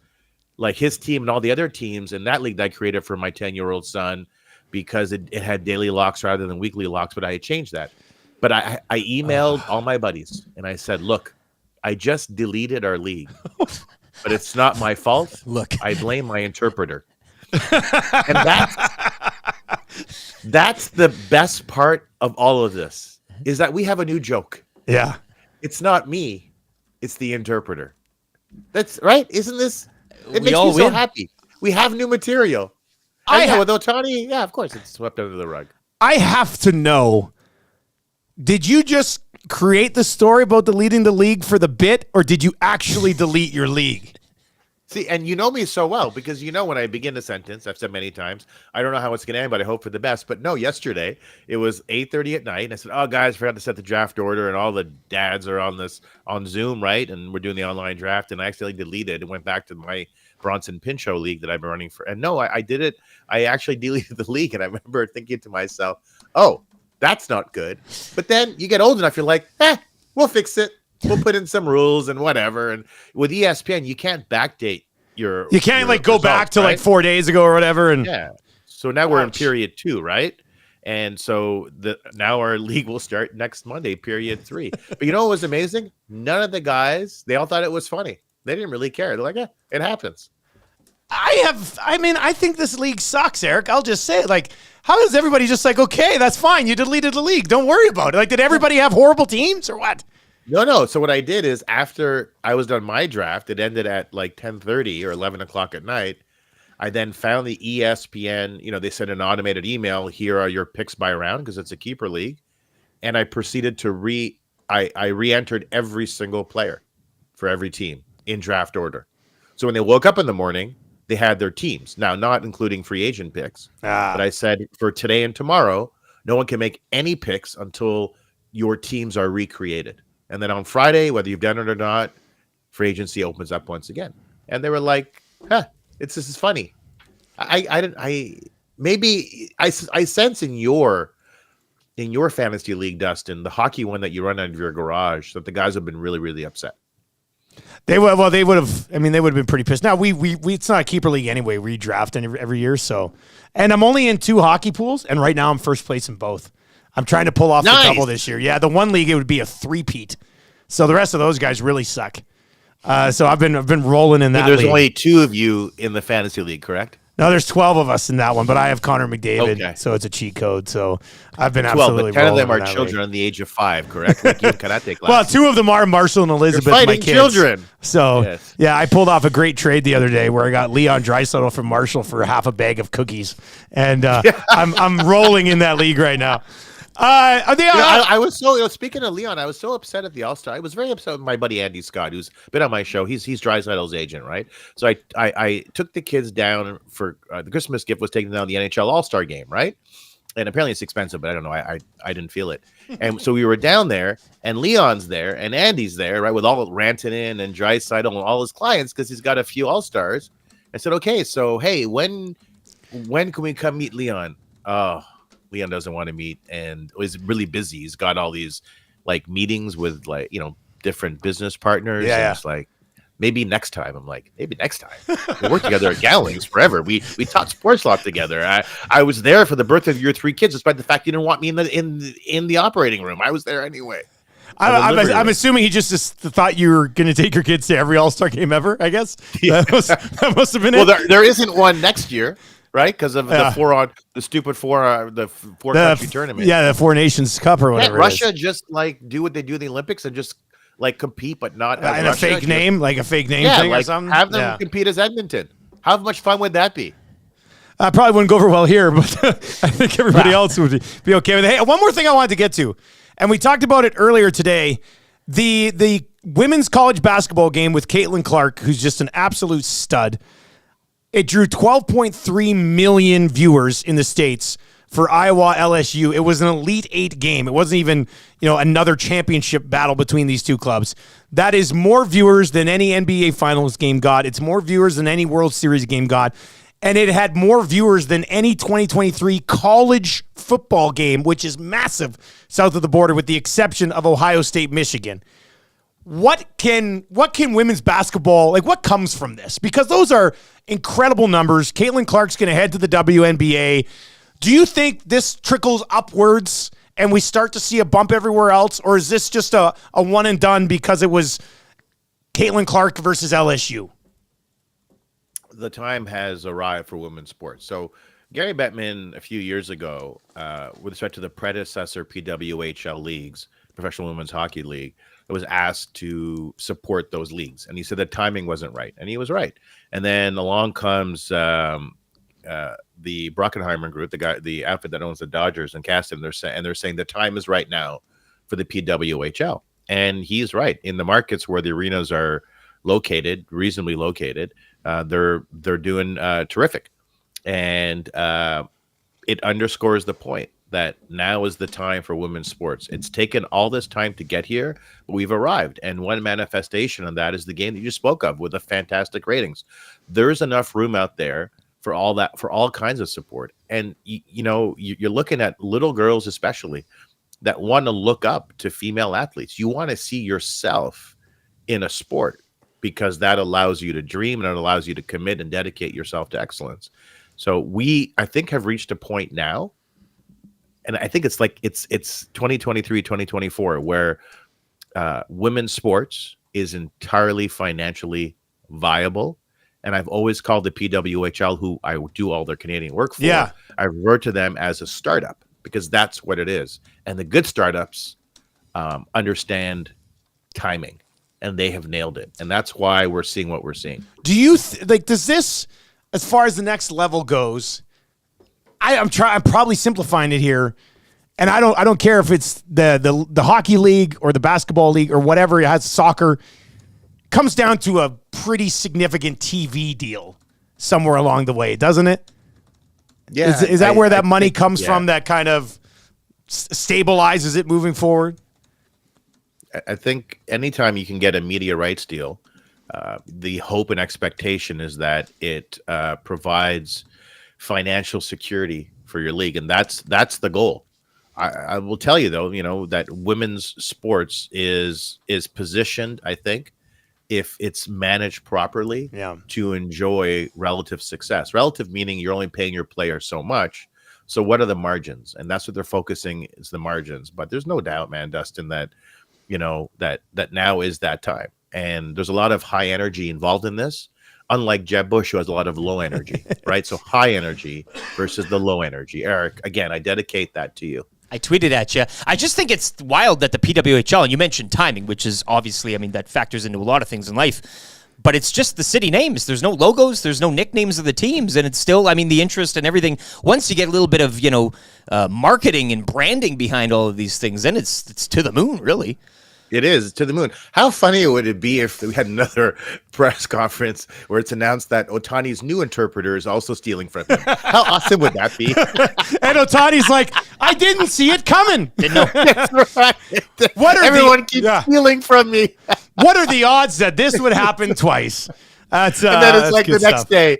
like his team and all the other teams in that league that I created for my 10-year-old son, because it had daily locks rather than weekly locks, but I had changed that. But I emailed all my buddies, and I said, look, I just deleted our league, but it's not my fault. Look, I blame my interpreter. And that's the best part of all of this, is that we have a new joke. Yeah. It's not me. It's the interpreter. That's right. Isn't this? It We makes all me so win. happy. We have new material. I know with Ohtani, yeah, of course, it's swept under the rug. I have to know, did you just create the story about deleting the league for the bit, or did you actually delete your league? See, and you know me so well, because when I begin a sentence, I've said many times, I don't know how it's going to end, but I hope for the best. But no, yesterday it was 8:30 at night, and I said, "Oh, guys, forgot to set the draft order, and all the dads are on Zoom, right? And we're doing the online draft." And I accidentally deleted and went back to my Bronson Pinchot league that I've been running for. And no, I did it. I actually deleted the league, and I remember thinking to myself, "Oh, that's not good." But then you get old enough, you're like, we'll fix it. We'll put in some rules and whatever. And with ESPN, you can't backdate your. You can't your go back to right? 4 days ago or whatever. And yeah. So now we're in period 2, right? And so now our league will start next Monday, period 3. But you know what was amazing? None of the guys, they all thought it was funny. They didn't really care. They're like, it happens. I think this league sucks, Eric. I'll just say it. How is everybody just okay, that's fine. You deleted the league. Don't worry about it. Did everybody have horrible teams or what? No. So what I did is, after I was done my draft, it ended at 10:30 or 11 o'clock at night. I then found the ESPN, they sent an automated email. Here are your picks by round, because it's a keeper league. And I proceeded to I re-entered every single player for every team in draft order. So when they woke up in the morning, they had their teams. Now, not including free agent picks. But I said, for today and tomorrow, no one can make any picks until your teams are recreated. And then on Friday, whether you've done it or not, free agency opens up once again. And they were like, this is funny. I sense in your fantasy league, Dustin, the hockey one that you run out of your garage, that the guys have been really, really upset. They would have. They would have been pretty pissed. Now we it's not a keeper league anyway. We draft every year. So, and I'm only in 2 hockey pools, and right now I'm first place in both. I'm trying to pull off the double this year. Yeah, the one league it would be a 3-peat. So the rest of those guys really suck. So I've been rolling in that. There's league. only 2 of you in the fantasy league, correct? No, there's 12 of us in that one, but I have Connor McDavid, so it's a cheat code. So I've been 12, absolutely but 10 of them are rolling in that children league. under the age of 5, correct? Like you in karate class. Well, 2 of them are Marshall and Elizabeth, You're my fighting kids. children. So Yes. yeah, I pulled off a great trade the other day where I got Leon Draisaitl from Marshall for half a bag of cookies, and I'm rolling in that league right now. I was so speaking of Leon, I was so upset at the All-Star. I was very upset with my buddy Andy Scott, who's been on my show. He's Draisaitl's agent, right? So I took the kids down for the Christmas gift was taking them down the NHL All-Star game, right? And apparently it's expensive, but I don't know. I didn't feel it. And so we were down there, and Leon's there, and Andy's there, right, with all Rantanen and Draisaitl and all his clients, because he's got a few All-Stars. I said, okay, so hey, when can we come meet Leon? Oh, Leon doesn't want to meet, and he's really busy. He's got all these meetings with different business partners. Yeah. And it's maybe next time. I'm like, maybe next time. We worked together at Gowlings forever. We taught sports law together. I was there for the birth of your 3 kids, despite the fact you didn't want me in the operating room. I was there anyway. I'm assuming he just thought you were going to take your kids to every All-Star game ever, I guess. Yeah. That must have been it. Well, there isn't one next year, right? Because of the four country tournament. Yeah, the Four Nations Cup or whatever. Russia just like do what they do in the Olympics and just like compete, but not as and Russia. a fake name thing like, or something. Have them compete as Edmonton. How much fun would that be? Probably wouldn't go over well here, but I think everybody else would be okay with it. Hey, one more thing I wanted to get to, and we talked about it earlier today. The women's college basketball game with Caitlin Clark, who's just an absolute stud. It drew 12.3 million viewers in the States for Iowa LSU. It was an Elite Eight game. It wasn't even, another championship battle between these two clubs. That is more viewers than any NBA Finals game got. It's more viewers than any World Series game got. And it had more viewers than any 2023 college football game, which is massive south of the border, with the exception of Ohio State, Michigan. What can women's basketball, what comes from this? Because those are incredible numbers. Caitlin Clark's going to head to the WNBA. Do you think this trickles upwards and we start to see a bump everywhere else? Or is this just a one and done because it was Caitlin Clark versus LSU? The time has arrived for women's sports. So Gary Bettman a few years ago, with respect to the predecessor PWHL leagues, Professional Women's Hockey League, was asked to support those leagues. And he said the timing wasn't right. And he was right. And then along comes the Brockenheimer group, the outfit that owns the Dodgers and Caston. They're saying the time is right now for the PWHL. And he's right. In the markets where the arenas are located, reasonably located, they're doing terrific. And it underscores the point that now is the time for women's sports. It's taken all this time to get here, but we've arrived. And one manifestation of that is the game that you spoke of with the fantastic ratings. There's enough room out there for all that, for all kinds of support. And, you're looking at little girls, especially, that want to look up to female athletes. You want to see yourself in a sport because that allows you to dream and it allows you to commit and dedicate yourself to excellence. So we, I think, have reached a point now, and I think it's 2023, 2024, where women's sports is entirely financially viable. And I've always called the PWHL, who I do all their Canadian work for, I refer to them as a startup because that's what it is. And the good startups understand timing, and they have nailed it. And that's why we're seeing what we're seeing. Do you does this, as far as the next level goes, I'm probably simplifying it here, and I don't care if it's the hockey league or the basketball league or whatever, it has soccer, comes down to a pretty significant TV deal somewhere along the way, doesn't it? Yeah. Is that where that money comes from that kind of stabilizes it moving forward? I think anytime you can get a media rights deal, the hope and expectation is that it provides financial security for your league, and that's the goal. I will tell you though, that women's sports is positioned, I think, if it's managed properly, to enjoy relative success. Relative meaning you're only paying your player so much. So what are the margins? And that's what they're focusing is the margins. But there's no doubt, man, Dustin, that that now is that time. And there's a lot of high energy involved in this, unlike Jeb Bush, who has a lot of low energy, right? So high energy versus the low energy. Eric, again, I dedicate that to you. I tweeted at you. I just think it's wild that the PWHL, and you mentioned timing, which is obviously, that factors into a lot of things in life, but it's just the city names. There's no logos. There's no nicknames of the teams, and it's still, the interest and everything. Once you get a little bit of, marketing and branding behind all of these things, then it's to the moon, really. It is to the moon. How funny would it be if we had another press conference where it's announced that Ohtani's new interpreter is also stealing from him? How awesome would that be? And Ohtani's like, I didn't see it coming. Didn't know. That's right. Everyone keeps stealing from me. What are the odds that this would happen twice? And then it's like the next day,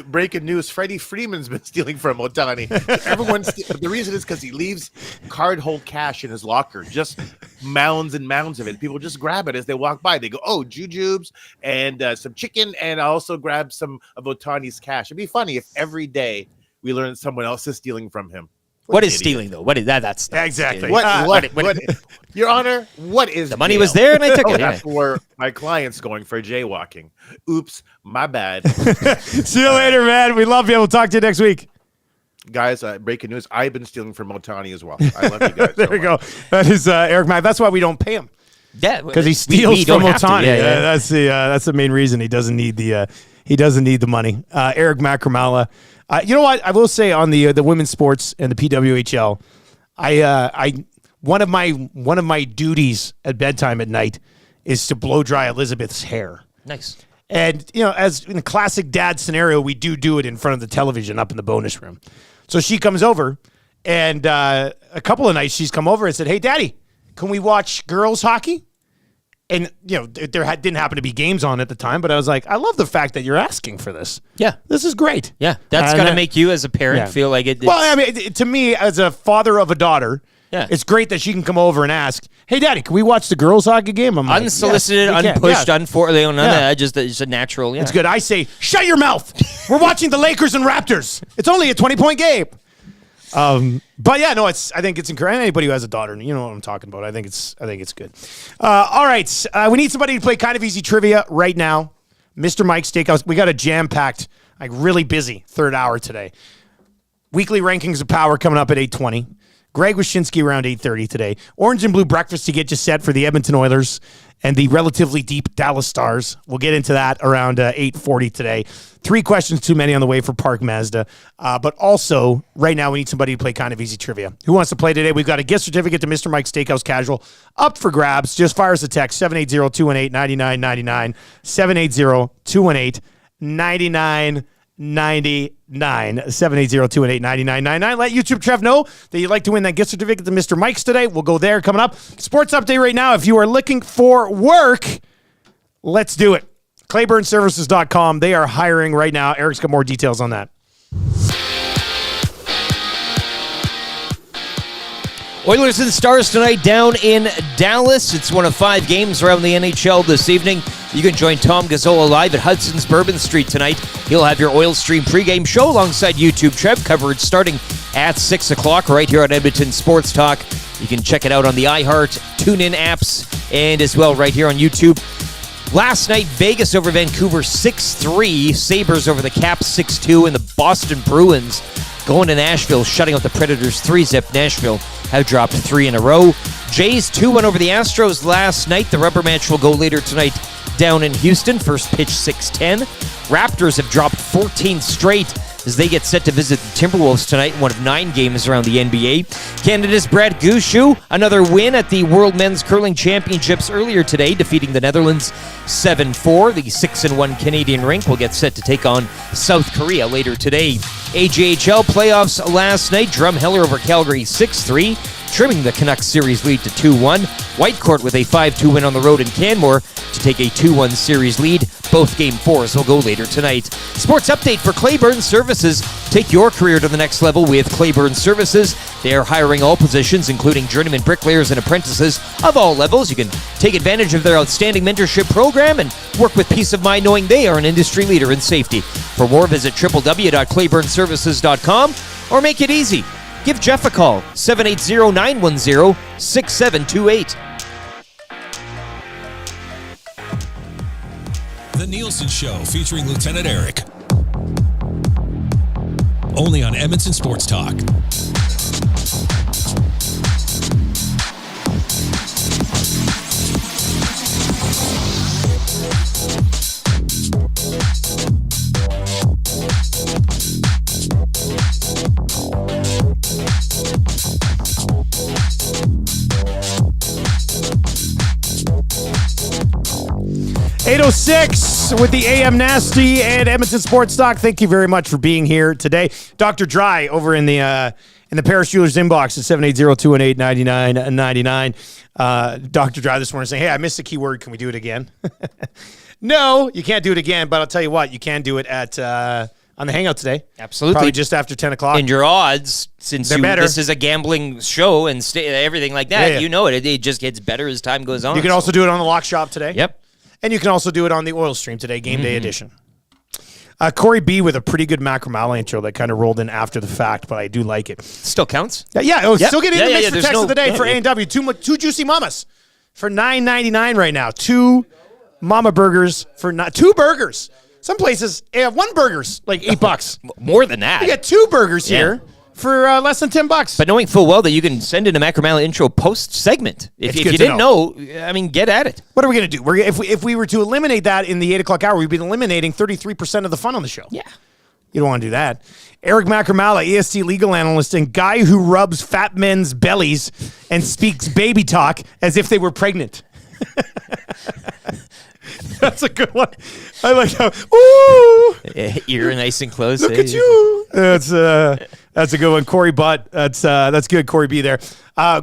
breaking news: Freddie Freeman's been stealing from Ohtani. The reason is because he leaves card hold cash in his locker. Just mounds and mounds of it. People just grab it as they walk by. They go, "Oh, jujubes and some chicken, and I also grab some of Otani's cash." It'd be funny if every day we learned someone else is stealing from him. What is stealing, though? What is that? That's exactly. What, Your Honor, what is the money was there and I took it. That's where my client's going for jaywalking. Oops, my bad. See you later, man. We love you. We'll talk to you next week. Guys, breaking news. I've been stealing from Otani as well. I love you guys. There you go. That is Eric Mack. That's why we don't pay him. Yeah, because he steals from Otani. Yeah. That's the main reason. He doesn't need the money. Eric Macramalla. You know what? I will say on the women's sports and the PWHL, one of my duties at bedtime at night is to blow dry Elizabeth's hair. Nice. And as in a classic dad scenario, we do it in front of the television up in the bonus room. So she comes over, and a couple of nights she's come over and said, "Hey, Daddy, can we watch girls hockey?" And, there didn't happen to be games on at the time, but I was like, I love the fact that you're asking for this. Yeah. This is great. Yeah. That's got to make you as a parent feel like it. Well, I mean, to me, as a father of a daughter, yeah, it's great that she can come over and ask, "Hey, Daddy, can we watch the girls hockey game?" I'm like, unsolicited, yes, unpushed, none of that. Just it's a natural. Yeah. It's good. I say, shut your mouth. We're watching the Lakers and Raptors. It's only a 20-point game. But yeah, no, I think it's incredible. Anybody who has a daughter, you know what I'm talking about. I think it's good. All right. We need somebody to play kind of easy trivia right now. Mr. Mike Steakhouse. We got a jam-packed, really busy third hour today. Weekly rankings of power coming up at 8:20. Greg Wyshynski around 8:30 today. Orange and blue breakfast to get you set for the Edmonton Oilers and the relatively deep Dallas Stars. We'll get into that around 8:40 today. 3 questions too many on the way for Park Mazda. But also, right now, we need somebody to play kind of easy trivia. Who wants to play today? We've got a gift certificate to Mr. Mike Steakhouse Casual up for grabs. Just fire us a text, 780-218-9999, 780-218-9999. 780-218-9999. Let YouTube Trev know that you'd like to win that gift certificate to Mr. Mike's today. We'll go there coming up. Sports update right now. If you are looking for work, let's do it. ClayburnServices.com. They are hiring right now. Eric's got more details on that. Oilers and Stars tonight down in Dallas. It's one of 5 games around the NHL this evening. You can join Tom Gazzola live at Hudson's Bourbon Street tonight. He'll have your Oil Stream pregame show alongside YouTube Trev coverage starting at 6 o'clock right here on Edmonton Sports Talk. You can check it out on the iHeart, TuneIn apps, and as well right here on YouTube. Last night, Vegas over Vancouver 6-3. Sabres over the Caps 6-2. And the Boston Bruins going to Nashville, shutting out the Predators 3-zip. Nashville have dropped 3 in a row. Jays 2-1 over the Astros last night. The rubber match will go later tonight down in Houston. First pitch 6:10. Raptors have dropped 14 straight as they get set to visit the Timberwolves tonight in one of 9 games around the NBA. Canada's Brad Gushue, another win at the World Men's Curling Championships earlier today, defeating the Netherlands 7-4. The 6-1 Canadian rink will get set to take on South Korea later today. AJHL playoffs last night. Drumheller over Calgary 6-3, trimming the Canucks series lead to 2-1. Whitecourt with a 5-2 win on the road in Canmore to take a 2-1 series lead. Both Game 4s will go later tonight. Sports update for Clayburn Services. Take your career to the next level with Clayburn Services. They are hiring all positions, including journeyman bricklayers and apprentices of all levels. You can take advantage of their outstanding mentorship program and work with peace of mind knowing they are an industry leader in safety. For more, visit www.clayburnservices.com or make it easy. Give Jeff a call, 780-910-6728. The Nielson Show featuring Lieutenant Eric. Only on Edmonton Sports Talk. .806 with the AM Nasty and Edmonton Sports Talk. Thank you very much for being here today. Dr. Dry over in the Paris Jewelers inbox at 780-218-9999. Dr. Dry this morning saying, hey, I missed a keyword. Can we do it again? No, you can't do it again, but I'll tell you what, you can do it at on the Hangout today. Absolutely. Probably just after 10 o'clock. And your odds, since this is a gambling show and everything like that, you know it. It just gets better as time goes on. You can also do it on the Lock Shop today. Yep. And you can also do it on the Oil Stream today, Game Day Edition. Corey B with a pretty good Macramalla intro that kind of rolled in after the fact, but I do like it. Still counts? Yeah, still getting in the mix for text of the day for yeah. A&W. Two Juicy Mamas for $9.99 right now. 2 Mama Burgers for 2 burgers. Some places, 1 burger's like $8. More than that. You get 2 burgers here for less than $10. But knowing full well that you can send in a Macramalla intro post segment. If you didn't know, I mean, get at it. What are we going to do? If we were to eliminate that in the 8 o'clock hour, we'd be eliminating 33% of the fun on the show. Yeah. You don't want to do that. Eric Macramalla, EST legal analyst and guy who rubs fat men's bellies and speaks baby talk as if they were pregnant. That's a good one. I like how, ooh. Ear nice and close. Look at you. That's a good one. Corey Butt. That's good. Corey B there.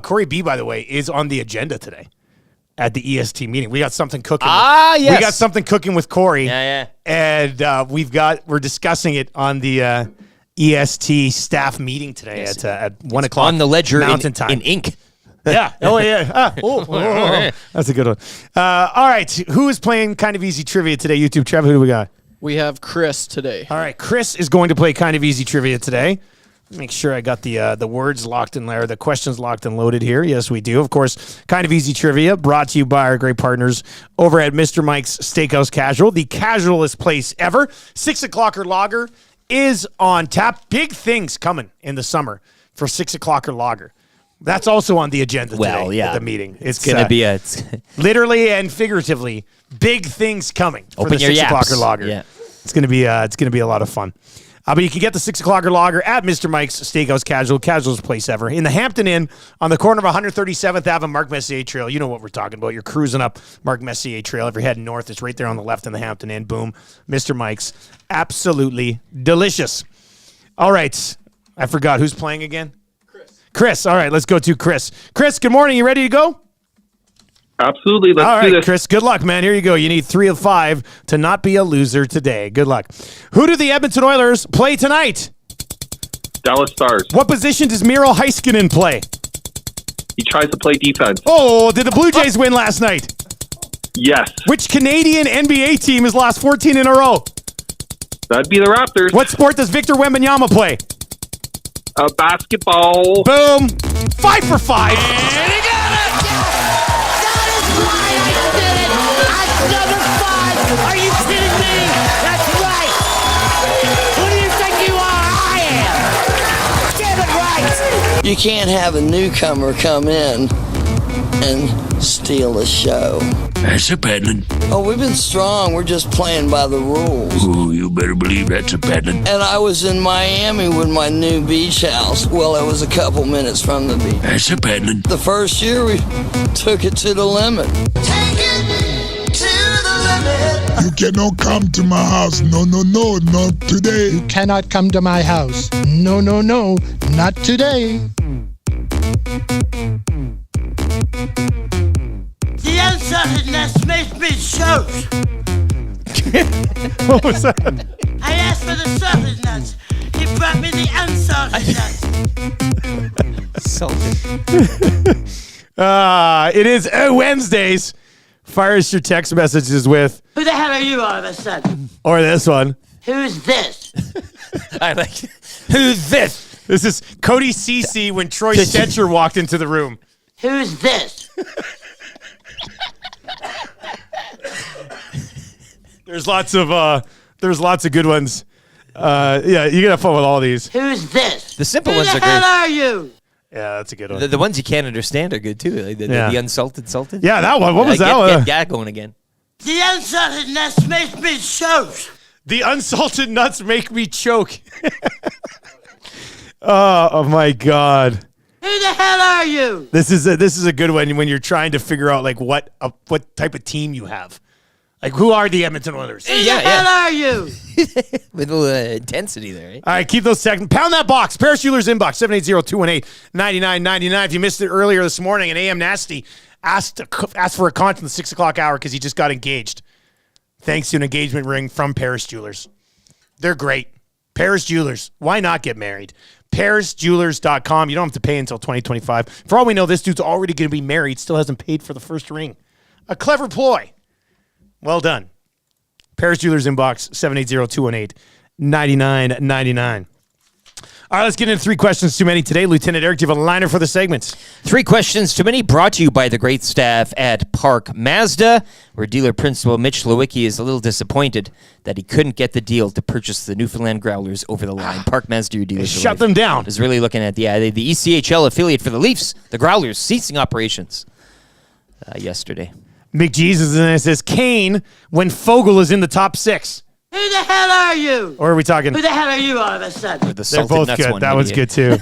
Corey B, by the way, is on the agenda today at the EST meeting. We got something cooking. Yes. We got something cooking with Corey. Yeah. And we're discussing it on the EST staff meeting today at 1 o'clock. On the ledger Mountain Time. in ink. Yeah. Oh, yeah. That's a good one. All right. Who is playing Kind of Easy Trivia today? YouTube, Trev, who do we got? We have Chris today. All right. Chris is going to play Kind of Easy Trivia today. Make sure I got the words locked in there, the questions locked and loaded here. Yes, we do. Of course, Kind of Easy Trivia brought to you by our great partners over at Mr. Mike's Steakhouse Casual, the casualest place ever. 6 o'clocker lager is on tap. Big things coming in the summer for 6 o'clocker lager. That's also on the agenda today at the meeting. It's going to be literally and figuratively big things coming for the 6 o'clocker lager. Yeah. It's going to be a lot of fun. But you can get the 6 o'clocker lager at Mr. Mike's Steakhouse Casual, casualest place ever, in the Hampton Inn on the corner of 137th Ave and Mark Messier Trail. You know what we're talking about. You're cruising up Mark Messier Trail. If you're heading north, it's right there on the left in the Hampton Inn. Boom. Mr. Mike's. Absolutely delicious. All right. I forgot. Who's playing again? Chris. All right, let's go to Chris. Chris, good morning. You ready to go? Absolutely. Let's do this. Chris, good luck, man. Here you go. You need 3 of 5 to not be a loser today. Good luck. Who do the Edmonton Oilers play tonight? Dallas Stars. What position does Miro Heiskanen play? He tries to play defense. Oh, did the Blue Jays win last night? Yes. Which Canadian NBA team has lost 14 in a row? That'd be the Raptors. What sport does Victor Wembanyama play? Basketball. Boom. 5 for 5. And he got it! That is why I did it! At number 5! Are you kidding me? That's right! Who do you think you are? I am! Get it right! You can't have a newcomer come in and steal the show. That's a paddling. Oh, we've been strong. We're just playing by the rules. Oh, you better believe that's a paddling. And I was in Miami with my new beach house. Well, it was a couple minutes from the beach. That's a paddling. The first year we took it to the limit. Take it to the limit. You cannot come to my house. No, not today. You cannot come to my house. No, not today. The unsaltedness makes me choke. What was that? I asked for the salted nuts. He brought me the unsalted nuts. It is Wednesdays. Fire us your text messages with. Who the hell are you all of a sudden? Or this one. Who's this? I like. Who's this? This is Cody Cece when Troy Stetcher walked into the room. Who's this? There's lots of good ones. Yeah, you can have fun with all these. Who's this? The simple Who ones the are great. hell are you? Yeah, that's a good one. The ones you can't understand are good too. Like the unsalted salted. Yeah, that one. What was that one? Get that going again. The unsalted nuts makes me choke. The unsalted nuts make me choke. Oh my God. Who the hell are you? This is a good one when you're trying to figure out like what type of team you have. Like, who are the Edmonton Oilers? Who the hell are you? With a little intensity there, right? All right, keep those seconds. Pound that box. Paris Jewelers inbox, 780-218-9999. If you missed it earlier this morning, and AM Nasty asked for a content in the 6 o'clock hour because he just got engaged. Thanks to an engagement ring from Paris Jewelers. They're great. Paris Jewelers. Why not get married? ParisJewelers.com. You don't have to pay until 2025. For all we know, this dude's already going to be married, still hasn't paid for the first ring. A clever ploy. Well done. Paris Jewelers inbox 780-218-9999. All right, let's get into 3 questions too many today. Lieutenant Eric, do you have a liner for the segments? 3 questions too many, brought to you by the great staff at Park Mazda, where dealer principal Mitch Lewicki is a little disappointed that he couldn't get the deal to purchase the Newfoundland Growlers over the line. Park Mazda, your dealer. Shut them down. Is really looking at the ECHL affiliate for the Leafs, the Growlers, ceasing operations yesterday. McJesus says, Kane when Fogle is in the top 6. Who the hell are you? Or are we talking? Who the hell are you all of a sudden? They're both good. That one's good too.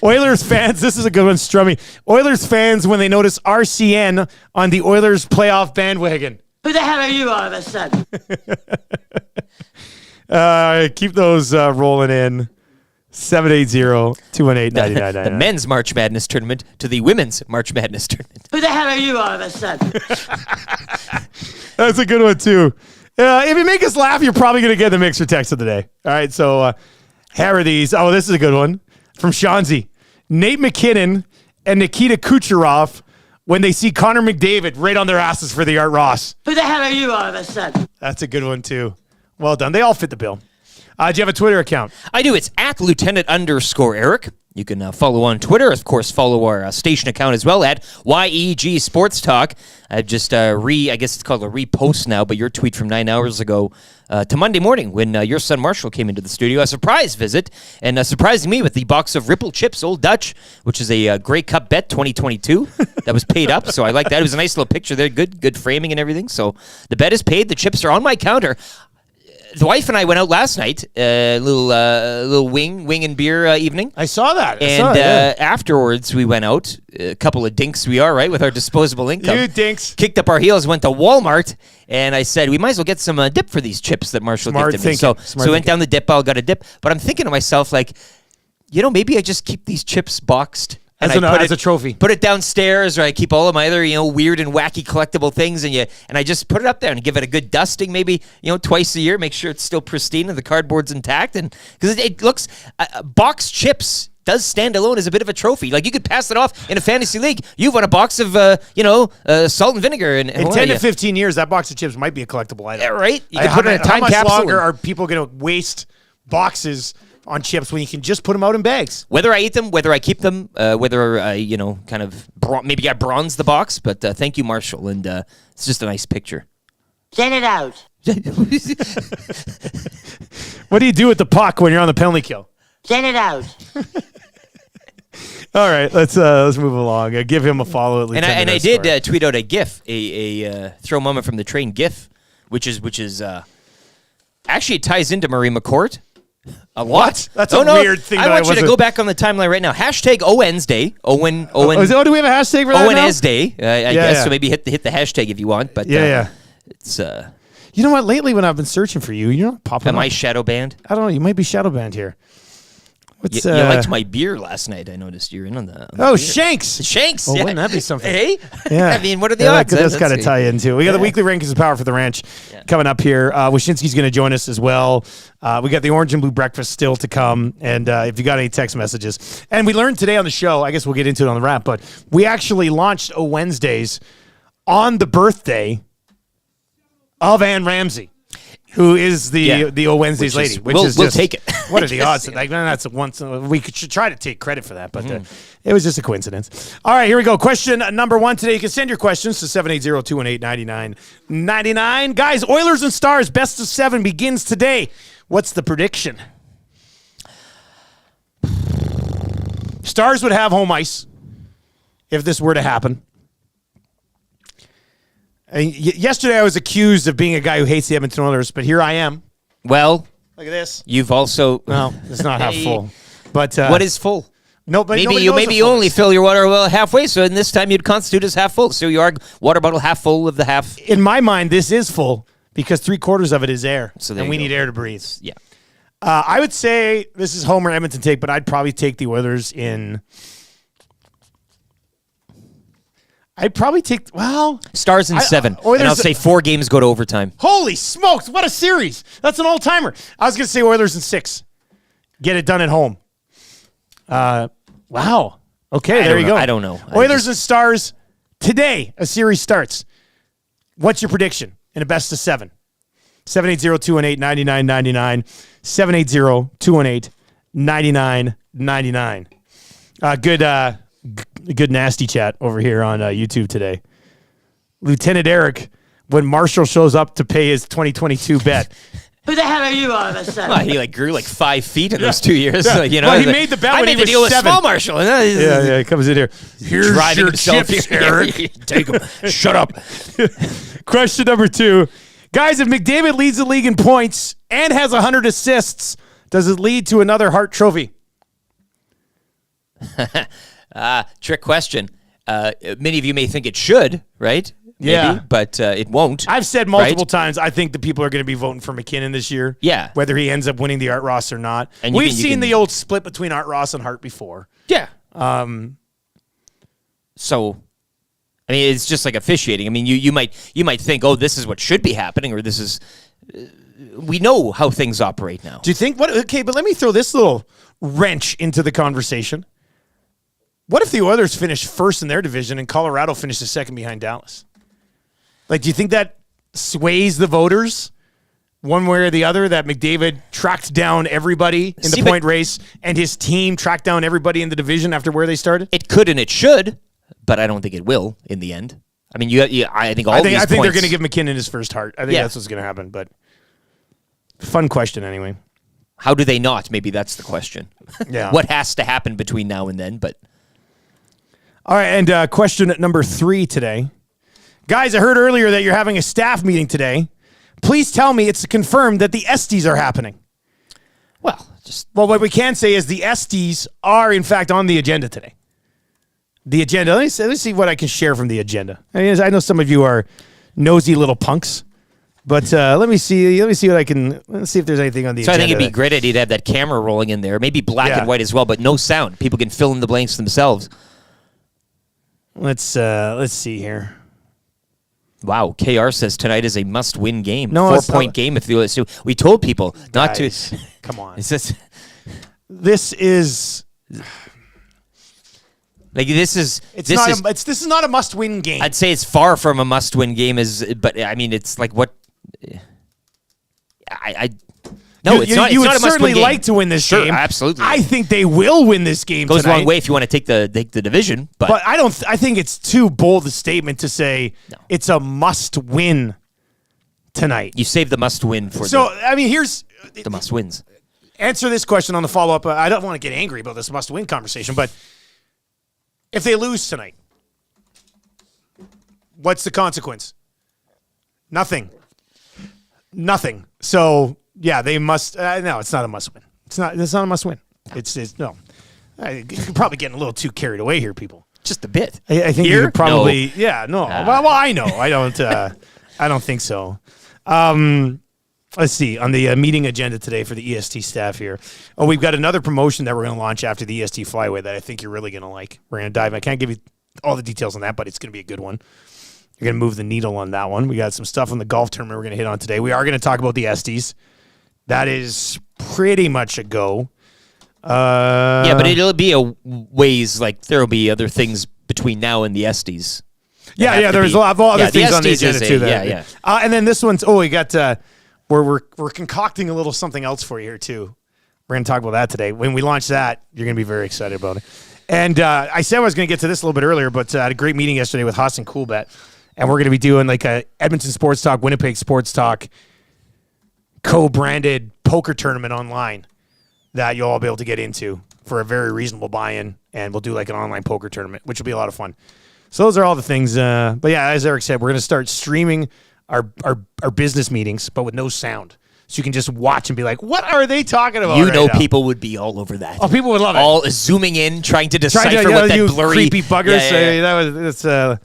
Oilers fans, this is a good one, Strummy. Oilers fans when they notice RCN on the Oilers playoff bandwagon. Who the hell are you all of a sudden? Keep those rolling in. 780-218-9999. The men's March Madness tournament to the women's March Madness tournament. Who the hell are you all of a sudden? That's a good one too. If you make us laugh, you're probably going to get the mixer text of the day. All right, so here are these. Oh, this is a good one from Shanzi. Nate McKinnon and Nikita Kucherov when they see Connor McDavid right on their asses for the Art Ross. Who the hell are you all of a sudden? That's a good one too. Well done. They all fit the bill. Do you have a Twitter account? I do. It's at Lieutenant_Eric. You can follow on Twitter. Of course, follow our station account as well at YEG Sports Talk. I've just I guess it's called a repost now, but your tweet from 9 hours ago to Monday morning when your son Marshall came into the studio. A surprise visit, and surprising me with the box of Ripple Chips Old Dutch, which is a Grey Cup bet 2022 that was paid up. So I like that. It was a nice little picture there. Good framing and everything. So the bet is paid. The chips are on my counter. The wife and I went out last night, little wing and beer evening. I saw that. Afterwards, we went out. A couple of dinks we are, right, with our disposable income. You dinks. Kicked up our heels, went to Walmart, and I said, we might as well get some dip for these chips that Marshall gifted me. So we went down the dip aisle, got a dip. But I'm thinking to myself, like, maybe I just keep these chips boxed. As a trophy. Put it downstairs, or I keep all of my other, weird and wacky collectible things, and I just put it up there and give it a good dusting, maybe, twice a year, make sure it's still pristine and the cardboard's intact, and because it looks, boxed chips does stand alone as a bit of a trophy. Like, you could pass it off in a fantasy league. You've won a box of, salt and vinegar. And in 10 to 15 years, that box of chips might be a collectible item. Yeah, right? You can put it in a time capsule. How much longer are people going to waste boxes on chips when you can just put them out in bags? Whether I eat them, whether I keep them, whether I, maybe I bronze the box. But thank you, Marshall, and it's just a nice picture. Send it out. What do you do with the puck when you're on the penalty kill? Send it out. All right, let's move along. Give him a follow at least. And I did tweet out a GIF, a throw moment from the train GIF, which is actually it ties into Marie McCourt. A lot. What? That's a weird thing. I want you to go back on the timeline right now. Hashtag Owens Day. Owen. Do we have a hashtag for that Owen now? S Day. I guess so. Maybe hit the hashtag if you want. But it's. You know what? Lately, when I've been searching for you, you're not popping up. Am I shadow banned? I don't know. You might be shadow banned here. You liked my beer last night. I noticed you're in on the. Oh, Shanks. Shanks. Well, wouldn't that be something? Hey. Yeah. I mean, what are the odds? That's got to tie into. We got the weekly rankings of power for the ranch coming up here. Wyshynski's going to join us as well. We got the orange and blue breakfast still to come. And if you got any text messages, and we learned today on the show, I guess we'll get into it on the wrap, but we actually launched O Wednesdays on the birthday of Ann Ramsey, who is the O Wednesdays lady. We'll take it. What are the odds? Like, that's once we should try to take credit for that, but it was just a coincidence. All right, here we go. Question number 1 today. You can send your questions to 780-218-9999. Guys, Oilers and Stars best of 7 begins today. What's the prediction? Stars would have home ice if this were to happen. Yesterday, I was accused of being a guy who hates the Edmonton Oilers, but here I am. Well, look at this. You've also it's not half full. But what is full? No, but maybe you only fill your water well halfway, so in this time you'd constitute as half full. So you are water bottle half full of the half. In my mind, this is full because 3/4 of it is air, and we need air to breathe. Yeah. I would say this is Homer Edmonton take, but I'd probably take the Oilers in. I'd probably take, Stars in 7. And I'll say 4 games go to overtime. Holy smokes, what a series. That's an all-timer. I was going to say Oilers in 6. Get it done at home. Wow. Okay, there you go. I don't know. Oilers and Stars today. A series starts. What's your prediction in a best of 7? 780-218-9999. 780-218-9999. Good nasty chat over here on YouTube today. Lieutenant Eric, when Marshall shows up to pay his 2022 bet. Who the hell are you all of a sudden? Well, he grew 5 feet in those 2 years. Yeah. You know, well, he made the bet when he was deal 7. with Small Marshall. Yeah, he comes in here. Here's driving your himself chips, here. Eric. Take them. Shut up. Question number 2. Guys, if McDavid leads the league in points and has 100 assists, does it lead to another Hart Trophy? Trick question. Many of you may think it should, right? Maybe, Yeah. but it won't. I've said multiple times, I think the people are going to be voting for McKinnon this year. Yeah. Whether he ends up winning the Art Ross or not. And We've seen the old split between Art Ross and Hart before. Yeah. So, I mean, it's just like officiating. I mean, you might think, oh, this is what should be happening, or this is. We know how things operate now. Do you think what? Okay, but let me throw this little wrench into the conversation. What if the Oilers finish first in their division and Colorado finishes second behind Dallas? Like, do you think that sways the voters one way or the other, that McDavid tracked down everybody in the point race and his team tracked down everybody in the division after where they started? It could and it should, but I don't think it will in the end. I mean, I think I think points, they're going to give McKinnon his first Hart. I think that's what's going to happen, but fun question anyway. How do they not? Maybe that's the question. Yeah. What has to happen between now and then? But all right, and question number 3 today. Guys, I heard earlier that you're having a staff meeting today. Please tell me it's confirmed that the Esties are happening. Well, what we can say is the Esties are, in fact, on the agenda today. The agenda. Let me see what I can share from the agenda. I know some of you are nosy little punks, but let me see what I can. Let's see if there's anything on the agenda. So I think it'd be great idea to have that camera rolling in there, maybe black and white as well, but no sound. People can fill in the blanks themselves. Let's see here. Wow, KR says tonight is a must-win game. No, 4-point game. If you, so we told people not to. Come on. This is like this is. This is not a must-win game. I'd say it's far from a must-win game. But I mean, it's like what. No, it's not. You It's would not a must-win certainly game. like to win this Sure, game. absolutely. I think they will win this game. Goes tonight. a long way if you want to take the division, but I don't. I think it's too bold a statement to say it's a must-win tonight. You save the must-win for. I mean, here's the must-wins. Answer this question on the follow-up. I don't want to get angry about this must-win conversation, but if they lose tonight, what's the consequence? Nothing. So. Yeah, they must. No, it's not a must-win. It's not a must-win. It's no. You're probably getting a little too carried away here, people. Just a bit. I think Here? you probably. No. Yeah, no. Well, I know. I don't. I don't think so. Let's see on the meeting agenda today for the EST staff here. Oh, we've got another promotion that we're going to launch after the EST Flyway that I think you're really going to like. We're going to dive. I can't give you all the details on that, but it's going to be a good one. You're going to move the needle on that one. We got some stuff on the golf tournament we're going to hit on today. We are going to talk about the Esties. That is pretty much a go. Yeah, but it'll be a ways, like there will be other things between now and the Esties. Yeah, there's a lot of other things on the agenda too. Yeah. And then this one's we got we're concocting a little something else for you here too. We're going to talk about that today. When we launch that, you're going to be very excited about it. And I said I was going to get to this a little bit earlier, but I had a great meeting yesterday with Haas and Coolbet, and we're going to be doing like a Edmonton Sports Talk, Winnipeg Sports Talk co-branded poker tournament online that you'll all be able to get into for a very reasonable buy-in, and we'll do like an online poker tournament, which will be a lot of fun. So those are all the things. But yeah, as Eric said, we're going to start streaming our business meetings, but with no sound. So you can just watch and be like, what are they talking about? You know, people would be all over that. Oh, people would love it. All zooming in, trying to decipher what that you blurry creepy buggers. Yeah.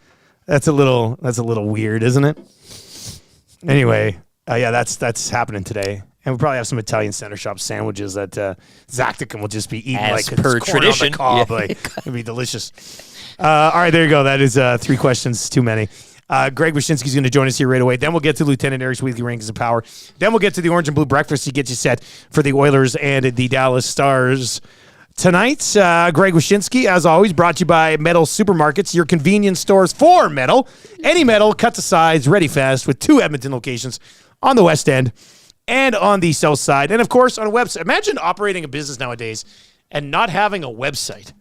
That's a little weird, isn't it? Anyway, that's happening today. And we'll probably have some Italian center shop sandwiches that Zacticum will just be eating As like per it's corn tradition. on the cob. Like, it'd be delicious. All right, there you go. That is 3 questions too many. Greg Wyshynski is going to join us here right away. Then we'll get to Lieutenant Eric's Weekly Rankings of Power. Then we'll get to the Orange and Blue Breakfast to get you set for the Oilers and the Dallas Stars. Tonight, Greg Wyshynski, as always, brought to you by Metal Supermarkets, your convenience stores for metal. Any metal, cut to size, ready fast, with 2 Edmonton locations on the West End and on the South Side. And, of course, on a website. Imagine operating a business nowadays and not having a website.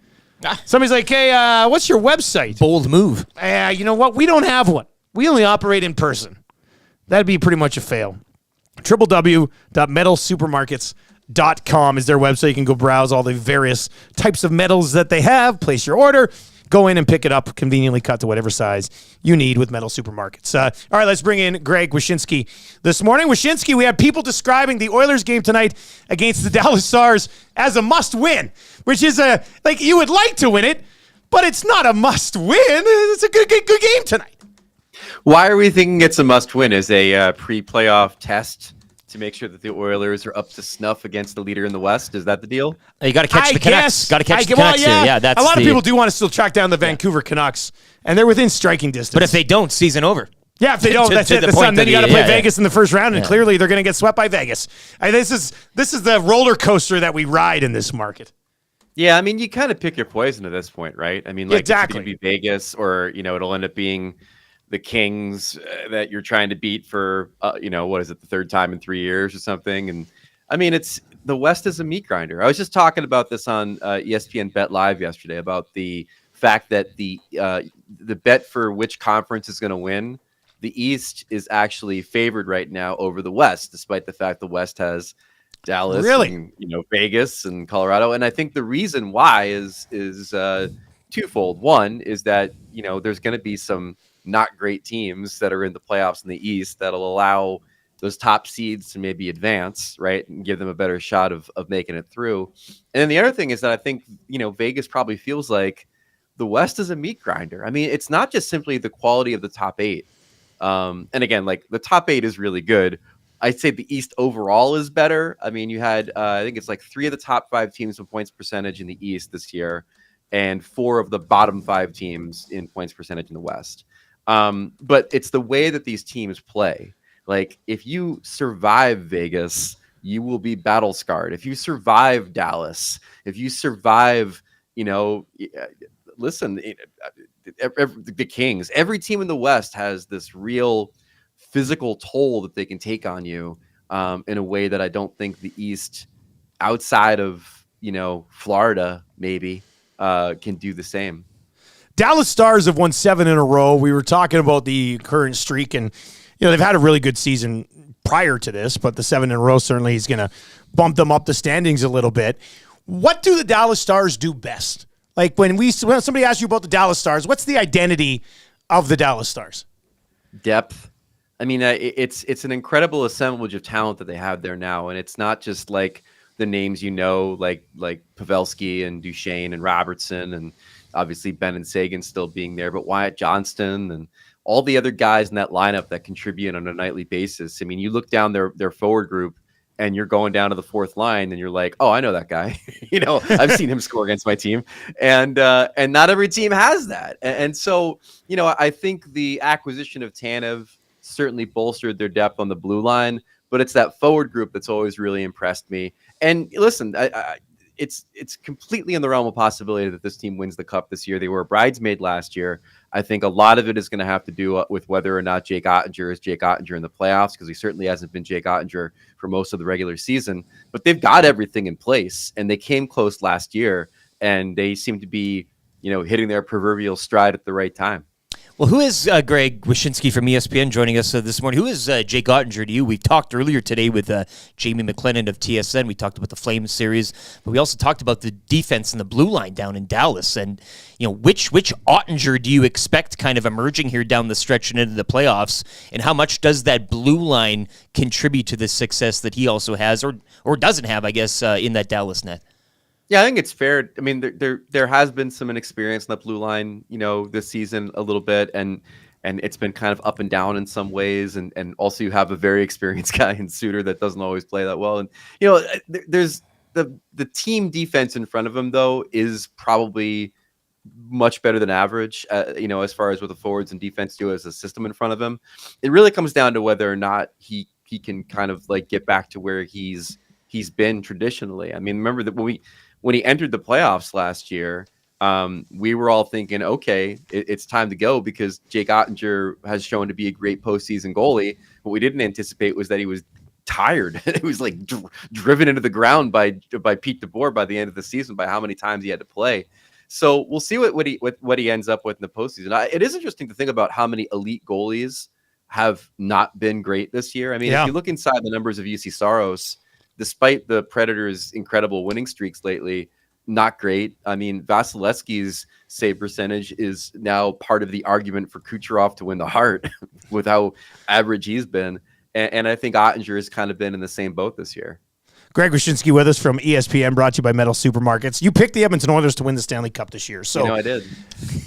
Somebody's like, hey, what's your website? Bold move. You know what? We don't have one. We only operate in person. That'd be pretty much a fail. www.metalsupermarkets.com is their website. You can go browse all the various types of metals that they have, place your order, go in and pick it up, conveniently cut to whatever size you need with Metal Supermarkets. All right, let's bring in Greg Wyshynski this morning. Wyshynski, we have people describing the Oilers game tonight against the Dallas Stars as a must-win, which is like you would like to win it, but it's not a must-win. It's a good game tonight. Why are we thinking it's a must-win? As a pre-playoff test to make sure that the Oilers are up to snuff against the leader in the West? Is that the deal? You got to catch the Canucks. Got to catch the Canucks here. Yeah, that's a lot of people do want to still track down the Vancouver Canucks, and they're within striking distance. But if they don't, season over. Yeah, if they don't, that's it. Then you got to play Vegas in the first round, and clearly they're going to get swept by Vegas. This is the roller coaster that we ride in this market. Yeah, I mean, you kind of pick your poison at this point, right? I mean, like exactly. It's going to be Vegas, or it'll end up being the Kings that you're trying to beat for, what is it, the third time in 3 years or something. And I mean, the West is a meat grinder. I was just talking about this on ESPN Bet Live yesterday about the fact that the bet for which conference is going to win, the East is actually favored right now over the West, despite the fact the West has Dallas, and, Vegas and Colorado. And I think the reason why is twofold. One is that, there's going to be some not great teams that are in the playoffs in the East that'll allow those top seeds to maybe advance, right, and give them a better shot of making it through. And then the other thing is that I think, Vegas probably feels like the West is a meat grinder. I mean, it's not just simply the quality of the top 8. And again, like the top 8 is really good. I'd say the East overall is better. I mean, you had, I think it's like 3 of the top 5 teams in points percentage in the East this year, and 4 of the bottom 5 teams in points percentage in the West. But it's the way that these teams play. Like, if you survive Vegas, you will be battle scarred. If you survive Dallas, if you survive, listen, the Kings, every team in the West has this real physical toll that they can take on you in a way that I don't think the East, outside of, Florida, maybe, can do the same. Dallas Stars have won 7 in a row. We were talking about the current streak, and they've had a really good season prior to this, but the 7 in a row certainly is going to bump them up the standings a little bit. What do the Dallas Stars do best? Like when somebody asks you about the Dallas Stars, what's the identity of the Dallas Stars? Depth. I mean, it's an incredible assemblage of talent that they have there now, and it's not just like the names like Pavelski and Duchesne and Robertson and obviously Ben and Sagan still being there, but Wyatt Johnston and all the other guys in that lineup that contribute on a nightly basis. I mean, you look down their forward group and you're going down to the fourth line and you're like, oh, I know that guy. I've seen him score against my team. And not every team has that. And so, I think the acquisition of Tanev certainly bolstered their depth on the blue line, but it's that forward group that's always really impressed me. And listen, it's completely in the realm of possibility that this team wins the cup this year. They were a bridesmaid last year. I think a lot of it is going to have to do with whether or not Jake Ottinger is Jake Ottinger in the playoffs, because he certainly hasn't been Jake Ottinger for most of the regular season. But they've got everything in place, and they came close last year, and they seem to be, hitting their proverbial stride at the right time. Well, who is Greg Wyshynski from ESPN joining us this morning? Who is Jake Ottinger to you? We talked earlier today with Jamie McLennan of TSN. We talked about the Flames series, but we also talked about the defense and the blue line down in Dallas. And, which Ottinger do you expect kind of emerging here down the stretch and into the playoffs? And how much does that blue line contribute to the success that he also has or doesn't have, I guess, in that Dallas net? Yeah, I think it's fair. I mean, there has been some inexperience in the blue line, this season a little bit, and it's been kind of up and down in some ways. And also you have a very experienced guy in Suter that doesn't always play that well. And there's the team defense in front of him though is probably much better than average, as far as what the forwards and defense do as a system in front of him. It really comes down to whether or not he can kind of like get back to where he's been traditionally. I mean, remember that when he entered the playoffs last year, we were all thinking, okay, it's time to go because Jake Ottinger has shown to be a great postseason goalie. What we didn't anticipate was that he was tired. It was like driven into the ground by Pete DeBoer by the end of the season by how many times he had to play. So we'll see what he ends up with in the postseason. It is interesting to think about how many elite goalies have not been great this year. I mean, if you look inside the numbers of UC Saros, despite the Predators' incredible winning streaks lately, not great. I mean, Vasilevsky's save percentage is now part of the argument for Kucherov to win the Hart with how average he's been. And I think Ottinger has kind of been in the same boat this year. Greg Wyshynski with us from ESPN, brought to you by Metal Supermarkets. You picked the Edmonton Oilers to win the Stanley Cup this year. So I did.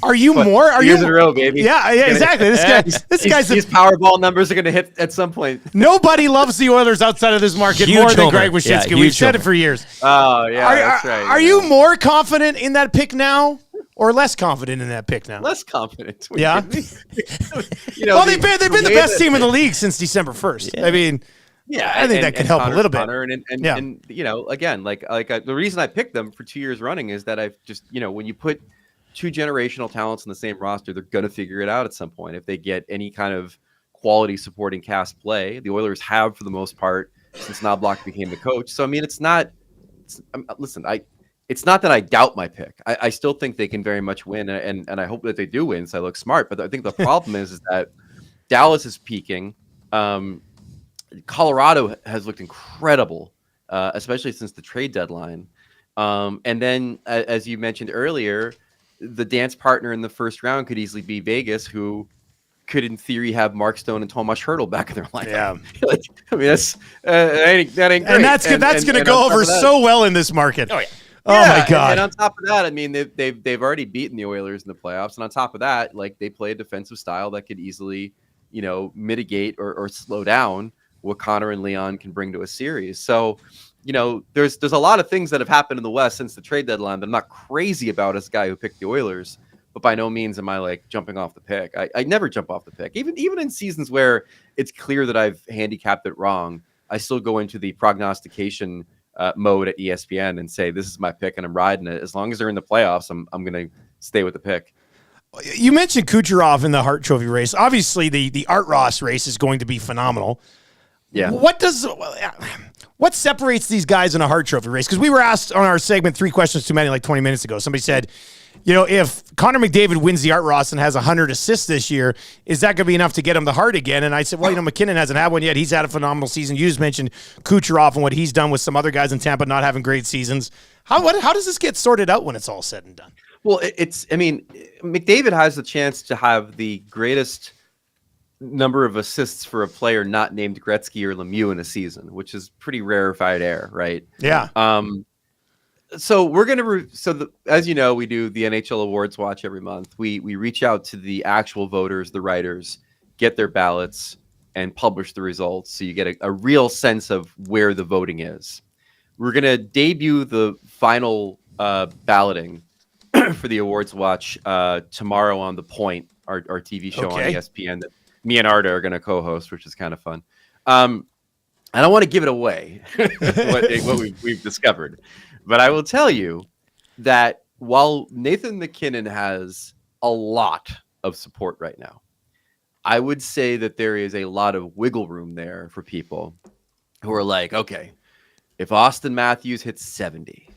Are you more? Are years you in a row, baby? Yeah, exactly. These Powerball numbers are going to hit at some point. Nobody loves the Oilers outside of this market more than Greg Wyshynski. We've said it for years. Oh yeah, that's right. Are you more confident in that pick now, or less confident in that pick now? Less confident. Yeah. Well, they've been the best team in the league since December 1st. Yeah. I mean. Yeah, I think that could help a little bit. And again, the reason I picked them for 2 years running is that I've just, when you put two generational talents in the same roster, they're going to figure it out at some point. If they get any kind of quality supporting cast play, the Oilers have for the most part since Knobloch became the coach. So, I mean, it's not that I doubt my pick. I still think they can very much win, and I hope that they do win, so I look smart. But I think the problem is that Dallas is peaking. Colorado has looked incredible, especially since the trade deadline. And then, as you mentioned earlier, the dance partner in the first round could easily be Vegas, who could, in theory, have Mark Stone and Tomas Hertl back in their lineup. Yeah, I mean that ain't great. And that's going to go over so well in this market. Oh yeah. Oh my God! And on top of that, I mean, they've already beaten the Oilers in the playoffs, and on top of that, like they play a defensive style that could easily, mitigate or slow down what Connor and Leon can bring to a series. So, there's a lot of things that have happened in the West since the trade deadline that I'm not crazy about as a guy who picked the Oilers, but by no means am I like jumping off the pick. I never jump off the pick. Even in seasons where it's clear that I've handicapped it wrong, I still go into the prognostication mode at ESPN and say, this is my pick and I'm riding it. As long as they're in the playoffs, I'm going to stay with the pick. You mentioned Kucherov in the Hart Trophy race. Obviously, the Art Ross race is going to be phenomenal. Yeah. What separates these guys in a Hart Trophy race? Because we were asked on our segment 3 questions too many like 20 minutes ago. Somebody said, if Connor McDavid wins the Art Ross and has 100 assists this year, is that going to be enough to get him the Hart again? And I said, well, McKinnon hasn't had one yet. He's had a phenomenal season. You just mentioned Kucherov and what he's done with some other guys in Tampa not having great seasons. How does this get sorted out when it's all said and done? Well, McDavid has the chance to have the greatest number of assists for a player not named Gretzky or Lemieux in a season, which is pretty rarefied air, right? Yeah. So we're going to, as you know, we do the NHL Awards Watch every month. We reach out to the actual voters, the writers, get their ballots and publish the results. So you get a real sense of where the voting is. We're going to debut the final balloting for the Awards Watch tomorrow on The Point, our TV show on ESPN that me and Arda are going to co-host, which is kind of fun. I don't want to give it away, what we've discovered. But I will tell you that while Nathan McKinnon has a lot of support right now, I would say that there is a lot of wiggle room there for people who are like, okay, if Austin Matthews hits 70,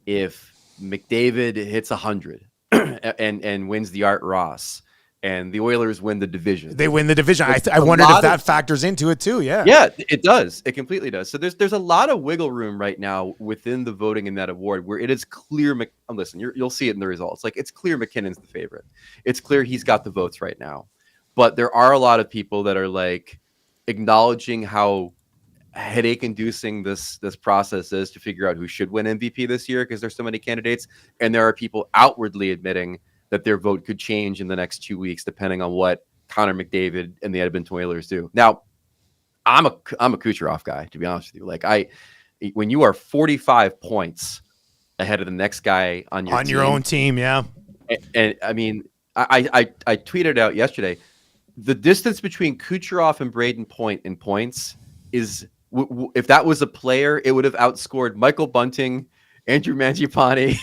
if McDavid hits 100 and wins the Art Ross, and the Oilers win the division. They win the division. I wondered if that factors into it too. Yeah. Yeah, it does. It completely does. So there's a lot of wiggle room right now within the voting in that award where it is clear. Listen, you'll see it in the results. Like, it's clear McKinnon's the favorite. It's clear he's got the votes right now. But there are a lot of people that are like acknowledging how headache-inducing this process is to figure out who should win MVP this year because there's so many candidates. And there are people outwardly admitting that their vote could change in the next 2 weeks, depending on what Connor McDavid and the Edmonton Oilers do. Now, I'm a Kucherov guy, to be honest with you. Like, when you are 45 points ahead of the next guy on your own team, yeah, And I mean, I tweeted out yesterday, the distance between Kucherov and Braden Point in points is, if that was a player, it would have outscored Michael Bunting, Andrew Mangiapane,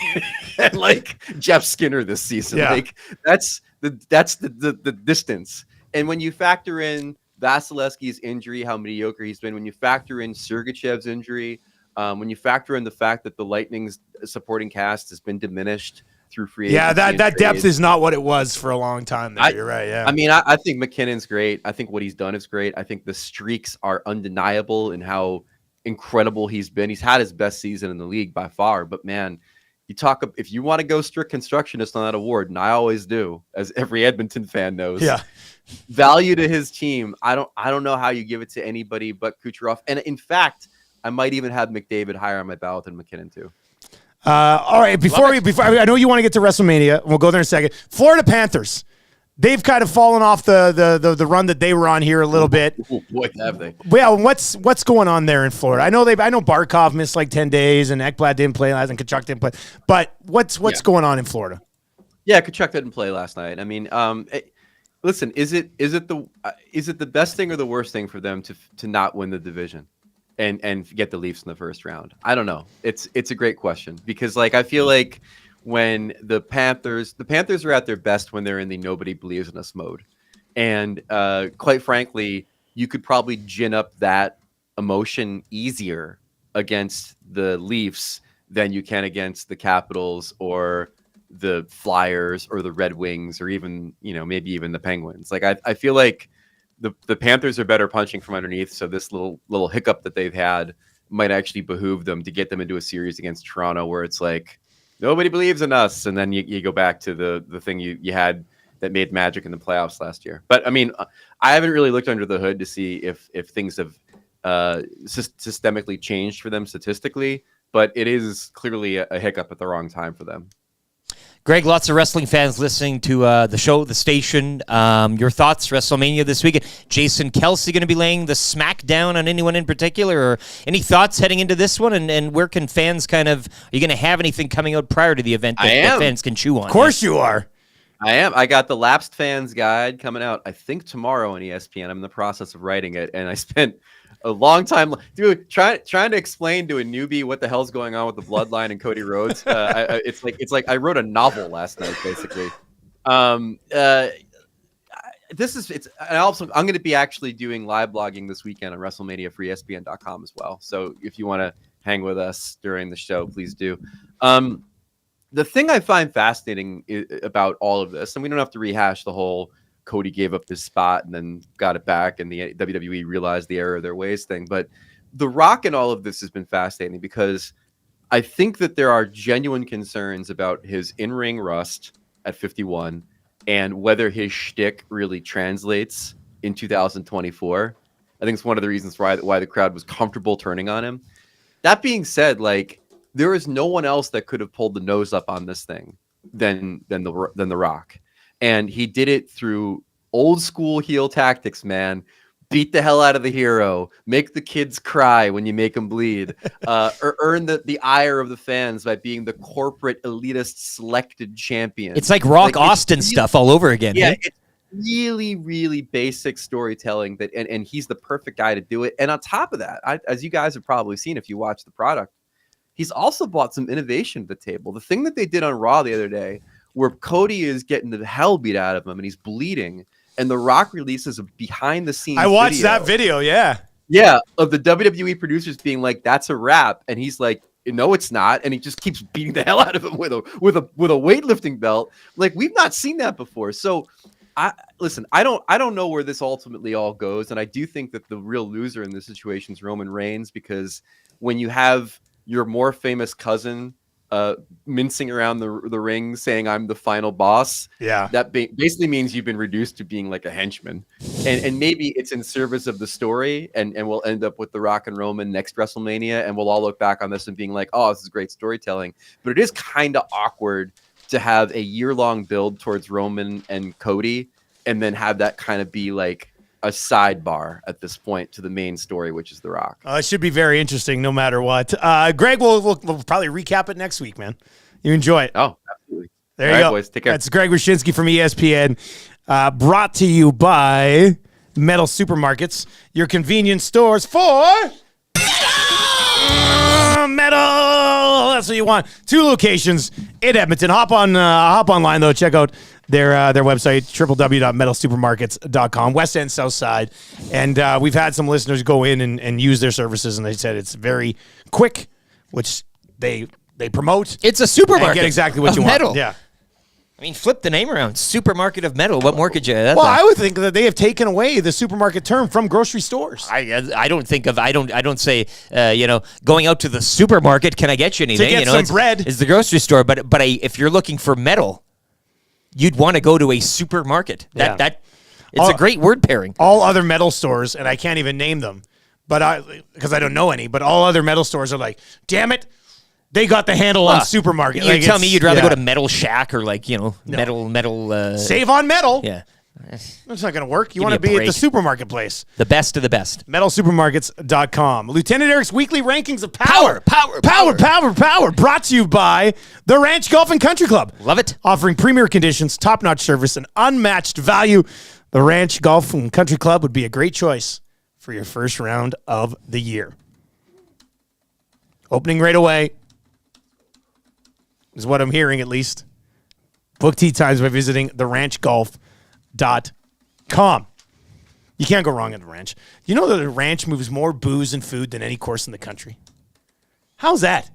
and like Jeff Skinner this season. Yeah. Like that's the distance. And when you factor in Vasilevsky's injury, how mediocre he's been, when you factor in Sergachev's injury, when you factor in the fact that the Lightning's supporting cast has been diminished through free agency. Yeah, that trades, depth is not what it was for a long time there. You're right, yeah. I mean, I think McKinnon's great. I think what he's done is great. I think the streaks are undeniable in how incredible he's been. He's had his best season in the league by far. But man, if you want to go strict constructionist on that award, and I always do, as every Edmonton fan knows. Yeah. Value to his team. I don't know how you give it to anybody but Kucherov. And in fact, I might even have McDavid higher on my ballot than McKinnon too. All right, before I know you want to get to WrestleMania. We'll go there in a second. Florida Panthers. They've kind of fallen off the run that they were on here a little bit. Oh boy, have they? Well, what's going on there in Florida? I know Barkov missed like 10 days and Ekblad didn't play last and Tkachuk didn't play. But what's going on in Florida? Yeah, Tkachuk didn't play last night. I mean, listen, is it the best thing or the worst thing for them to not win the division and get the Leafs in the first round? I don't know. It's a great question because like I feel like when the Panthers are at their best when they're in the nobody believes in us mode, and quite frankly, you could probably gin up that emotion easier against the Leafs than you can against the Capitals or the Flyers or the Red Wings or even, maybe even the Penguins. Like I feel like the Panthers are better punching from underneath. So this little hiccup that they've had might actually behoove them to get them into a series against Toronto where it's like, nobody believes in us. And then you go back to the thing you had that made magic in the playoffs last year. But I mean, I haven't really looked under the hood to see if things have systemically changed for them statistically, but it is clearly a hiccup at the wrong time for them. Greg, lots of wrestling fans listening to the show, the station. Your thoughts, WrestleMania this weekend? Jason Kelsey going to be laying the smack down on anyone in particular? Or any thoughts heading into this one? And where can fans are you going to have anything coming out prior to the event that fans can chew on? Of course you are. I am. I got the Lapsed Fans Guide coming out, I think, tomorrow on ESPN. I'm in the process of writing it, and I spent a long time, dude, trying to explain to a newbie what the hell's going on with the Bloodline and Cody Rhodes. It's like I wrote a novel last night, basically. I'm going to be actually doing live blogging this weekend on WrestleMania for ESPN.com as well. So if you want to hang with us during the show, please do. The thing I find fascinating about all of this, and we don't have to rehash the whole Cody gave up his spot and then got it back and the WWE realized the error of their ways thing. But The Rock in all of this has been fascinating because I think that there are genuine concerns about his in-ring rust at 51 and whether his shtick really translates in 2024. I think it's one of the reasons why the crowd was comfortable turning on him. That being said, like, there is no one else that could have pulled the nose up on this thing than The Rock. And he did it through old school heel tactics, man. Beat the hell out of the hero. Make the kids cry when you make them bleed. Or earn the ire of the fans by being the corporate elitist selected champion. It's like Rock Austin stuff all over again. Yeah, eh? it's really, really basic storytelling and he's the perfect guy to do it. And on top of that, as you guys have probably seen if you watch the product, he's also brought some innovation to the table. The thing that they did on Raw the other day, where Cody is getting the hell beat out of him and he's bleeding, and The Rock releases a behind-the-scenes I watched that video, yeah. Yeah, of the WWE producers being like, that's a wrap. And he's like, no, it's not. And he just keeps beating the hell out of him with a weightlifting belt. Like, we've not seen that before. So, I don't know where this ultimately all goes. And I do think that the real loser in this situation is Roman Reigns, because when you have your more famous cousin mincing around the ring saying I'm the final boss, that basically means you've been reduced to being like a henchman, and maybe it's in service of the story, and we'll end up with The Rock and Roman next WrestleMania, and we'll all look back on this and being like, oh, this is great storytelling. But it is kind of awkward to have a year-long build towards Roman and Cody and then have that kind of be like a sidebar at this point to the main story, which is The Rock. It should be very interesting no matter what. Greg, we'll probably recap it next week, man. You enjoy it. Oh, absolutely. There All you right, go. boys. Take care. That's Greg Wyshynski from ESPN. Brought to you by Metal Supermarkets, your convenience stores for metal. That's what you want. 2 locations in Edmonton. Hop online though. Check out their website, www.metalsupermarkets.com, West End, South Side. And we've had some listeners go in and use their services, and they said it's very quick, which they promote. It's a supermarket. And get exactly what of you metal. want. Yeah. I mean, flip the name around. Supermarket of metal. What more could you? Well, I would think that they have taken away the supermarket term from grocery stores. I don't say going out to the supermarket. Can I get you anything? To get some bread. It's the grocery store. But if you're looking for metal, you'd want to go to a supermarket. It's a great word pairing. All other metal stores, and I can't even name them, because I don't know any. But all other metal stores are like, damn it. They got the handle on supermarket. You tell me you'd rather go to Metal Shack or metal. Save on metal. Yeah. That's not going to work. You Give want to me a be at the break. supermarket place. The best of the best. MetalSupermarkets.com. Lieutenant Eric's weekly rankings of power. Power. Brought to you by the Ranch Golf and Country Club. Love it. Offering premier conditions, top-notch service, and unmatched value. The Ranch Golf and Country Club would be a great choice for your first round of the year. Opening right away. Is what I'm hearing, at least. Book tee times by visiting theranchgolf.com. You can't go wrong at the ranch. You know that the ranch moves more booze and food than any course in the country? How's that?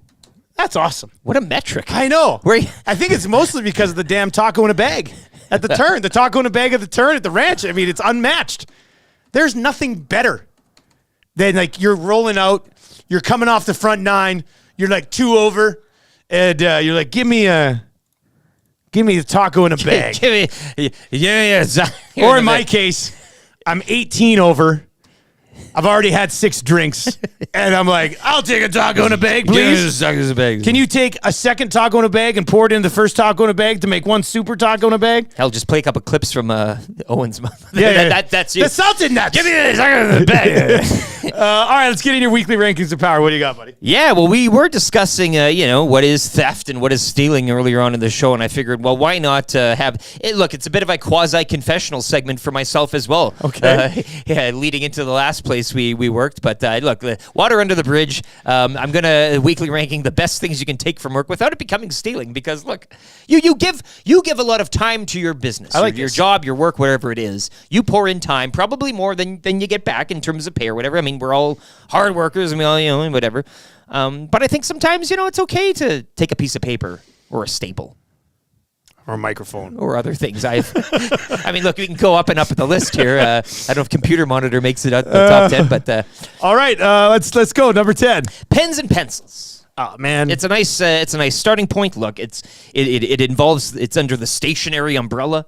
That's awesome. What a metric. I know. I think it's mostly because of the damn taco in a bag at the turn. The taco in a bag at the turn at the ranch. I mean, it's unmatched. There's nothing better than, like, you're rolling out, you're coming off the front 9, you're like 2 over, and you're like, give me the taco in a bag. Or in my case, I'm 18 over. I've already had 6 drinks, and I'm like, I'll take a taco in a bag, please. Can you take a second taco in a bag and pour it in the first taco in a bag to make one super taco in a bag? Hell, just play a couple clips from Owen's mouth. Yeah, that's you. The salted nuts. Give me the taco in the bag. All right, let's get in your weekly rankings of power. What do you got, buddy? Yeah, well, we were discussing, what is theft and what is stealing earlier on in the show, and I figured, well, why not have it? Look, it's a bit of a quasi-confessional segment for myself as well. Okay. Leading into the last place we worked, but look, the water under the bridge. I'm gonna weekly ranking the best things you can take from work without it becoming stealing. Because look, you give a lot of time to your business, your job, your work, whatever it is. You pour in time, probably more than you get back in terms of pay or whatever. I mean, we're all hard workers, and we all whatever. But I think sometimes it's okay to take a piece of paper or a staple. Or a microphone. Or other things. I mean, look, we can go up and up at the list here. I don't know if Computer Monitor makes it out the top 10, but... All right, let's go. Number 10. Pens and pencils. Oh, man. It's a nice starting point. Look, it involves... It's under the stationery umbrella.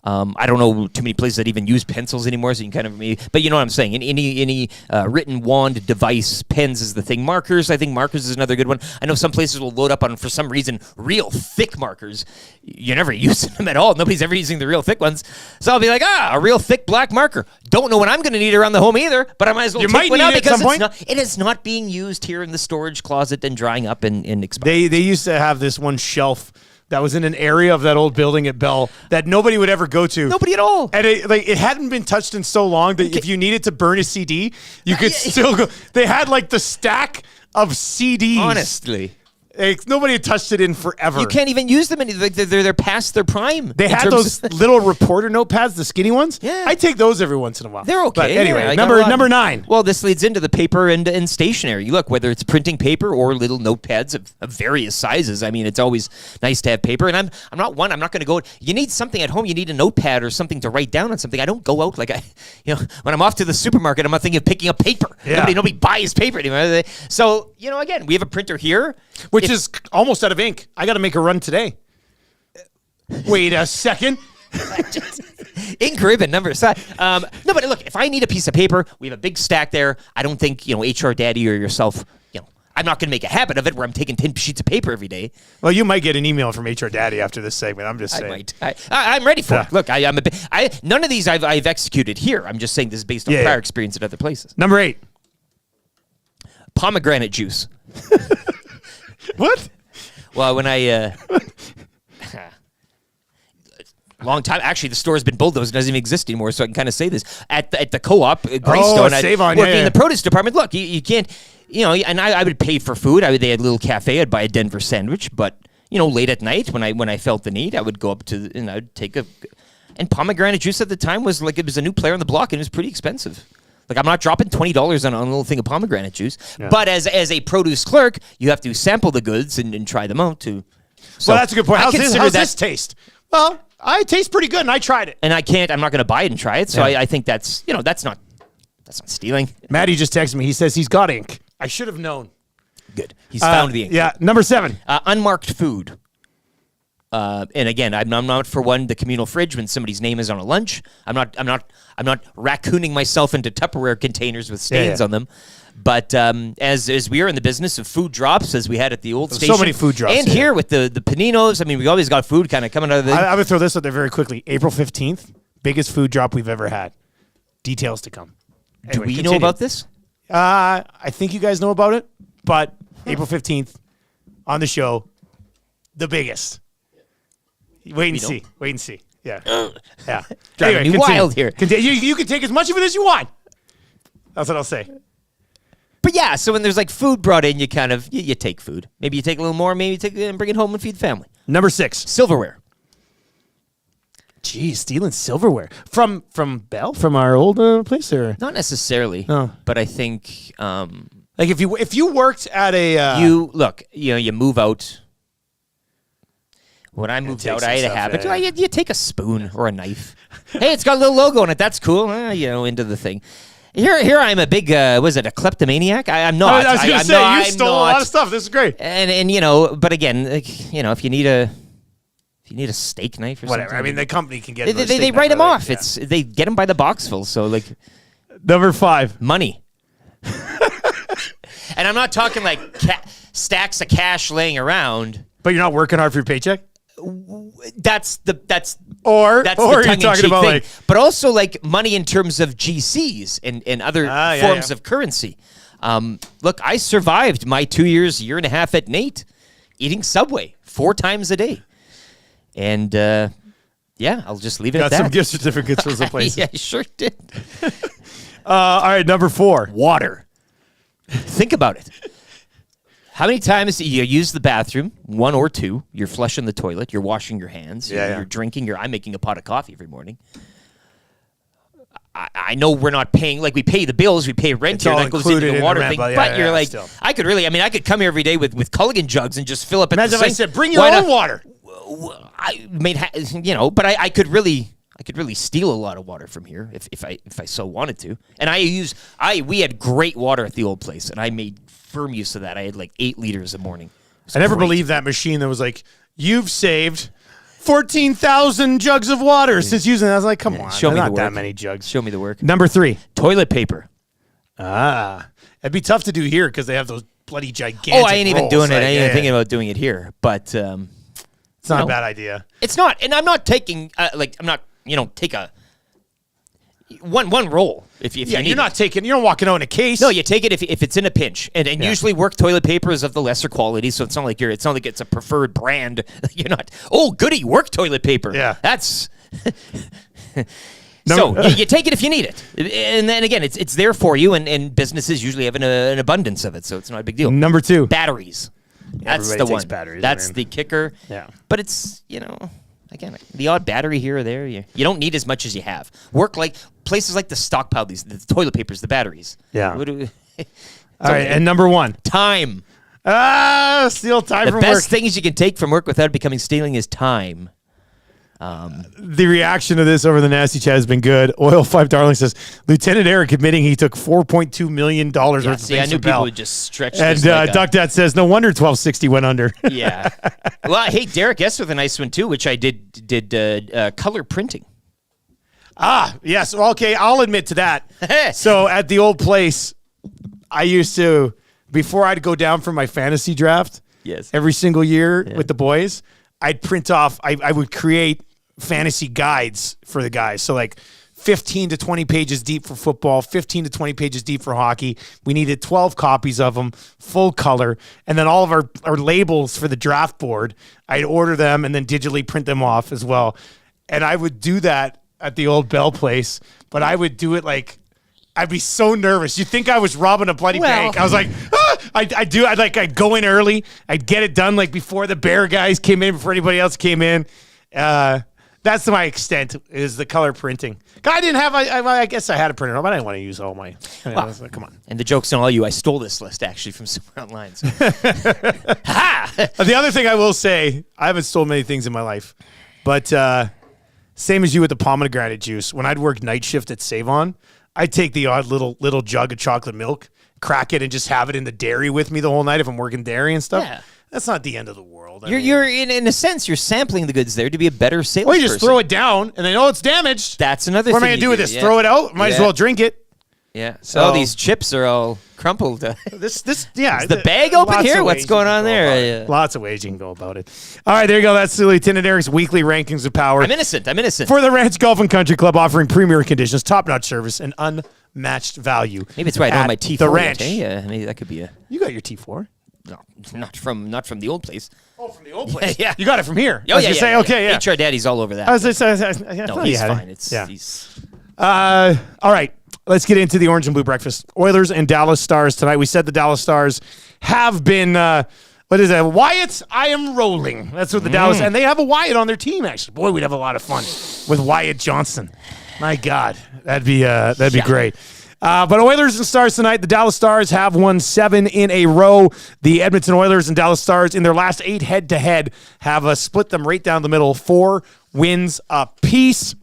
I don't know too many places that even use pencils anymore, so you can kind of but you know what I'm saying. In any written wand device, pens is the thing. Markers, I think markers is another good one. I know some places will load up on, for some reason, real thick markers. You're never using them at all. Nobody's ever using the real thick ones. So I'll be like, a real thick black marker. Don't know when I'm going to need it around the home either, but I might as well take one out because it is not being used here in the storage closet and drying up and expiring. They used to have this one shelf that was in an area of that old building at Bell that nobody would ever go to. Nobody at all. And it hadn't been touched in so long that if you needed to burn a CD, you could still go. They had like the stack of CDs. Honestly. Nobody had touched it in forever. You can't even use them. They're past their prime. They had those little reporter notepads, the skinny ones. Yeah. I take those every once in a while. They're okay. But anyway, yeah, number 9. Well, this leads into the paper and stationery. Look, whether it's printing paper or little notepads of various sizes. I mean, it's always nice to have paper. And I'm not going to go. You need something at home. You need a notepad or something to write down on something. I don't go out when I'm off to the supermarket, I'm not thinking of picking up paper. Yeah. Nobody buys paper anymore. So, again, we have a printer here. Which is almost out of ink. I got to make a run today. Wait a second. Ink ribbon number aside. No, but look, if I need a piece of paper, we have a big stack there. I don't think, HR Daddy or yourself, I'm not going to make a habit of it where I'm taking 10 sheets of paper every day. Well, you might get an email from HR Daddy after this segment. I'm just saying. I might. I'm ready for it. Look, none of these I've executed here. I'm just saying this is based on prior experience at other places. Number 8. Pomegranate juice. What? Well, when I Long time. Actually, the store has been bulldozed. It doesn't even exist anymore, so I can kind of say this. At the co-op, Greystone, Save-On, working in the produce department, look, you can't, and I would pay for food. They had a little cafe. I'd buy a Denver sandwich, but, late at night when I felt the need, I would go up to, and I'd take and pomegranate juice at the time was like, it was a new player on the block, and it was pretty expensive. Like, I'm not dropping $20 on a little thing of pomegranate juice. Yeah. But as a produce clerk, you have to sample the goods and try them out, too. So well, that's a good point. How's this taste? Well, it tastes pretty good, and I tried it. And I'm not going to buy it and try it, so I think that's not stealing. Maddie just texted me. He says he's got ink. I should have known. Good. He's found the ink. Yeah, number 7. Unmarked food. And again, I'm not for one the communal fridge when somebody's name is on a lunch. I'm not raccooning myself into Tupperware containers with stains on them. But as we are in the business of food drops, as we had at the old station, so many food drops, and here with the Paninos, I mean, we always got food kind of coming out of the. I'm gonna throw this out there very quickly. April 15th, biggest food drop we've ever had. Details to come. Anyway, do we know about this? I think you guys know about it, but April 15th on the show, the biggest. Wait and see. Wait and see. Yeah. Yeah. Driving me wild here. You can take as much of it as you want. That's what I'll say. But yeah, so when there's like food brought in, you kind of you take food. Maybe you take a little more. Maybe you take and bring it home and feed the family. Number 6, silverware. Geez, stealing silverware from Bell, from our old place, or not necessarily. No, but I think like if you worked at a you move out. When I moved out, I had a habit. Yeah. You take a spoon or a knife. Hey, it's got a little logo on it. That's cool. Into the thing. Here I'm a big, was it a kleptomaniac? I'm not. I was going to say, you stole a lot of stuff. This is great. And but again, if you need a steak knife or whatever, something. I mean, the company can get they write them off. Yeah. They get them by the boxful. So like, number 5, money. And I'm not talking like stacks of cash laying around. But you're not working hard for your paycheck? That's the you're talking about thing. But also like money in terms of GCs and other forms of currency. Look, I survived my 2 years, year and a half at Nate, eating Subway 4 times a day, and I'll just leave it at that. Got some gift certificates for some places. Yeah, I sure did. All right, number 4, water. Think about it. How many times do you use the bathroom? 1 or 2. You're flushing the toilet. You're washing your hands. You're drinking. I'm making a pot of coffee every morning. I know we're not paying, like we pay the bills, we pay rent here, that goes into the water thing. But you're like, still. I could come here every day with Culligan jugs and just fill up. Imagine if I said, bring your own water. But I could really steal a lot of water from here if I so wanted to. And we had great water at the old place, and I made firm use of that. I had like 8 liters a morning. I never believed that machine that was like, you've saved 14,000 jugs of water since using it. I was like, come on, show me not the work. that many jugs. Show me the work. Number 3, toilet paper. It'd be tough to do here because they have those bloody gigantic. Oh, I ain't even doing it. I ain't even thinking about doing it here. But it's not a bad idea. It's not, and I'm not taking take a one roll if you need. You're not walking out in a case. No, you take it if it's in a pinch, and usually work toilet paper is of the lesser quality, so it's not like it's a preferred brand. You're not. Oh, goody, work toilet paper. Yeah, that's. So you take it if you need it, and then again, it's there for you, and businesses usually have an abundance of it, so it's not a big deal. Number 2, batteries. That's the one. Batteries, that's the kicker. Yeah, but it's again, the odd battery here or there, you don't need as much as you have. Work like places like the stockpile, the toilet papers, the batteries. Yeah. All right, and number 1, time. Steal time from work. The best things you can take from work without becoming stealing is time. The reaction to this over the Nasty Chat has been good. Oil 5 Darling says, Lieutenant Eric admitting he took $4.2 million worth of things I knew from Bell. people would just stretch and this. And Duck Dad says, no wonder 1260 went under. Yeah. Well, hey, Derek S with a nice one too, which I did color printing. Yes. Okay, I'll admit to that. So at the old place, I used to, before I'd go down for my fantasy draft, every single year with the boys, I'd print off, I would create fantasy guides for the guys. So like 15 to 20 pages deep for football, 15 to 20 pages deep for hockey. We needed 12 copies of them, full color. And then all of our labels for the draft board, I'd order them and then digitally print them off as well. and I would do that at the old Bell place, but I would do it like I'd be so nervous. You'd think I was robbing a bloody bank. I was like, I'd go in early. I'd get it done like before the Bear guys came in, before anybody else came in. That's to my extent is the color printing. I didn't have. I guess I had a printer, but I didn't want to use all my. Come on. And the joke's on all you. I stole this list actually from somewhere online. So. The other thing I will say, I haven't stolen many things in my life, but same as you with the pomegranate juice. When I'd work night shift at Save-On, I'd take the odd little jug of chocolate milk, crack it, and just have it in the dairy with me the whole night if I'm working dairy and stuff. Yeah. That's not the end of the world. You're in a sense, you're sampling the goods there to be a better salesperson. Well, you just throw it down, and they know it's damaged. That's another thing. What am I going to do with this? Throw it out? Might as well drink it. Yeah. So these chips are all crumpled. Is the bag open here? What's going on there? Lots of ways you can go about it. All right, there you go. That's Lieutenant Eric's weekly rankings of power. I'm innocent. For the Ranch Golf and Country Club, offering premier conditions, top-notch service, and unmatched value. Maybe it's why I don't have my T4. The Ranch. Maybe that could be a. You got your T4? No, not from the old place. Oh, from the old place. Yeah. You got it from here. Oh, yeah. Okay, yeah. HR Daddy's all over that. No, he's fine. All right. Let's get into the Orange and Blue Breakfast. Oilers and Dallas Stars tonight. We said the Dallas Stars have been, Wyatt, I am rolling. That's what the Dallas, and they have a Wyatt on their team, actually. Boy, we'd have a lot of fun with Wyatt Johnson. My God, that'd be great. But Oilers and Stars tonight. The Dallas Stars have won 7 in a row. The Edmonton Oilers and Dallas Stars in their last 8 head-to-head have split them right down the middle, 4 wins apiece.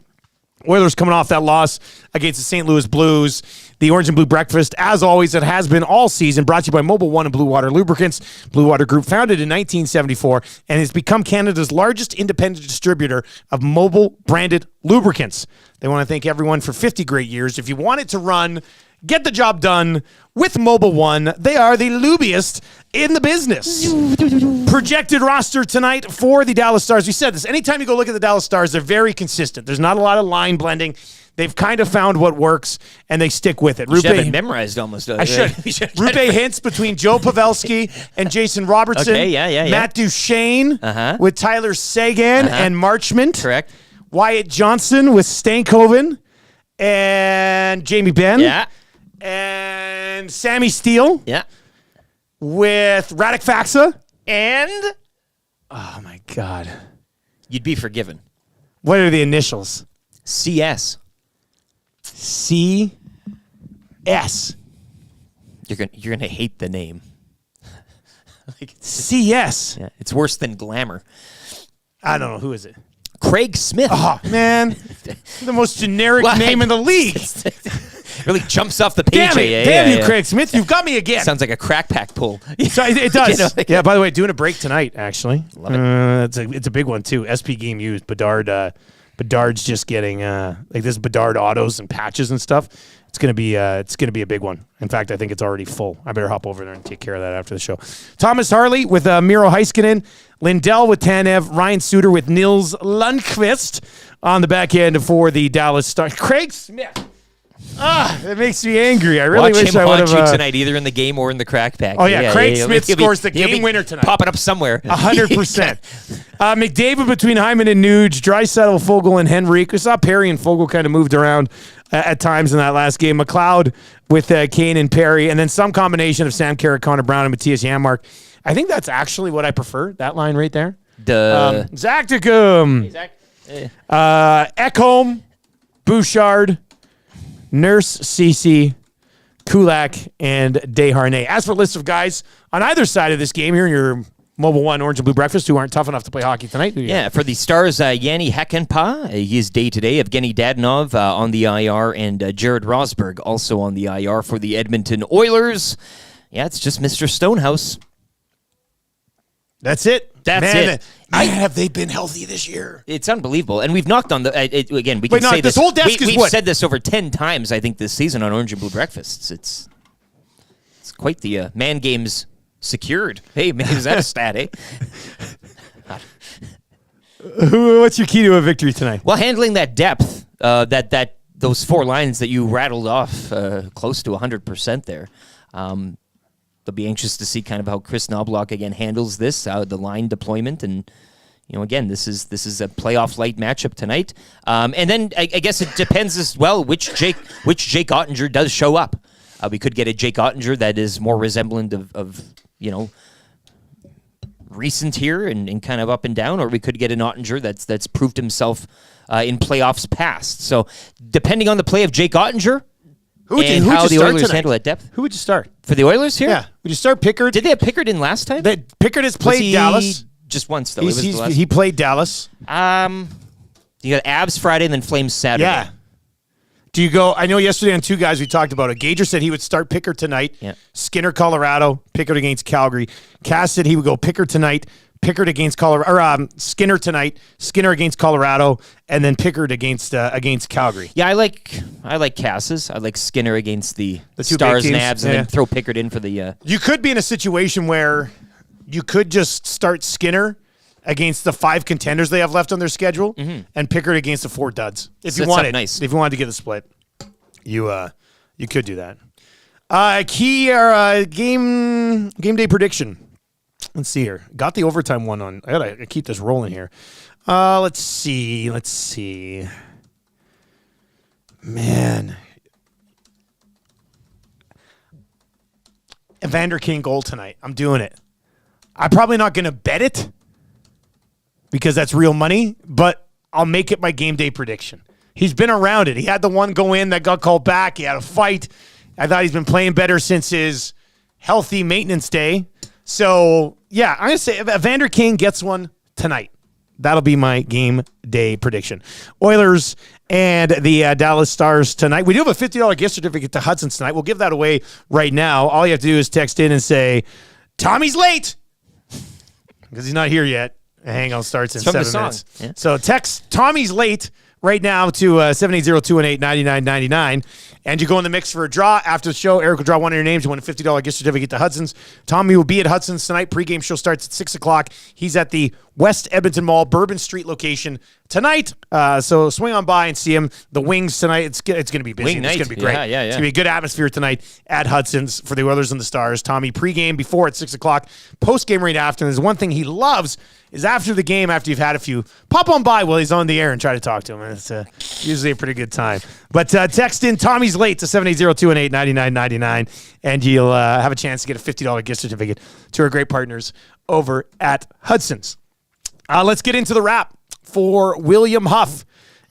Oilers coming off that loss against the St. Louis Blues. The Orange and Blue Breakfast, as always, it has been all season, brought to you by Mobile One and Blue Water Lubricants. Blue Water Group, founded in 1974, and has become Canada's largest independent distributor of mobile-branded lubricants. They want to thank everyone for 50 great years. If you want it to run, get the job done with Mobile One. They are the lubiest in the business. Projected roster tonight for the Dallas Stars. We said this. Anytime you go look at the Dallas Stars, they're very consistent. There's not a lot of line blending. They've kind of found what works, and they stick with it. You should have it memorized almost. I should. Rupe hints between Joe Pavelski and Jason Robertson. Okay, yeah. Matt Duchene with Tyler Seguin and Marchment. Correct. Wyatt Johnson with Stankoven and Jamie Benn. Yeah. And Sammy Steele. Yeah. With Radek Faksa. And? Oh, my God. You'd be forgiven. What are the initials? CS. CS. You're gonna hate the name. CS. Yeah, it's worse than glamour. I don't know. Who is it? Craig Smith. Oh, man. The most generic name in the league. Really jumps off the page. Damn you, Craig Smith. You've got me again. Sounds like a crack pack pull. So it does. Yeah, by the way, doing a break tonight, actually. Love it. It's a big one, too. SP Game Used. Bedard's just getting this Bedard autos and patches and stuff. It's gonna be a big one. In fact, I think it's already full. I better hop over there and take care of that after the show. Thomas Harley with Miro Heiskanen, Lindell with Tanev, Ryan Suter with Nils Lundqvist on the back end for the Dallas Stars. Craig Smith. That makes me angry. I really wish I would have you tonight, either in the game or in the crack pack. Oh yeah, Craig Smith scores the game winner tonight. Popping up somewhere. 100%. McDavid between Hyman and Nuge, Draisaitl, Fogle, and Henrique. We saw Perry and Fogle kind of moved around at times in that last game. McLeod with Kane and Perry, and then some combination of Sam Carrick, Connor Brown, and Matthias Janmark. I think that's actually what I prefer. That line right there. Zacticum. Ekholm, Bouchard, Nurse, Cece, Kulak, and Desharnais. As for a list of guys on either side of this game here in your Mobile One Orange and Blue Breakfast who aren't tough enough to play hockey tonight. Yeah, for the Stars, Yanni Hakanpää, his day-to-day. Evgeny Dadonov on the IR, and Jared Rosberg also on the IR for the Edmonton Oilers. Yeah, it's just Mr. Stonehouse. That's it. That's it. Have they been healthy this year? It's unbelievable. And we've knocked on the... again, we can say this. Whole desk we've said this over 10 times, I think, this season on Orange and Blue Breakfasts. It's quite the man games secured. Hey, man, is that a stat, eh? What's your key to a victory tonight? Well, handling that depth, those 4 lines that you rattled off close to 100% there. They'll be anxious to see kind of how Chris Knobloch again handles this, the line deployment, and again, this is a playoff light matchup tonight. And then I guess it depends as well which Jake Ottinger does show up. We could get a Jake Ottinger that is more resemblant of recent here and kind of up and down, or we could get an Ottinger that's proved himself in playoffs past. So depending on the play of Jake Ottinger and how the Oilers handle that depth. Who would you start? For the Oilers here? Yeah. Would you start Pickard? Did they have Pickard in last time? Pickard has played Dallas. Just once, though. He played Dallas. You got Avs Friday and then Flames Saturday. Yeah. Do you go? I know yesterday on Two Guys we talked about it. Gager said he would start Pickard tonight. Yeah. Skinner, Colorado. Pickard against Calgary. Cass said he would go Pickard tonight. Pickard against Colorado, or Skinner tonight. Skinner against Colorado, and then Pickard against Calgary. Yeah, I like Cass's. I like Skinner against the two Stars big and teams. Avs, and then throw Pickard in for the. You could be in a situation where you could just start Skinner against the 5 contenders they have left on their schedule, and Pickard against the 4 duds. If you wanted, nice. If you wanted to get a split, you could do that. Game day prediction. Let's see here. Got the overtime one on. I gotta keep this rolling here. Let's see. Man. Evander Kane goal tonight. I'm doing it. I'm probably not going to bet it because that's real money, but I'll make it my game day prediction. He's been around it. He had the one go in that got called back. He had a fight. I thought he's been playing better since his healthy maintenance day. So, yeah, I'm going to say Evander Kane gets one tonight. That'll be my game day prediction. Oilers and the Dallas Stars tonight. We do have a $50 gift certificate to Hudson's tonight. We'll give that away right now. All you have to do is text in and say, Tommy's late, because he's not here yet. Hangout starts in 7 minutes. Yeah. So text Tommy's late right now to 780-218-9999. And you go in the mix for a draw. After the show, Eric will draw one of your names. You win a $50 gift certificate to Hudson's. Tommy will be at Hudson's tonight. Pre-game show starts at 6 o'clock. He's at the West Edmonton Mall, Bourbon Street location tonight. So swing on by and see him. The Wings tonight, it's going to be busy. Wing night. It's going to be great. Yeah. It's going to be a good atmosphere tonight at Hudson's for the Oilers and the Stars. Tommy, pre-game before at 6 o'clock. Post-game right after. And there's one thing he loves is after the game, after you've had a few, pop on by while he's on the air and try to talk to him. It's usually a pretty good time. But text in Tommy's late to 780-218-9999, and you'll have a chance to get a $50 gift certificate to our great partners over at Hudson's. Let's get into the wrap for William Huff.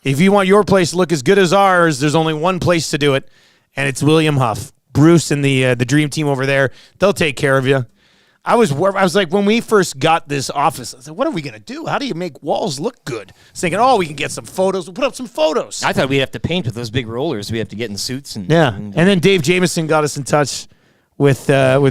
If you want your place to look as good as ours, there's only one place to do it, and it's William Huff. Bruce and the dream team over there, they'll take care of you. I was like, when we first got this office, I said, what are we going to do? How do you make walls look good? I was thinking, we can get some photos. We'll put up some photos. I thought we'd have to paint with those big rollers. We have to get in suits. And then Dave Jameson got us in touch with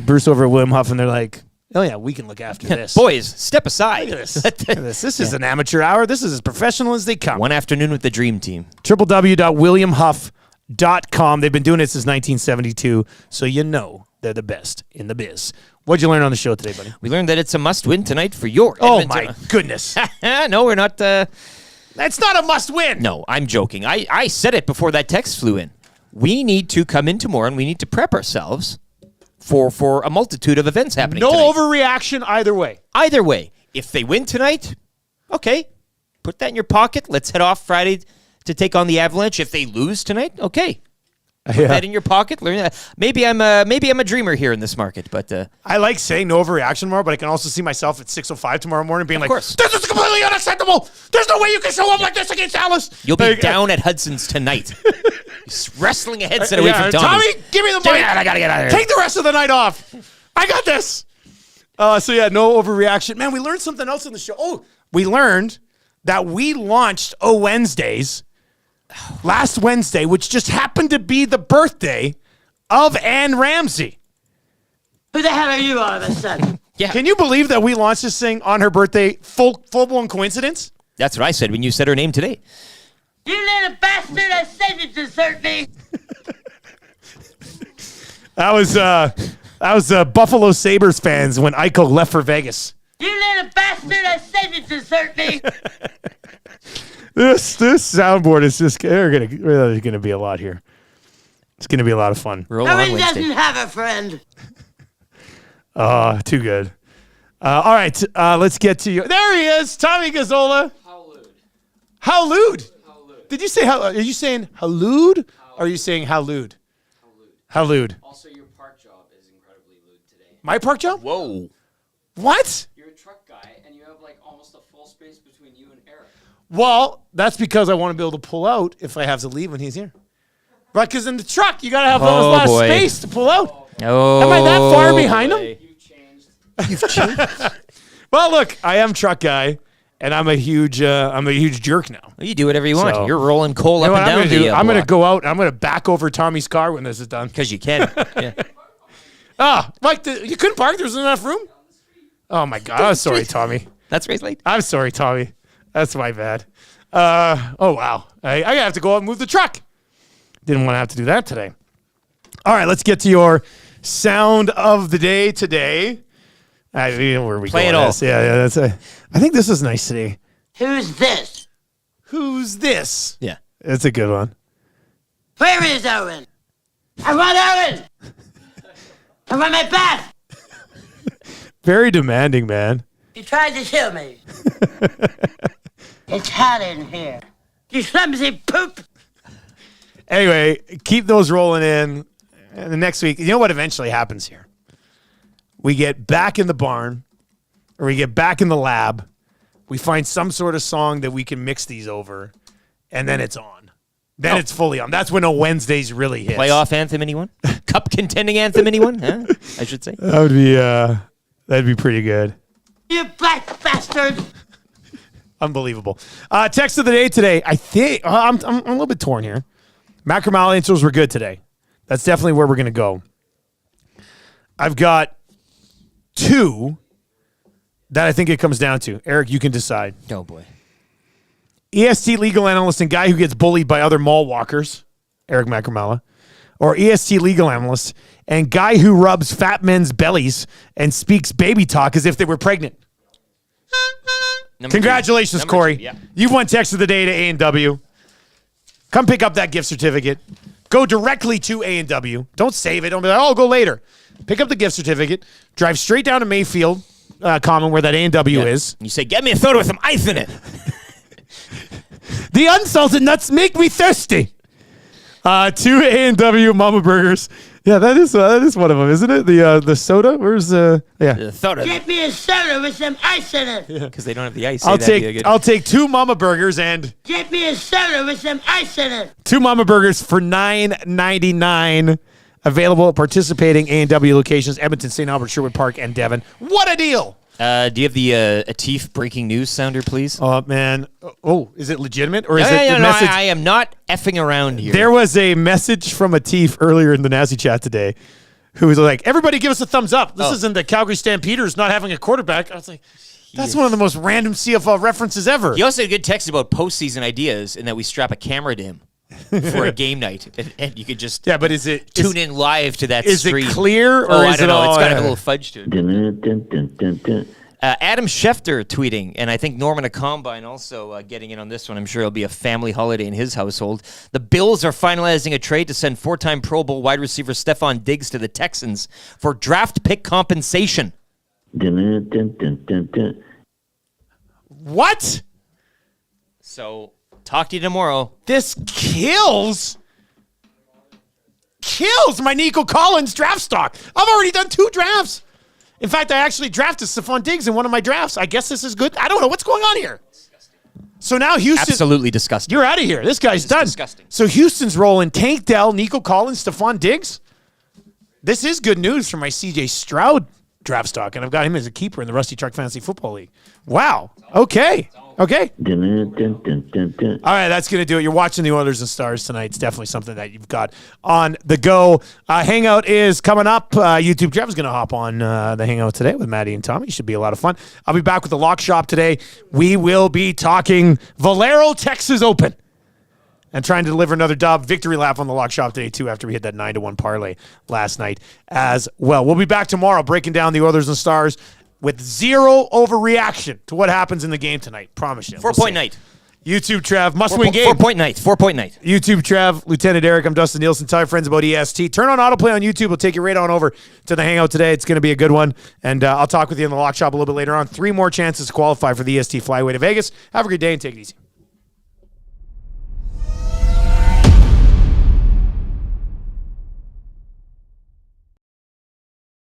Bruce over at William Huff, and they're like, oh, yeah, we can look after this. Boys, step aside. Look at this. Look at this. This is an amateur hour. This is as professional as they come. One afternoon with the dream team. www.williamhuff.com. They've been doing it since 1972, so you know they're the best in the biz. What'd you learn on the show today, buddy? We learned that it's a must-win tonight for your Edmonton. Oh, my goodness. No, we're not. That's not a must-win. No, I'm joking. I said it before that text flew in. We need to come in tomorrow, and we need to prep ourselves for a multitude of events happening tonight. No overreaction either way. Either way. If they win tonight, okay, put that in your pocket. Let's head off Friday to take on the Avalanche. If they lose tonight, okay. Put that in your pocket. Learn that. Maybe I'm a dreamer here in this market, but I like saying no overreaction tomorrow, but I can also see myself at 6:05 tomorrow morning being of course. This is completely unacceptable. There's no way you can show up like this against Dallas. You'll be down at Hudson's tonight. Wrestling a headset away from Tommy. Tommy, give me the mic. I gotta get out of here. Take the rest of the night off. I got this. No overreaction. Man, we learned something else in the show. Oh, we learned that we launched Wednesdays last Wednesday, which just happened to be the birthday of Ann Ramsey. Who the hell are you all of a sudden? Yeah. Can you believe that we launched this thing on her birthday? Full-blown coincidence? That's what I said when you said her name today. You little bastard, I said you desert me. That was Buffalo Sabres fans when Eichel left for Vegas. You little bastard, I said you desert me. This soundboard is just there's gonna be a lot here. It's gonna be a lot of fun. Owen doesn't have a friend. Too good. All right, let's get to you. There he is, Tommy Gazzola. How lewd? Did you say how? Are you saying how lewd? Or are you saying how lewd? How lewd? Also, your park job is incredibly lewd today. My park job? Whoa. What? You're a truck guy, and you have like almost a full space between you and Eric. Well, that's because I want to be able to pull out if I have to leave when he's here. Right, because in the truck, you got to have a lot of space to pull out. Oh, am I that far behind him? You've changed. Well, look, I am truck guy, and I'm a huge jerk now. Well, you do whatever you want. So, You're rolling coal you know up and what down the I'm going to block. go out, and I'm going to back over Tommy's car when this is done. Because you can. Yeah. Mike, you couldn't park? There wasn't enough room? Oh, my God. I'm sorry, Tommy. That's race late. I'm sorry, Tommy. That's my bad. Oh, wow. I have to go out and move the truck. Didn't want to have to do that today. All right, let's get to your sound of the day today. I don't know where we Play go it with all. this. Yeah. I think this is nice today. Who's this? Who's this? Yeah. It's a good one. Where is Owen? I want Owen! I want my bath! Very demanding, man. You tried to kill me. It's hot in here. You clumsy poop! Anyway, keep those rolling in. And the next week, you know what eventually happens here? We get back in the barn, or we get back in the lab. We find some sort of song that we can mix these over, and then it's on. Then it's fully on. That's when a Wednesdays really hits. Playoff anthem, anyone? Cup contending anthem, anyone? Huh? I should say. That'd be pretty good. You black bastard! Unbelievable. Text of the day today. I think I'm a little bit torn here. Macramalla answers were good today. That's definitely where we're going to go. I've got two that I think it comes down to. Eric, you can decide. Oh, boy. EST legal analyst and guy who gets bullied by other mall walkers, Eric Macramalla, or EST legal analyst and guy who rubs fat men's bellies and speaks baby talk as if they were pregnant. Congratulations, Corey. Two, yeah. You've won text of the day to A&W. Come pick up that gift certificate. Go directly to A&W. Don't save it. Don't be like, oh, I'll go later. Pick up the gift certificate. Drive straight down to Mayfield Common where that A&W is. You say, get me a soda with some ice in it. The unsalted nuts make me thirsty. Two A&W Mama Burgers. Yeah, that is one of them, isn't it? The soda. Where's The soda. Get me a soda with some ice in it. Because they don't have the ice. I'll take two Mama Burgers and Get me a soda with some ice in it. two Mama Burgers for $9.99. Available at participating A&W locations: Edmonton, St. Albert, Sherwood Park, and Devon. What a deal! Do you have the Atif breaking news sounder, please? Oh, man. Oh, is it legitimate? Or is No, it the no, message? I am not effing around here. There was a message from Atif earlier in the Nazi chat today who was like, everybody give us a thumbs up. This isn't the Calgary Stampeders not having a quarterback. I was like, that's one of the most random CFL references ever. He also had a good text about postseason ideas and that we strap a camera to him for a game night. And you could just but is it tune in live to that is stream. Is it clear or I is don't it know. all... It's got to have a little fudge to it. Adam Schefter tweeting, and I think Norman a Combine also getting in on this one. I'm sure it'll be a family holiday in his household. The Bills are finalizing a trade to send four-time Pro Bowl wide receiver Stephon Diggs to the Texans for draft pick compensation. What? So, talk to you tomorrow. This kills my Nico Collins draft stock. I've already done 2 drafts. In fact, I actually drafted Stephon Diggs in one of my drafts. I guess this is good. I don't know what's going on here. So now Houston... Absolutely disgusting. You're out of here. This guy's done. Disgusting. So Houston's rolling Tank Dell, Nico Collins, Stephon Diggs. This is good news for my CJ Stroud draft stock, and I've got him as a keeper in the Rusty Truck Fantasy Football League. Wow. Okay. All right, that's going to do it. You're watching the Oilers and Stars tonight. It's definitely something that you've got on the go. Hangout is coming up. YouTube Jeff's going to hop on the Hangout today with Maddie and Tommy. Should be a lot of fun. I'll be back with the Lock Shop today. We will be talking Valero Texas Open and trying to deliver another dub. Victory lap on the Lock Shop today, too, after we hit that 9-1 parlay last night as well. We'll be back tomorrow breaking down the Oilers and Stars with zero overreaction to what happens in the game tonight. Promise you. 4-point night. YouTube Trev, must-win game. 4-point night. 4-point night. YouTube Trev, Lieutenant Eric. I'm Dustin Nielsen. Tell your friends about EST. Turn on autoplay on YouTube. We'll take you right on over to the Hangout today. It's going to be a good one. And I'll talk with you in the lock shop a little bit later on. 3 more chances to qualify for the EST Flyway to Vegas. Have a great day and take it easy.